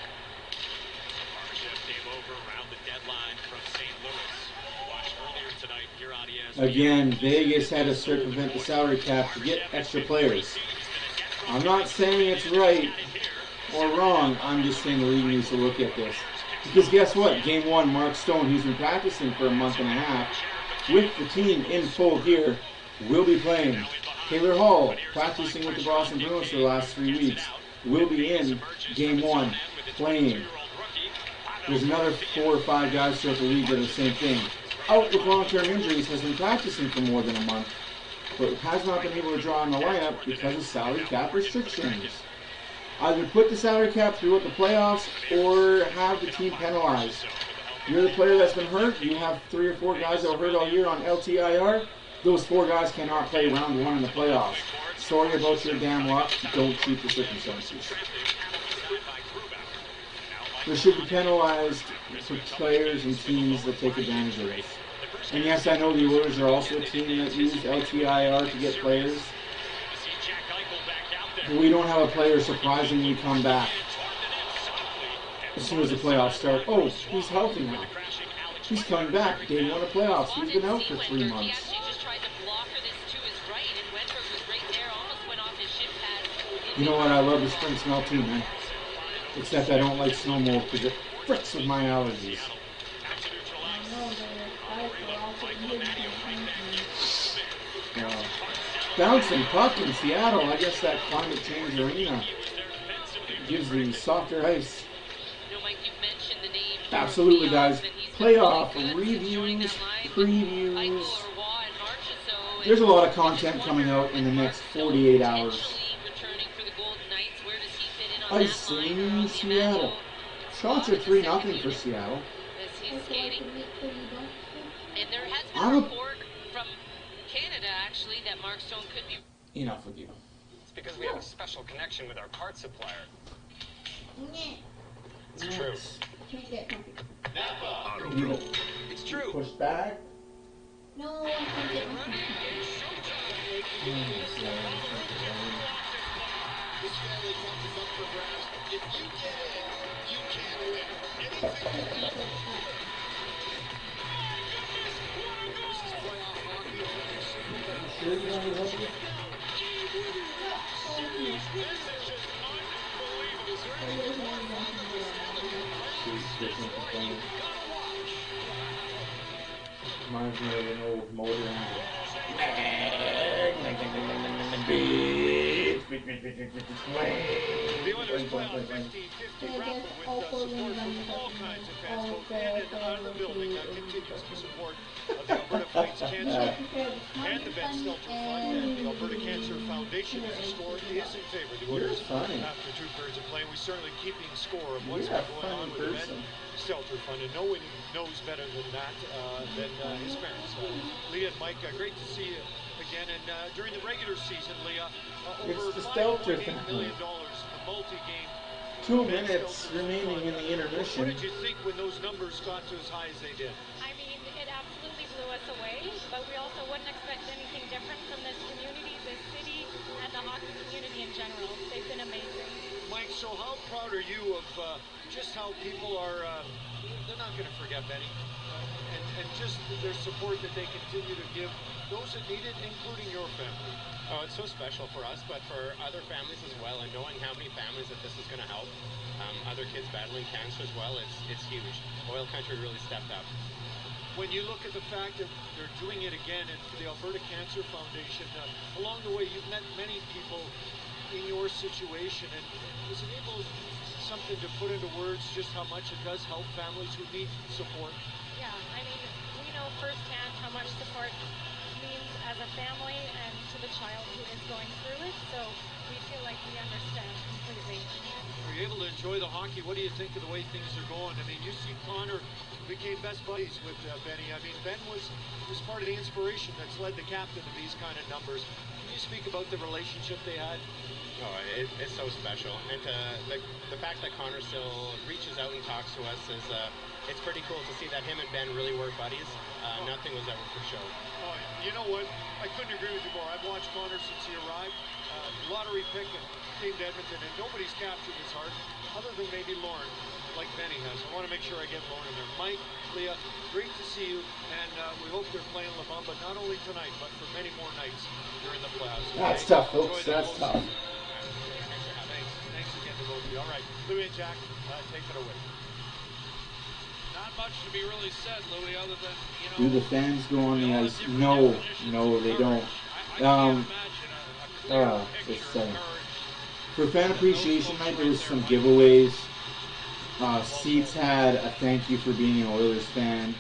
Barbashev came over around the deadline from St. Louis. Watched earlier tonight here on ESPN. Again, Vegas had to circumvent the salary cap to get extra players. I'm not saying it's right or wrong. I'm just saying the league needs to look at this. Because guess what? Game 1, Mark Stone, who's been practicing for a month and a half with the team in full gear, will be playing. Taylor Hall, practicing with the Boston Bruins for the last 3 weeks, will be in Game 1 playing. There's another 4 or 5 guys throughout the league that are the same thing. Out with long-term injuries, has been practicing for more than a month, but has not been able to draw in the lineup because of salary cap restrictions. Either put the salary cap throughout the playoffs or have the team penalized. You're the player that's been hurt. You have 3 or 4 guys that were hurt all year on LTIR. Those 4 guys cannot play round 1 in the playoffs. Sorry about your damn luck. Don't cheat the circumstances. There should be penalized for players and teams that take advantage of this. And yes, I know the Oilers are also a team that used LTIR to get players. But we don't have a player surprisingly come back as soon as the playoffs start. Oh, he's healthy now. He's coming back. Day 1 of playoffs. He's been out for 3 months. You know what? I love the spring smell too, man. Except I don't like snow mold because it fricks with my allergies. Bouncing puck in Seattle. I guess that climate change arena gives the softer ice. You know, my Mike, you've mentioned the name. Absolutely, guys. Playoff reviews, previews. There's a lot of content coming out in the next 48 hours. Icing Seattle. Shots are 3-0 for Seattle. And there has been a report from Canada, actually, that Mark Stone could be... Enough with you. It's because we have a special connection with our part supplier. It's true. Auto It's true. Push back. No, I can't get my This Stanley Cup is up for grabs. If you get in, you can win. Anything can happen. This is playoff hockey on every single night. Sure you want to help you? This is just unbelievable. Is there anything more fun than this? This is why you gotta watch. Reminds me of an old motor engine. The Oilers play on 50-50 raffle with support from all kinds of fans, both in and out of the building. Continues to support the Alberta Fights Cancer and the Ben Stelter Fund and the Alberta Cancer Foundation. As the score is in favor of the Oilers after 2 periods of play. We're certainly keeping score of what's been going on with the Ben Stelter Fund, and no one knows better than that than his parents. Leah and Mike, great to see you again. And during the regular season, Leah, over $5.8 million, the multi-game. 2 minutes remaining in the intermission. What did you think when those numbers got to as high as they did? I mean, it absolutely blew us away, but we also wouldn't expect anything different from this community, this city, and the hockey community in general. They've been amazing. Mike, so how proud are you of just how people are, they're not going to forget Benny, and just their support that they continue to give those that need it, including your family? Oh, it's so special for us, but for other families as well, and knowing how many families that this is going to help, other kids battling cancer as well, it's huge. Oil Country really stepped up. When you look at the fact that they're doing it again, and for the Alberta Cancer Foundation, along the way you've met many people in your situation, and is it able something to put into words just how much it does help families who need support? Yeah, I mean, we know firsthand how much support means as a family and to the child who is going through it, so we feel like we understand completely. Are you able to enjoy the hockey? What do you think of the way things are going? I mean, you see Connor became best buddies with Benny. I mean, Ben was part of the inspiration that's led the captain to these kind of numbers. Can you speak about the relationship they had? Oh, it's so special. And the fact that Connor still reaches out and talks to us is, it's pretty cool to see that him and Ben really were buddies. Nothing was ever for show. Oh, you know what? I couldn't agree with you more. I've watched Connor since he arrived. Lottery pick and came to Edmonton, and nobody's captured his heart other than maybe Lauren, like Benny has. I want to make sure I get Lauren in there. Mike, Leah, great to see you, and we hope they're playing La Bamba not only tonight, but for many more nights during the playoffs. That's tough, folks. That's tough. Thanks again to both of you. All right, Louis and Jack, take it away. Not much to be really said, Louis, other than, Do the fans go on the ice? No, they don't. For Fan Appreciation Night, there was some giveaways. Seats had a thank you for being an Oilers fan.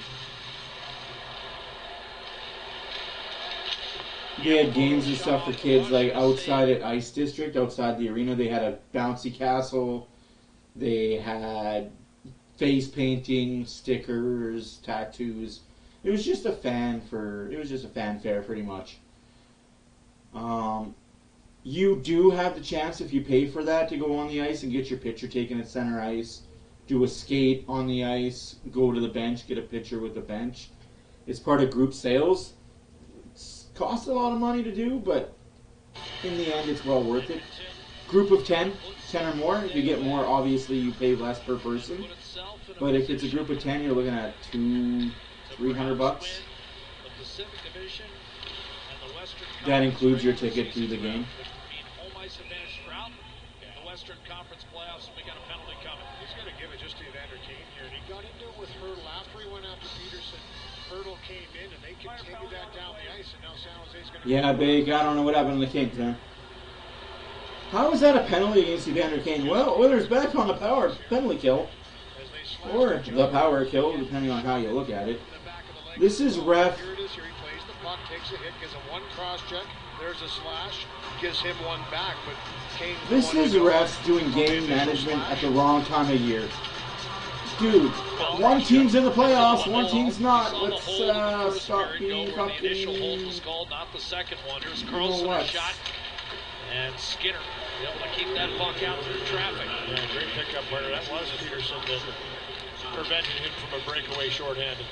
They had games and stuff for kids, like outside at Ice District, outside the arena. They had a bouncy castle. They had face painting, stickers, tattoos. It was just a fanfare, pretty much. You do have the chance, if you pay for that, to go on the ice and get your picture taken at center ice, do a skate on the ice, go to the bench, get a picture with the bench. It's part of group sales. It costs a lot of money to do, but in the end, it's well worth it. Group of 10 or more, you get more. Obviously, you pay less per person. But if it's a group of 10, you're looking at $200-300. That includes your ticket to the game. Western Conference playoffs, and we got a penalty coming. He's going to give it just to Evander Kane here, and he got into it with Hurdle after he went after Peterson. Hurdle came in, and they continued that down the ice, and now San Jose's going to... Yeah, big. I don't know what happened to the Kings, man. How is that a penalty against Evander Kane? Well, Oilers back on the power penalty kill. or the power kill, depending on how you look at it. This is ref. Here it is. Here he plays the puck, takes a hit, gives him one cross check. There's a slash, gives him one back, but Kane. This is refs doing game management at the wrong time of year. Dude, one team's in the playoffs, one team's not. Let's stop being fucking. Initial hold was called, not the second one. Here's Carlson a shot, and Skinner able to keep that puck out through traffic. Yeah, great pickup where that was Peterson that prevented him from a breakaway shorthanded.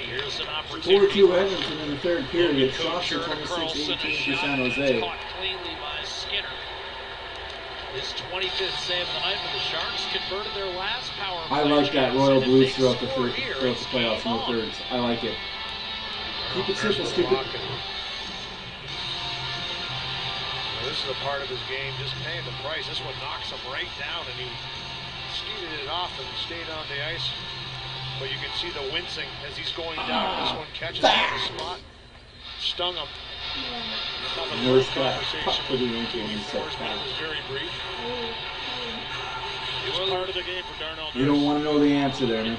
Here's an opportunity. 4-2 Edmonton in the third period. Shots are 26-18 for San Jose. Caught cleanly by Skinner. His 25th save of the night, but the Sharks converted their last power play. I like that Royal Blues throughout the playoffs, no thirds. I like it. Keep it simple, stupid. Well, this is a part of his game, just paying the price. This one knocks him right down, and he skated it off and stayed on the ice. But you can see the wincing as he's going down. This one catches him in the spot. Stung him. Worst puck for the Yankees. It was very brief. It was part of the game for Darnell Nurse. You don't want to know the answer there, man.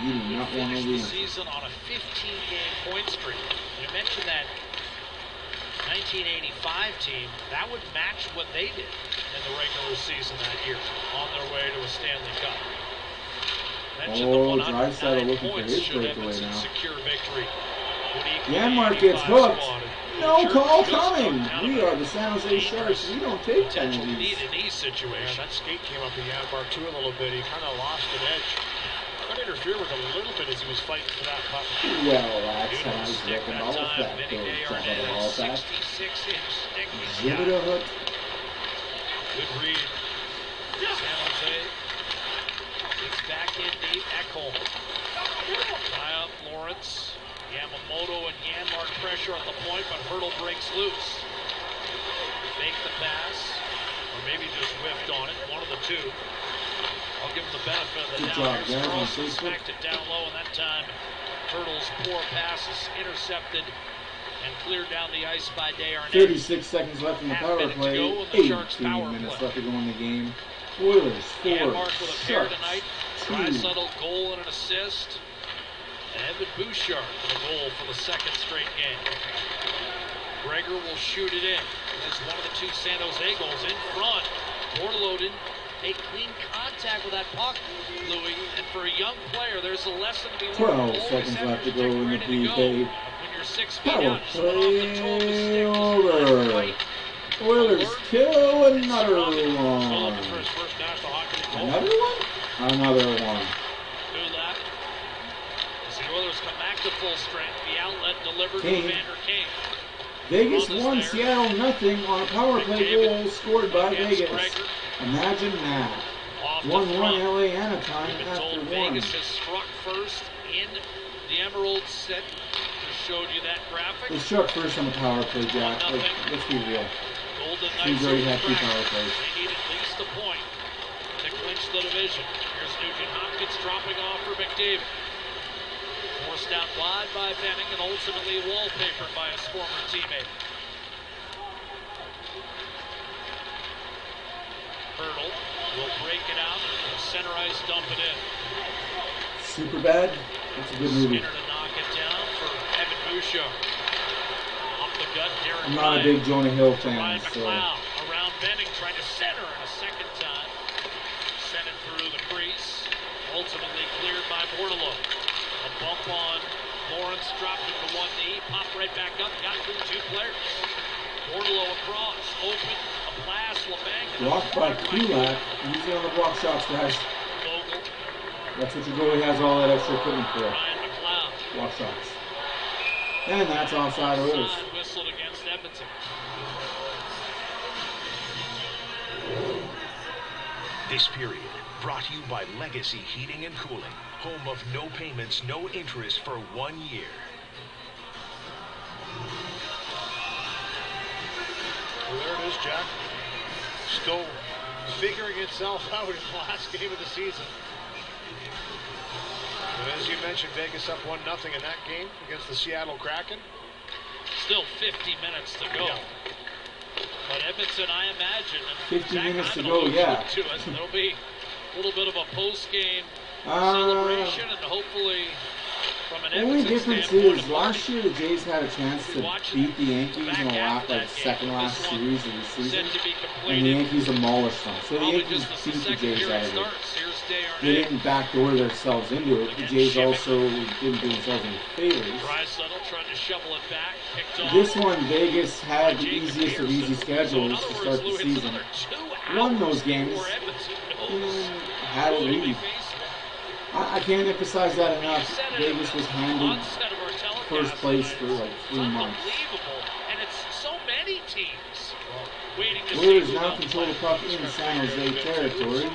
You do not want to know the answer. Season on a 15-game point streak. You mentioned that 1985 team, that would match what they did in the regular season that year on their way to a Stanley Cup. Oh, Draisaitl looking for his breakaway now. Secure victory. Janmark gets hooked. No call coming. We are the San Jose Sharks. We don't take penalties. Situation. That skate came up to Janmark too a little bit. He kind of lost an edge. Got interfered with a little bit as he was fighting for that puck. Well, that's how he's looking all of that. Give it a hook. Good read. San Jose. It's back in deep. Ekholm. Tie up Lawrence. Yamamoto and Janmark pressure at the point, but Hurdle breaks loose. Fake the pass, or maybe just whiffed on it. One of the two. I'll give him the benefit of the doubt. Carlson smacked it down low, and that time Hurdle's poor pass is intercepted and cleared down the ice by Desharnais. 36 seconds left in the power play. 18 minutes left to go in the game. Oilers 4, Sharks 2. Draisaitl goal and an assist. And Evan Bouchard with a goal for the second straight game. Gregor will shoot it in. That's one of the two San Jose goals in front. Bortolo didn't take clean contact with that puck, Louis. And for a young player, there's a lesson to be learned. 12 seconds left to go in the PK. When you're 6 feet Power out, just went off control of the stick. over. Oilers kill another one. Another one? Another one. Oilers come back to full strength. The outlet delivered to Evander Kane. Vegas won, Seattle nothing on a power play goal scored by Vegas. Imagine that. 1-1 LA Anaheim after one. Vegas has struck first in the Emerald set. Just showed you that graphic. They struck first on the power play, Jack. Let's be real. He's already had 2 power plays. They need at least a point to clinch the division. Here's Nugent Hopkins dropping off for McDavid. Forced out wide by Benning and ultimately wallpapered by his former teammate. Hurdle will break it out. Center ice dump it in. Super bad. That's a good movie. Skinner to knock it down for Evan Bouchard. Off the gut, Darren I'm not a big Jonah Hill fan, so. Around Benning, trying to center it a second time. Sent it through the crease. Ultimately cleared by Bortolo. A bump on Lawrence, dropped him to one knee, popped right back up, got through 2 players. Bortolo across, open, a blast, LeBanc. Blocked by Kulak. Easy on the block shots, guys. That's what your goalie has all that extra equipment for. Block shots. And that's offside Oilers. Whistled against Edmonton. This period brought to you by Legacy Heating and Cooling. Home of no payments, no interest for 1 year. Well, there it is, Jack. Still figuring itself out in the last game of the season. But as you mentioned, Vegas up 1-0 in that game against the Seattle Kraken. Still 50 minutes to go. Yeah. But Edmonton, I imagine, 50 minutes to go, yeah. To us, there'll be A little bit of a post-game celebration, and hopefully from an only Edmonton difference standpoint, is last year the Jays had a chance to beat the Yankees in the second last series of the season, and the Yankees demolished them. So the Yankees beat the Jays out of it. They didn't backdoor themselves into it. The Jays also didn't do themselves any favors. This one, Vegas had the easiest of easy schedules to start the season. Won those games. Had a lead. I can't emphasize that enough. Vegas was handed first place for like 3 months. And it's so many teams waiting to Oilers now control the puck in San Jose territory.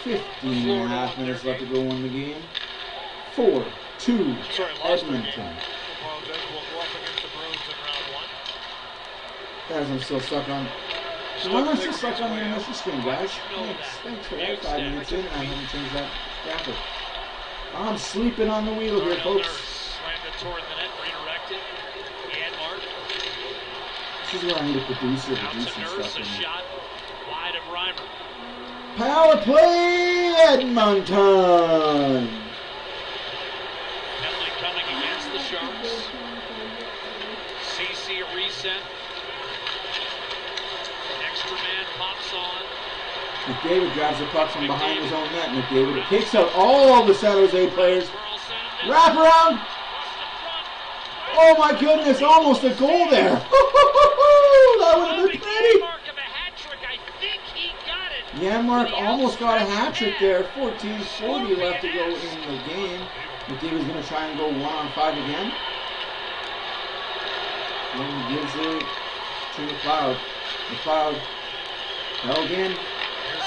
15.5 minutes left to go in the game. 4-2 Edmonton. Guys, I'm still stuck on. Why am I still stuck on the intermission screen, guys? Thanks for that. 5 minutes in, and I haven't changed that graphic. I'm sleeping on the wheel here, folks. This is where I need a producer to do some stuff in here. Power play, Edmonton! Penalty coming against the Sharks. CC a reset. Extra man pops on. McDavid grabs the puck from behind his own net. McDavid kicks out all the San Jose players. Wrap around. Oh my goodness, almost a goal there. That would have been pretty. Janmark almost got a hat trick there. 14:40 left to go in the game. McDavid's going to try and go 1-on-5 again. And he gives it to McLeod. McLeod held in.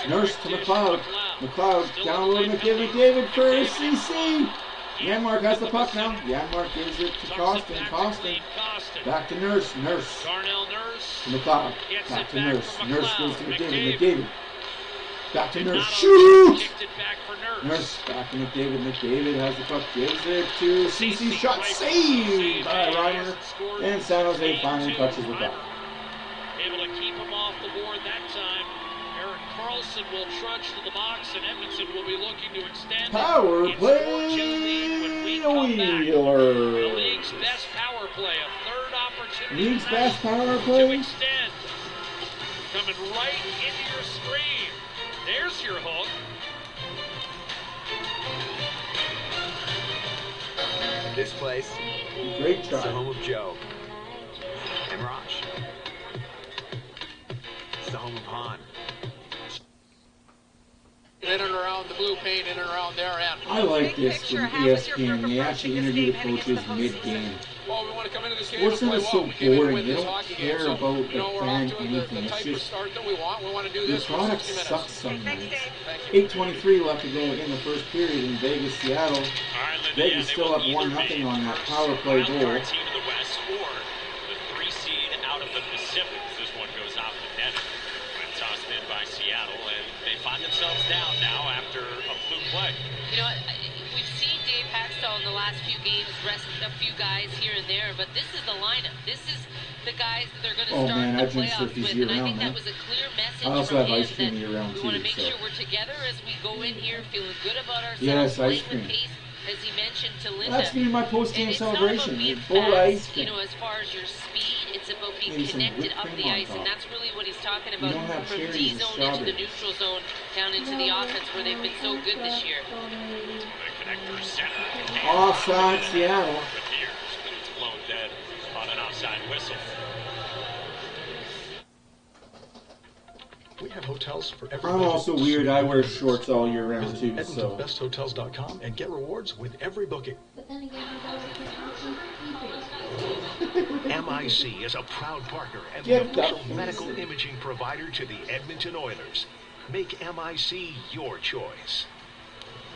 Nurse to McLeod. McLeod down low to McDavid. McDavid for CC. Janmark has the puck now. Janmark gives it to Costin. Costin. Back to Nurse. Nurse. To McLeod. Back to Nurse. Nurse goes to McDavid. McDavid. Back to Nurse. Shoot! Nurse back to McDavid. McDavid has the puck. Gives it to CC. Shot saved by Reimer. And San Jose finally touches the puck. Able to keep him off the board that time. Eric Carlson will trudge to the box, and Edmonton will be looking to extend Power its play, 4-2 lead when we come back. Oilers. The league's best power play, a third opportunity. League's best power To play. extend. Coming right into your screen. There's your hook. This place Great is try. the home of Joe and Raj. It's the home of Han. In and around the blue paint, in and around their end. I like this from ESPN. They actually interview the coaches mid-game. Well, we want to come into this game Sports and play is so well. We came in to boring. win They this don't hockey care game. So, about you know, the we're off fan to anything. the It's type of just start that we want. We want to do the this for product 60 minutes. sucks some nights. 8:23 left to go in the first period in Vegas, Seattle. Vegas still up 1-0 on that power play goal. Team in the West or the 3 seed out of the Pacific. This one goes off the net when tossed in by Seattle, and they find themselves down now after a fluke play. You know what? We've seen Dave Haxtell in the last few games rest a few guys here and there, but this is the lineup. This is the guys that they're going to start man, the I drink playoffs Surfy's with, and I year-round, think that man. was a clear message I also from have him ice cream that year-round we want to too, make so. sure we're together as we go in here feeling good about ourselves, Yes, ice playing with cream. pace, as he mentioned to Linda. That's gonna be my post-game And it's celebration. not about being Full fast, ice cream. you know, as far as your speed, it's about being Maybe some connected whipped up cream the on ice, top. and that's really what he's talking You about don't have from cherries D and zone into the strawberries. neutral zone down into the offense where they've been so good this year. The connector center. Offside Seattle. With years, but it's blown dead on an offside whistle. We have hotels for every I'm budget. also weird. I wear shorts all year round Visit too, so. EdmontonBestHotels.com and get rewards with every booking. But then again, MIC is a proud partner and Get the official that. medical imaging provider to the Edmonton Oilers. Make MIC your choice.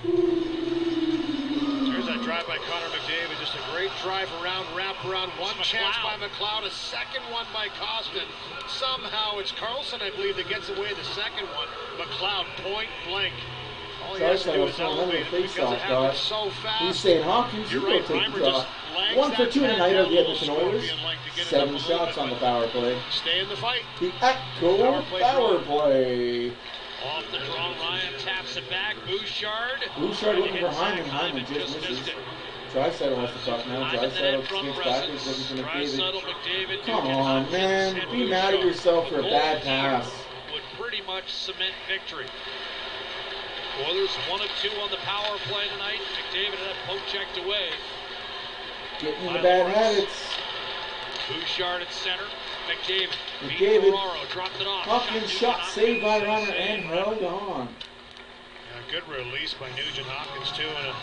There's that drive by Connor McDavid. Just a great drive around, wrap around. One chance by McLeod, a second one by Costin. Somehow it's Carlson, I believe, that gets away the second one. McLeod, point blank. All he has to do is elevate it because it happened so fast. He's saying Hawkins, you You're go right, take Reimer the draw. just lags 1 for that 2 man tonight down of the a little Edmonton slow, Oilers. being like to get it up 7 a little shots bit, on the but power play. Stay in the fight. The Echo power play. Off the draw, Ryan taps it back. Bouchard. Bouchard looking for Hyman. Hyman just misses. Draisaitl has the puck now. Draisaitl skates backwards looking for McDavid. Come on, man. Be mad at yourself for a bad pass. Would pretty much cement victory. Oilers 1 of 2 on the power play tonight. McDavid had poke checked away. Getting in the bad habits. Bouchard at center. McDavid. McDavid. Dropped it off. Hoffman's shot saved by Reimer and held on. Yeah, good release by Nugent Hopkins too, and a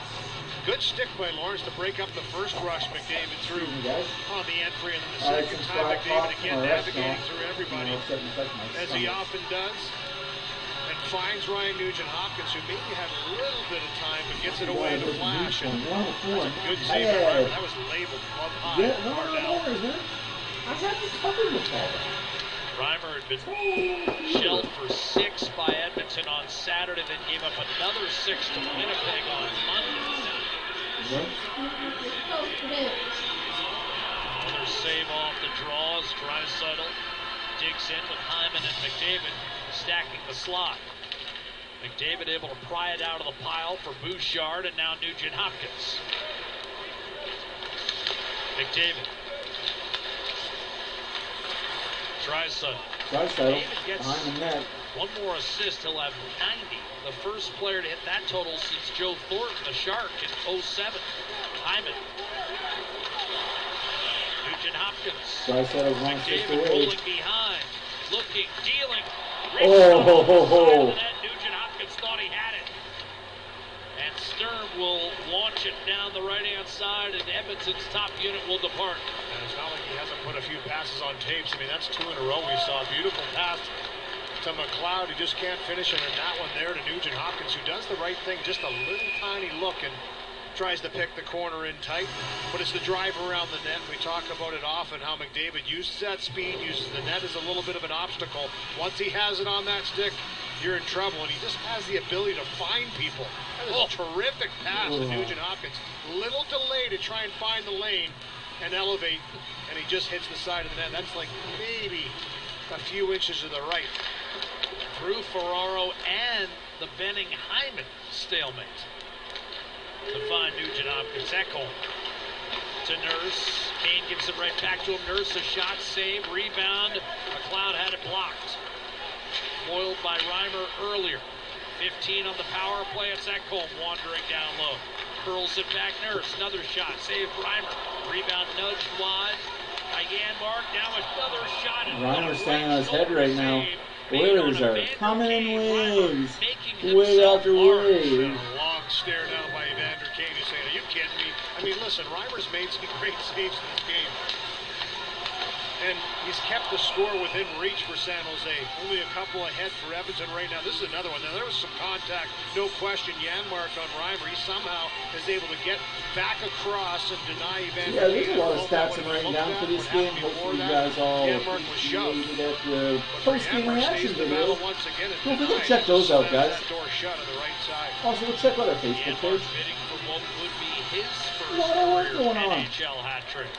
good stick by Lawrence to break up the first rush McDavid threw on the entry, and then the second time McDavid again navigating through everybody, as he often does, and finds Ryan Nugent Hopkins, who maybe had a little bit of time, but gets it away in a flash. And that's a good save by Reimer. That was labeled club high. Yeah, no, I had to cover with that. Reimer had been shelled for 6 by Edmonton on Saturday, then gave up another 6 to Winnipeg on Monday. Another save off the draw as Draisaitl digs in with Hyman and McDavid stacking the slot. McDavid able to pry it out of the pile for Bouchard, and now Nugent Hopkins. McDavid. Draisaitl behind the net. One more assist, he'll have 90. The first player to hit that total since Joe Thornton, the Shark, in 07. Hyman. Nugent Hopkins. Draisaitl one assist away. Rolling behind, looking, dealing. Nugent Hopkins thought he had it. And Sturm will launch it down the right-hand side, and Edmonton's top unit will depart. And it's not like he hasn't put a few passes on tapes. I mean, that's 2 in a row we saw. Beautiful pass to McLeod, who just can't finish it, and that one there to Nugent Hopkins, who does the right thing, just a little tiny look, and tries to pick the corner in tight. But it's the drive around the net. We talk about it often, how McDavid uses that speed, uses the net as a little bit of an obstacle. Once he has it on that stick, you're in trouble, and he just has the ability to find people. That is a terrific pass to Nugent Hopkins. Little delay to try and find the lane and elevate, and he just hits the side of the net. That's like maybe a few inches to the right. Through Ferraro and the Benning-Hyman stalemate to find Nugent Hopkins. Ekholm to Nurse. Kane gives it right back to him. Nurse, a shot, save, rebound. McLeod had it blocked. Foiled by Reimer earlier. 15 on the power play. It's Ekholm wandering down low. Curls it back. Nurse, another shot. Save Reimer. Rebound nudged wide. By Janmark. Now another shot. Reimer's standing on his head right now. Oilers are coming in waves. Wave after wave. A long stare down by Evander Kane. He's saying, are you kidding me? I mean, listen, Reimer's made some great saves in this game. And he's kept the score within reach for San Jose. Only a couple ahead for Edmonton right now. This is another one. Now, there was some contact, no question. Janmark on Reimer. He somehow is able to get back across and deny Evander. Yeah, there's a lot of stats I'm writing down for this game. Hopefully you guys all appreciated at the post-game reaction video. Don't forget to check those out, guys. Also, we'll check out our Facebook page. A lot of work going on. NHL hat trick.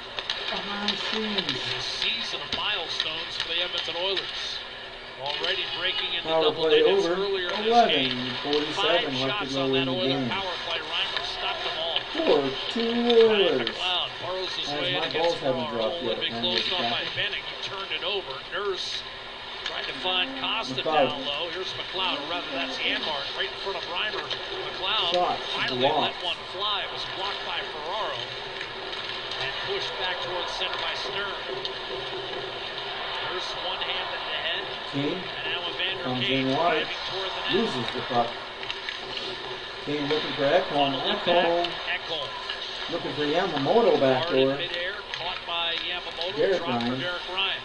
Behind the scenes. A season of milestones for the Edmonton Oilers. Already breaking into Power double play digits over. earlier in this 11:47 game. 5 left to shots go on in that the Oiler game. power play. Reimer stopped them all. 4-2 Oilers. McLeod borrows his way in my against balls haven't Ferraro. dropped yet. Been closed on by Benning. He turned it over. Nurse tried to find Costa McLeod. down low. Here's McLeod, or rather that's Janmark, right in front of Reimer. McLeod Shot finally blocked. let one fly. It was blocked by Ferraro. And pushed back towards center by Sturm. Nurse one-handed to head. Kane And now Evander comes Kane in wide. driving toward the net. Loses the puck. Kane looking for Ekholm. Ekholm. Looking for Yamamoto back Hard in door. midair, caught by Yamamoto. Derek Dropped for Ryan. Derek Ryan.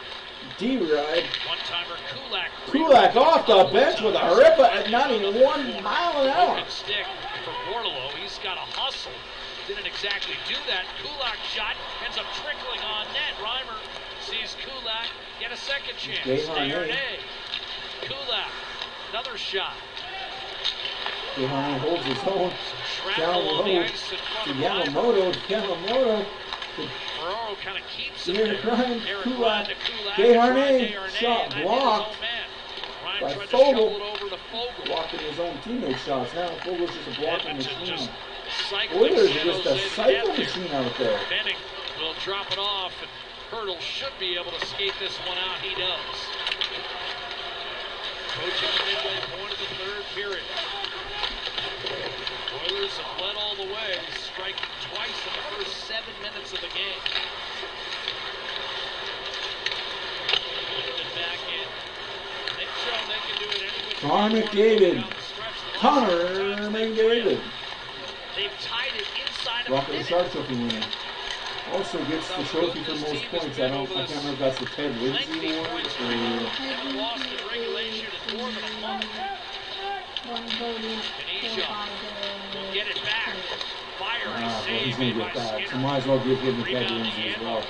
D-Ride. One-timer Kulak. Kulak off the bench with a rip at not even 1 mile an hour. Broken stick for Bordelot. He's got a hustle. Didn't exactly do that. Kulak shot ends up trickling on net. Reimer sees Kulak get a second chance. Desharnais. Kulak, another shot. Desharnais holds his own. Down low the ice in front of Reimer. Yamamoto. Ferraro kind of keeps it Derek there. Ryan, Derek Kulak, Ryan to Kulak. Desharnais, Desharnais, shot and that hit his blocked own man. Ryan by tried to shovel Fogle. it over to Fogle. Blocking his own teammate shots. Now Fogle's just a blocking Edmonton machine. just cycling Oilers San are just Jose a to cycle death here. machine out there. Benning will drop it off, and Hurdle should be able to skate this one out. He does. Coaching the midway point of the third period. Oilers have led all the way, striking twice in the first 7 minutes of the game. Back in. They've shown they can do it any which Connor way McDavid. down the stretch. The last Connor two times they've McDavid. They've tied it inside of a Rocket the minute. Shark Trophy winner. Also gets the trophy for most points. I can't remember if that's the Ted Lindsay award or... Lost in regulation in more than a month. Venetia will get it back. Fire Well, save he's going to made get by that. So Skinner. might as well give him the Ted Rebound Lindsay as again. well.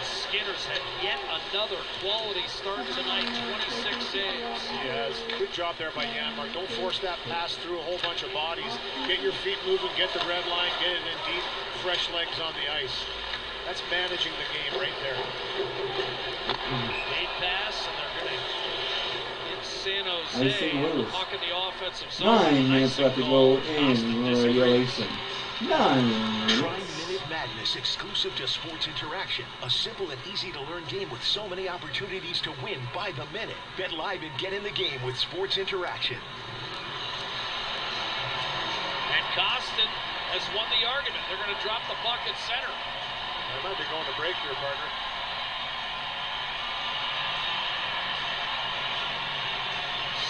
Skinner's had yet another quality start tonight, 26 saves. He has. Good job there by Janmark. Don't force that pass through a whole bunch of bodies. Get your feet moving, get the red line, get it in deep, fresh legs on the ice. That's managing the game right there. Late pass, and they're going to hit San Nice thing, Jose. Oilers. Puck in the offensive zone. 9 minutes left to go in regulation. 9 Try minutes. Minute Madness exclusive to Sports Interaction. A simple and easy to learn game with so many opportunities to win by the minute. Bet live and get in the game with Sports Interaction. And Costin has won the argument. They're going to drop the puck at center. They might be going to break here, partner.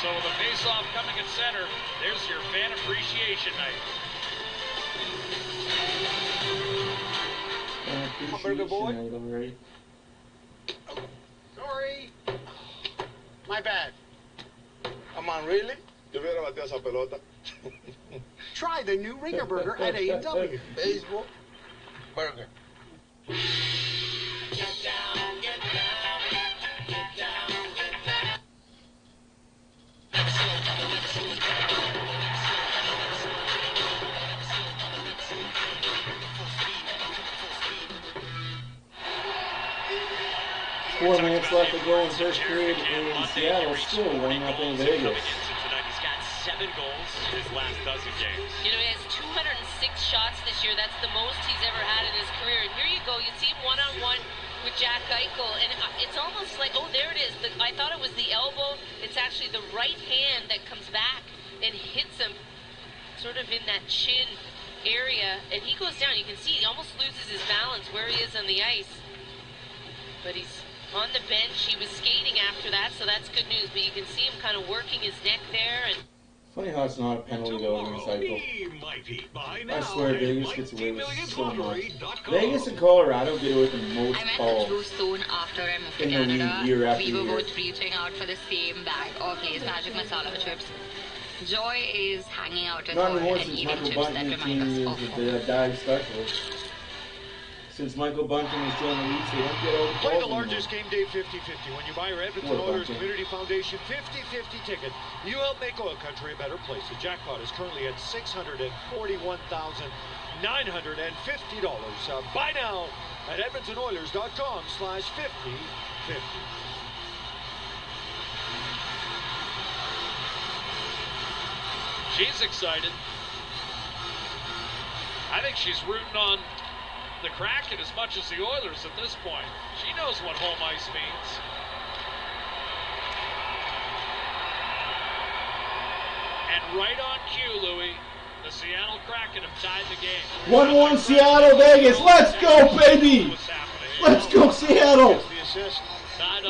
So with a face-off coming at center, there's your fan appreciation night. Hamburger boy. Sorry. My bad. Come on, really? Yo hubiera bateado esa pelota. Try the new Ringer Burger at A&W. Baseball burger. Get down, get down, get down, get down. Four minutes left to go in first period in Seattle. Still 1-0 Vegas. He's got 7 goals in his last dozen games. You know, he has 206 shots this year. That's the most he's ever had in his career. And here you go. You see him one-on-one with Jack Eichel. And it's almost like, oh, there it is. I thought it was the elbow. It's actually the right hand that comes back and hits him sort of in that chin area. And he goes down. You can see he almost loses his balance where he is on the ice. But he's on the bench. He was skating after that, so that's good news. But you can see him kind of working his neck there. And Funny how it's not a penalty though in the cycle. I swear Vegas gets away with so much. Vegas and Colorado get away with the most I met calls Coach soon after I moved to in the league Canada. year after We were year. both reaching out for the same bag of Lay's Magic Masala chips. Joy is hanging out with Not her anymore and since eating Michael chips that Bunting remind us is of the home. dive specialist. Since Michael Bunting has joined the league, they don't get all the Play calls the anymore. largest game day 50-50. When you buy your Edmonton Poor Oilers Bunting. Community Foundation 50-50 ticket, you help make Oil Country a better place. The jackpot is currently at $641,950. Buy now at EdmontonOilers.com/50-50. She's excited. I think she's rooting on the Kraken as much as the Oilers at this point. She knows what home ice means. And right on cue, Louis, the Seattle Kraken have tied the game. 1-1 Seattle, Vegas. Let's go, baby! Let's go, Seattle!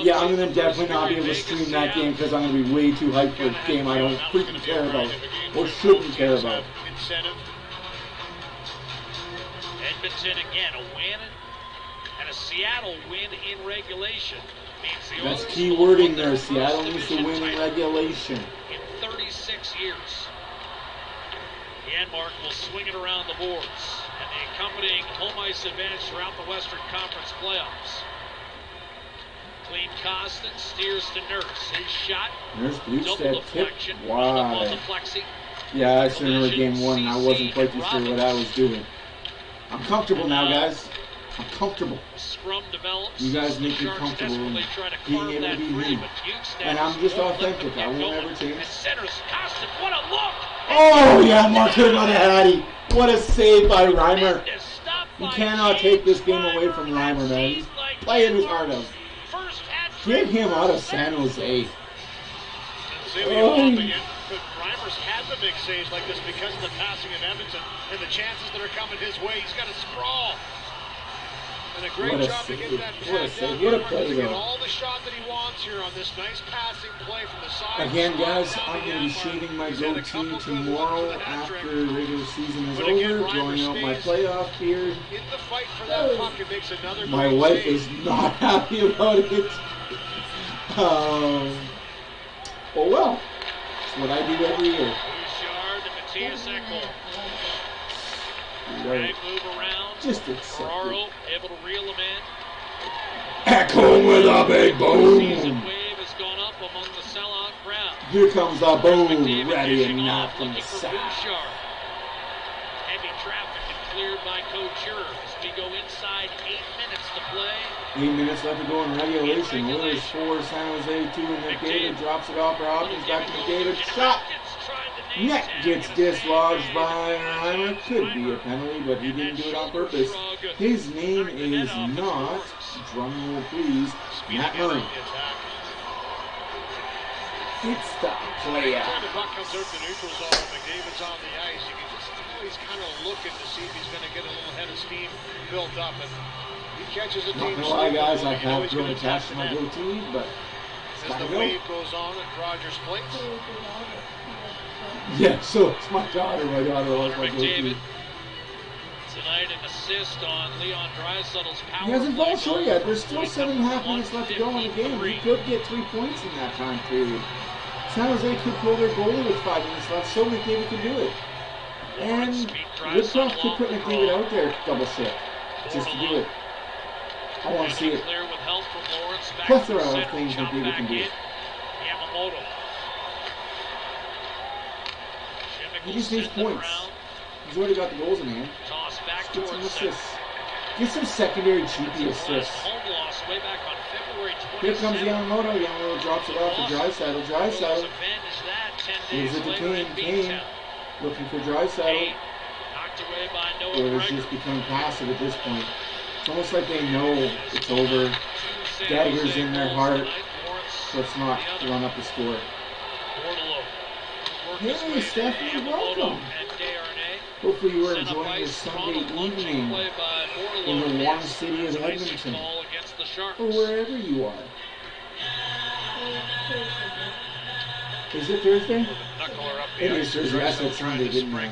Yeah, I'm going to definitely not be able to stream that game because I'm going to be way too hyped for a game I don't freaking care about or shouldn't care about. Incentive. Edmonton again, a win and a Seattle win in regulation. Means the That's Oilers key will wording win their there. first Seattle needs to division win in title regulation. in 36 years. Janmark will swing it around the boards, and the accompanying home ice advantage throughout the Western Conference playoffs. Clean Costin steers to Nurse. His shot, Nurse bleached double that tip. deflection, Why? multiplexing. Yeah, I still remember game 1 and I wasn't quite too sure what I was doing. I'm comfortable now, guys. I'm comfortable. Scrum develops. You guys make me comfortable in being able to be me. And I'm just authentic. I won't ever change. Center's Costin, what a look! Oh, yeah, Mark hit him on the Hattie. What a save by Reimer. You cannot take this game away from Reimer, man. He's playing his heart out. Get him out of San Jose. But Reimer's had the big saves like this because of the passing of Edmonton and the chances that are coming his way. He's got to sprawl. And a great job to get that pass down. What a play, to get though. all the shot that he wants here on this nice passing play from the side. Again, guys, I'm going to be shaving my goatee tomorrow after the regular season is over, growing out my playoff beard. In the fight for that puck, it makes another My great wife save. is not happy about it. Oh well, it's what I do every year. Bouchard and Matthias Ekholm. Right. Move around. Just accept Ferraro it. able to reel him in. Ekholm with a big Season boom. wave has gone up among the sellout crowd. Here comes the boom, ready and not from the side. Bouchard. Heavy traffic and cleared by Couture as we go inside 8 minutes to play. 8 minutes left to go in regulation. Oilers 4, San Jose 2, and McDavid drops it off for Hopkins. Back to McDavid. Shot! Net gets dislodged by Reimer. Could be a penalty, but he didn't do it on purpose. His name is not, drumroll please, Matt Murray. It's the player. When the puck comes out the neutral zone, McDavid's on the ice. You can just tell he's kind of looking to see if he's going to get a little head of steam built up. And he catches a Not team gonna lie, guys, I you know have he's grown gonna attached to test my the net. goatee, but it's As gotta the go. wave goes on at Rogers Place. Yeah, so it's my daughter. My daughter loves my McDavid goatee. tonight an assist on Leon Draisaitl's power He hasn't play fallen short goal. yet. There's still 7.5 minutes left to go in the game. He could get 3 points in that time period. San Jose could pull their goalie with 5 minutes left, so McDavid can do it. And Woodcroft could put McDavid out there double shift just to do it. I want to see it. Clear with help from Lawrence. Back Plethora to of center, things chop McDavid back can do. in. Yamamoto. He just needs points. He's already got the goals in hand. Toss back Get some towards center. assists. Get some secondary cheapy Last assists. home loss way back on February 27th. Here comes Yamamoto. Yamamoto drops it off to Draisaitl. Draisaitl. Advantage that 10 Gives days it to later in Kane. Beantown. Looking for Draisaitl. Knocked away by Noah Oilers Gregor. just becoming passive at this point. It's almost like they know it's over. Daggers in their heart. Let's not run up the score. Hey, Stephanie, welcome. Hopefully you are enjoying your Sunday evening in the warm city of Edmonton, or wherever you are. Is it Thursday? It is Thursday. I said Sunday, didn't I?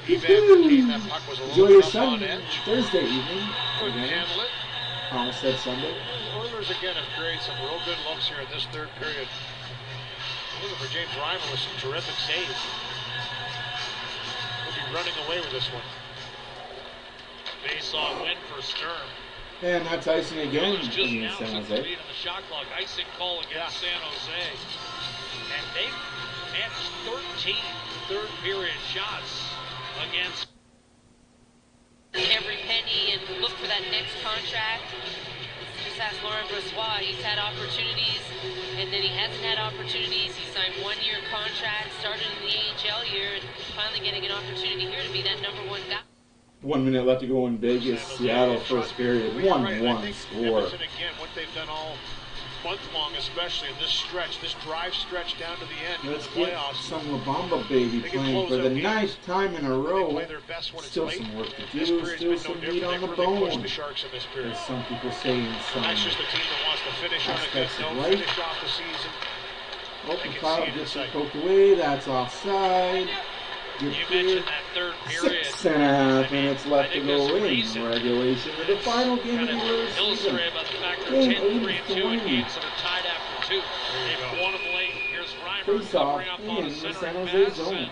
Enjoy your Sunday, Thursday evening. Couldn't Again. handle it. I almost said Sunday. Oilers again have created some real good looks here in this third period. Looking for James Reimer with some terrific saves. We'll be running away with this one. Face-off win for Sturm. And that's icing again Just in now San took the Jose. lead on the shot clock. Icing call against San Jose. And they've managed 13 third period shots against every penny and look for that next contract. Just ask Laurent Brossois. He's had opportunities, and then he hasn't had opportunities. He signed one-year contract, started in the AHL year, and finally getting an opportunity here to be that number one guy. 1 minute left to go in Vegas, Seattle first period, 1-1 score. Edmonton again, what they've done all month long, especially in this stretch, this drive stretch down to the end in the Let's get playoffs. some La Bamba baby They can playing close for the out games. ninth time in a row. Play their best when it's Still late. some work to This do, period's still been some no meat different. on the They've really pushed bone, the Sharks in this period. as some people say in some That's just a team that wants to finish on a good aspects of note, life. finish off the season. Open can foul see it gets inside. poked away, that's offside. Good You clear. mentioned that third period. 6.5 minutes left to think go there's a in reason regulation of the final game of the regular season. Illustrated by the fact they're Game 10-3-2 in 83. games that are tied after 2. They've won them late. Here's Reimer Face off covering up on in a the San centering Jose pass, zone. and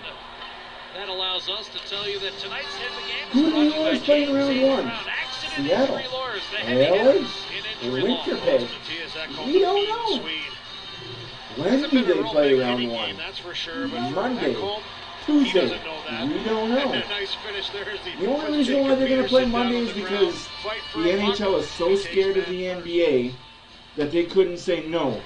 that allows us to tell you that tonight's hit the game Who is do brought the to you by Oilers play in James round Seaver one? Round. Accident Seattle, injury lawyers, the heavy LA, hitters in injury law. Winnipeg. Matthias Ekholm, We the don't mean know. Swede. When Hasn't do been a they real play big round hitting one? game, that's for sure. But Monday. Ekholm, Tuesday. He doesn't know that. We don't know. Nice finish there as The only reason why they're going to play Monday is because the NHL is so scared of the NBA that they couldn't say, no,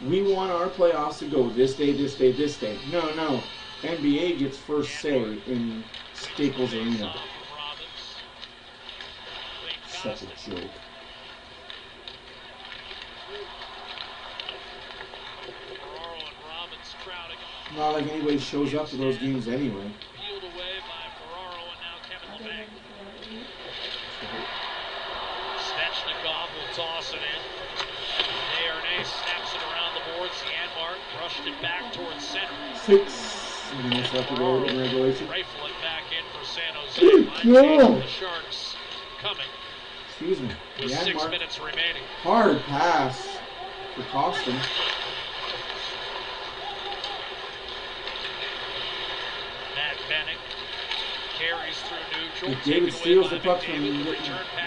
we want our playoffs to go this day, this day, this day. No, no. NBA gets first say in Staples Arena. Such a joke. Not like anybody shows up to those games anyway. Peeled away by Ferraro and now Kevin LeBeg. Svechnikov will toss it in. Desharnais snaps it around the boards. Janmark brushed it back towards center. 6 minutes left to go in regulation. Rifle it back in for San Jose. No. The Sharks coming. Excuse me. With Janmark. 6 minutes remaining. Hard pass for Costin. Benning carries through neutral. McDavid steals the puck from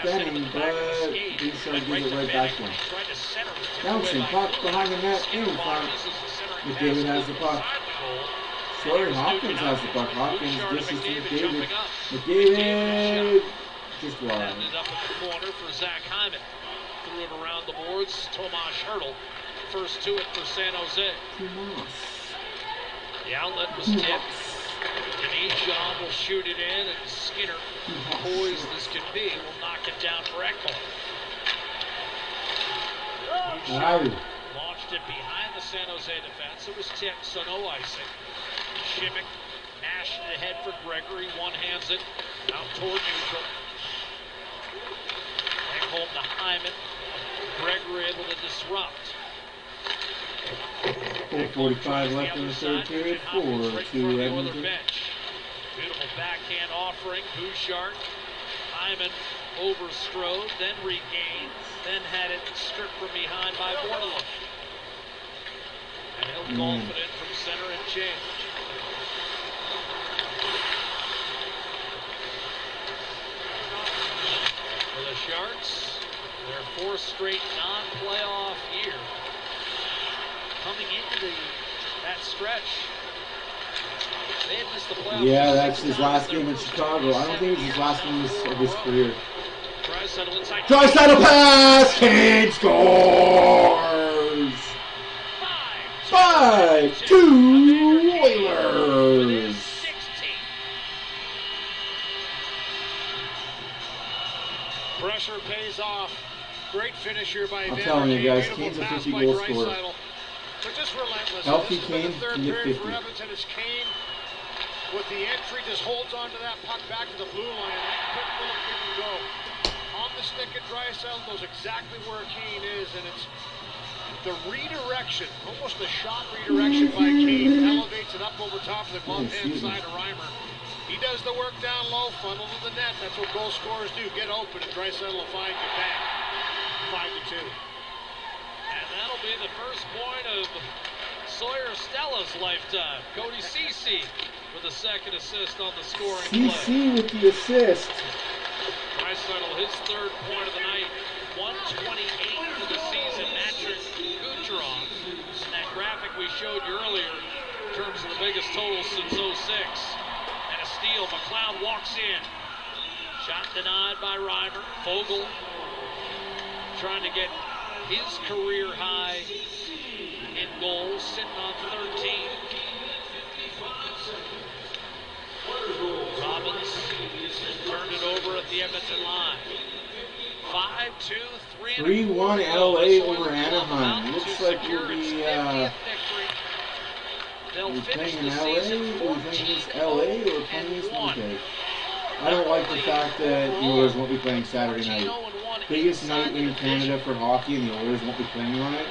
Benning, but Bouchard gives it right back to him. Bouncing puck behind the net in front. McDavid has the puck. Sorry, Hopkins has the puck. Hopkins dishes to McDavid. McDavid just wide. Ended up in the corner for Zach Hyman. Threw it around the boards. Tomas Hertl. First to it for San Jose. The outlet was tipped. And Ejon will shoot it in, and Skinner, poised as can be, will knock it down for Ekholm. Launched it behind the San Jose defense. It was tipped, so no icing. Shimmick mashed it ahead for Gregory. One-hands it out toward neutral. Ekholm to Hyman. Gregory able to disrupt. 4:45 left in the third period. 4-2 Edmonton. Beautiful backhand offering. Bouchard. Hyman overstrode, then regained, then had it stripped from behind by Bordelon. And he'll golf it in from center and change. For the Sharks, their fourth straight non-playoff year. Coming into that stretch, they had missed the playoffs. Yeah, that's his last game in Chicago. I don't think it's his last game of his career. Draisaitl pass! Kane scores! 5-2 Oilers! Pressure pays off. Great finish here by I'm telling you guys, Kane's a 50-goal scorer. But just relentless. Healthy This Kane is the third can get period 50. for Edmonton as Kane, with the entry, just holds on to that puck back to the blue line. That quick little give and go. On the stick at Draisaitl, knows exactly where Kane is, and it's the redirection, almost a shot redirection by Kane, elevates it up over top of the glove-hand side of Reimer. He does the work down low, funnel to the net. That's what goal scorers do. Get open, and Draisaitl will find you back. 5-2. And that'll be the first point of Sawyer Stella's lifetime. Cody Ceci with a second assist on the scoring play. CC with the assist. Draisaitl, his third point of the night. 128 for the season, matching Kucherov. And that graphic we showed you earlier in terms of the biggest total since 06. And a steal, McLeod walks in. Shot denied by Reimer. Fogle trying to get his career high in goals, sitting on 13. Robbins turned it over at the Edmonton line. 5-2, 3-1 LA over Anaheim. Looks like we'll be playing in LA. We're playing against LA or playing against Winnipeg. I don't like the fact that the Oilers won't be playing Saturday night. Biggest night in Canada for hockey, and the Oilers won't be playing on it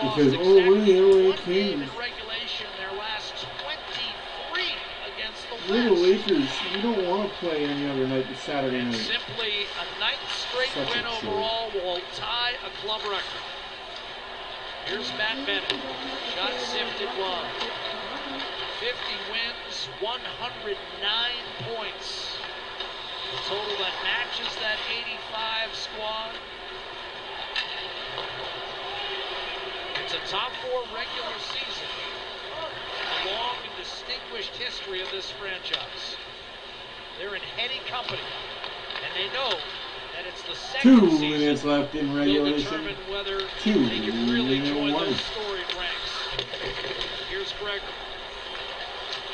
because we're the LA Kings. We're the Lakers. We don't want to play any other night but Saturday night. Simply a ninth straight win overall will tie a club record. Here's Matt Bennett. Shot sifted one. 50 wins, 109 points. A total that matches that 85 squad. It's a top 4 regular season. long and distinguished history of this franchise. They're in heady company, and they know that it's the second 2 season minutes left in regulation. will determine whether 2 they can really join 1. those storied ranks. Here's Gregor.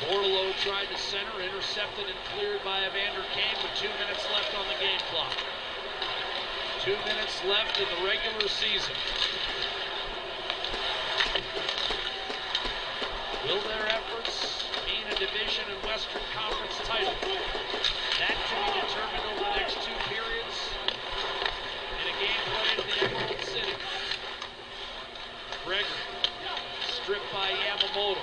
Bortolo tried to center, intercepted and cleared by Evander Kane with 2 minutes left on the game clock. 2 minutes left in the regular season. Will their efforts mean a division and Western Conference title? That to be determined over the next 2 periods in a game played in the Emerald City. Gregor, stripped by Yamamoto.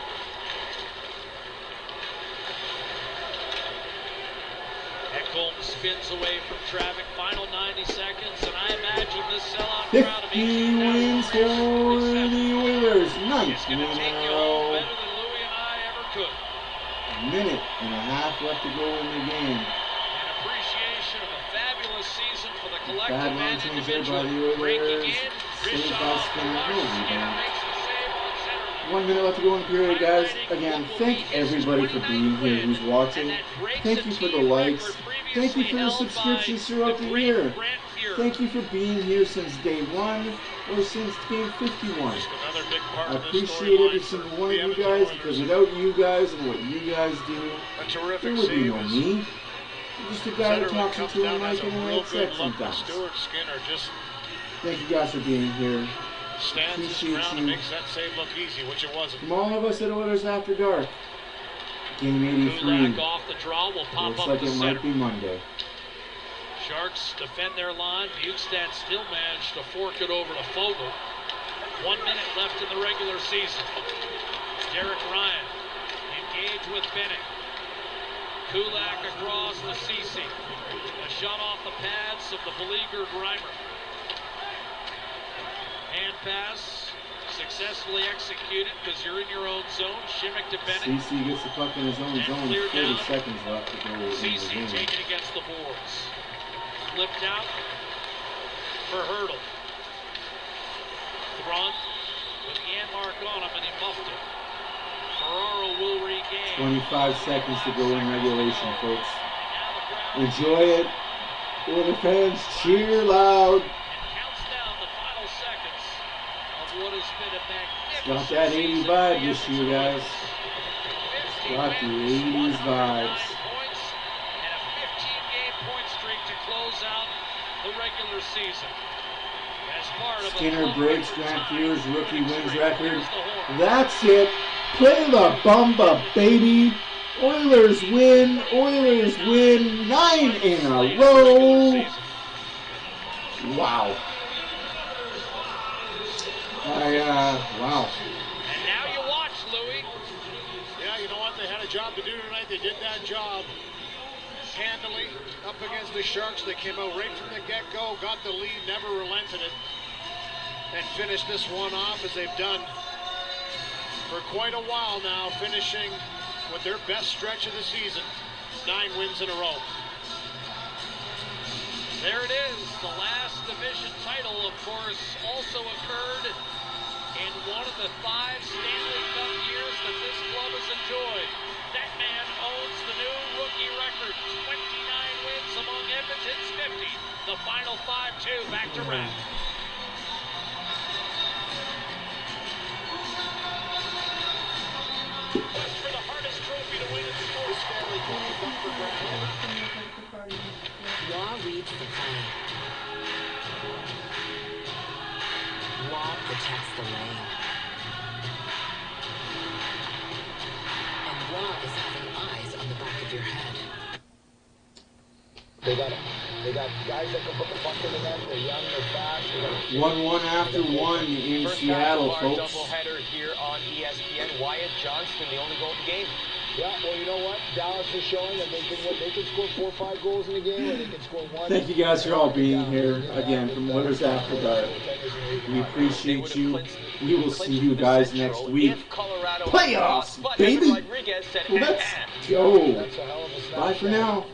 Ekholm spins away from traffic. Final 90 seconds, and I imagine this sellout crowd of 50 wins for the Oilers. 9th win in a row. better than Louie and I ever could. A minute and a half left to go in the game. An appreciation of a fabulous season for the collective Bad line and change there by individual. the Breaking Oilers. in, Saved Bischoff by off the Skinner. rush. No Skinner rebound. makes the save on center. 1 minute left to go in the period, guys. Again, thank everybody for being here who's watching. Thank you for the likes. Thank you for the subscriptions throughout the year. Thank you for being here since day 1 or since game 51. I appreciate every single one of you guys, because without you guys and what you guys do, there would be no me. I'm just a guy who talks into a mic and a headset sometimes. Thank you guys for being here. Appreciate you. Makes that save look easy, which it wasn't. From all of us at Oilers After Dark, game 83. Kulak off the draw will pop Looks up like the it center. might be Monday. Sharks defend their line. Bukestad still managed to fork it over to Fogle. 1 minute left in the regular season. Derek Ryan engaged with Bennett. Kulak across to Ceci. A shot off the pads of the beleaguered Reimer. Hand pass successfully executed because you're in your own zone. Shimmick to Bennett. CC gets the puck in his own zone. 30 seconds left to go in the Ceci game. taken against the boards. Flipped out for Hurdle. Thrun with Janmark on him, and he muffed it. Ferraro will regain. 25 seconds to go in regulation, folks. Enjoy it. Oilers fans, cheer loud. What has been a It's got that 80s vibe this year, guys. It's got the 80s vibes. And a 15-game point streak to close out the regular season. As part of Skinner breaks Grant Fuhr's rookie wins record. That's it. Play the bumba, baby. Oilers win. Oilers win 9 in a row. Wow. Wow. And now you watch, Louie. Yeah, you know what? They had a job to do tonight. They did that job handily up against the Sharks. They came out right from the get-go, got the lead, never relented it, and finished this one off as they've done for quite a while now, finishing with their best stretch of the season, 9 wins in a row. There it is. The last division title, of course, also occurred in one of the 5 Stanley Cup years that this club has enjoyed. That man owns the new rookie record, 29 wins among Edmonton's 50. The final 5-2, back to Rap. Quest for the hardest trophy to win in sports. Stanley Cup is up for grabs. Law reads the plan. Law protects the lane. And Law is having eyes on the back of your head. They got guys that can put the puck in the net. They're young, they're fast. 1-1 after 1 in Seattle, folks. Doubleheader here on ESPN. Wyatt Johnston, the only goal of the game. Yeah, well, you know what? Dallas is showing that they can score 4 or 5 goals in a game, or they can score 1. Thank you guys for all being here again from Oilers After Dark. We appreciate you. We will see you guys next week. Playoffs, baby! Let's go. Bye for now.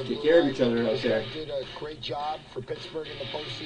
Take care of each other out there. Did a great job for Pittsburgh in the postseason.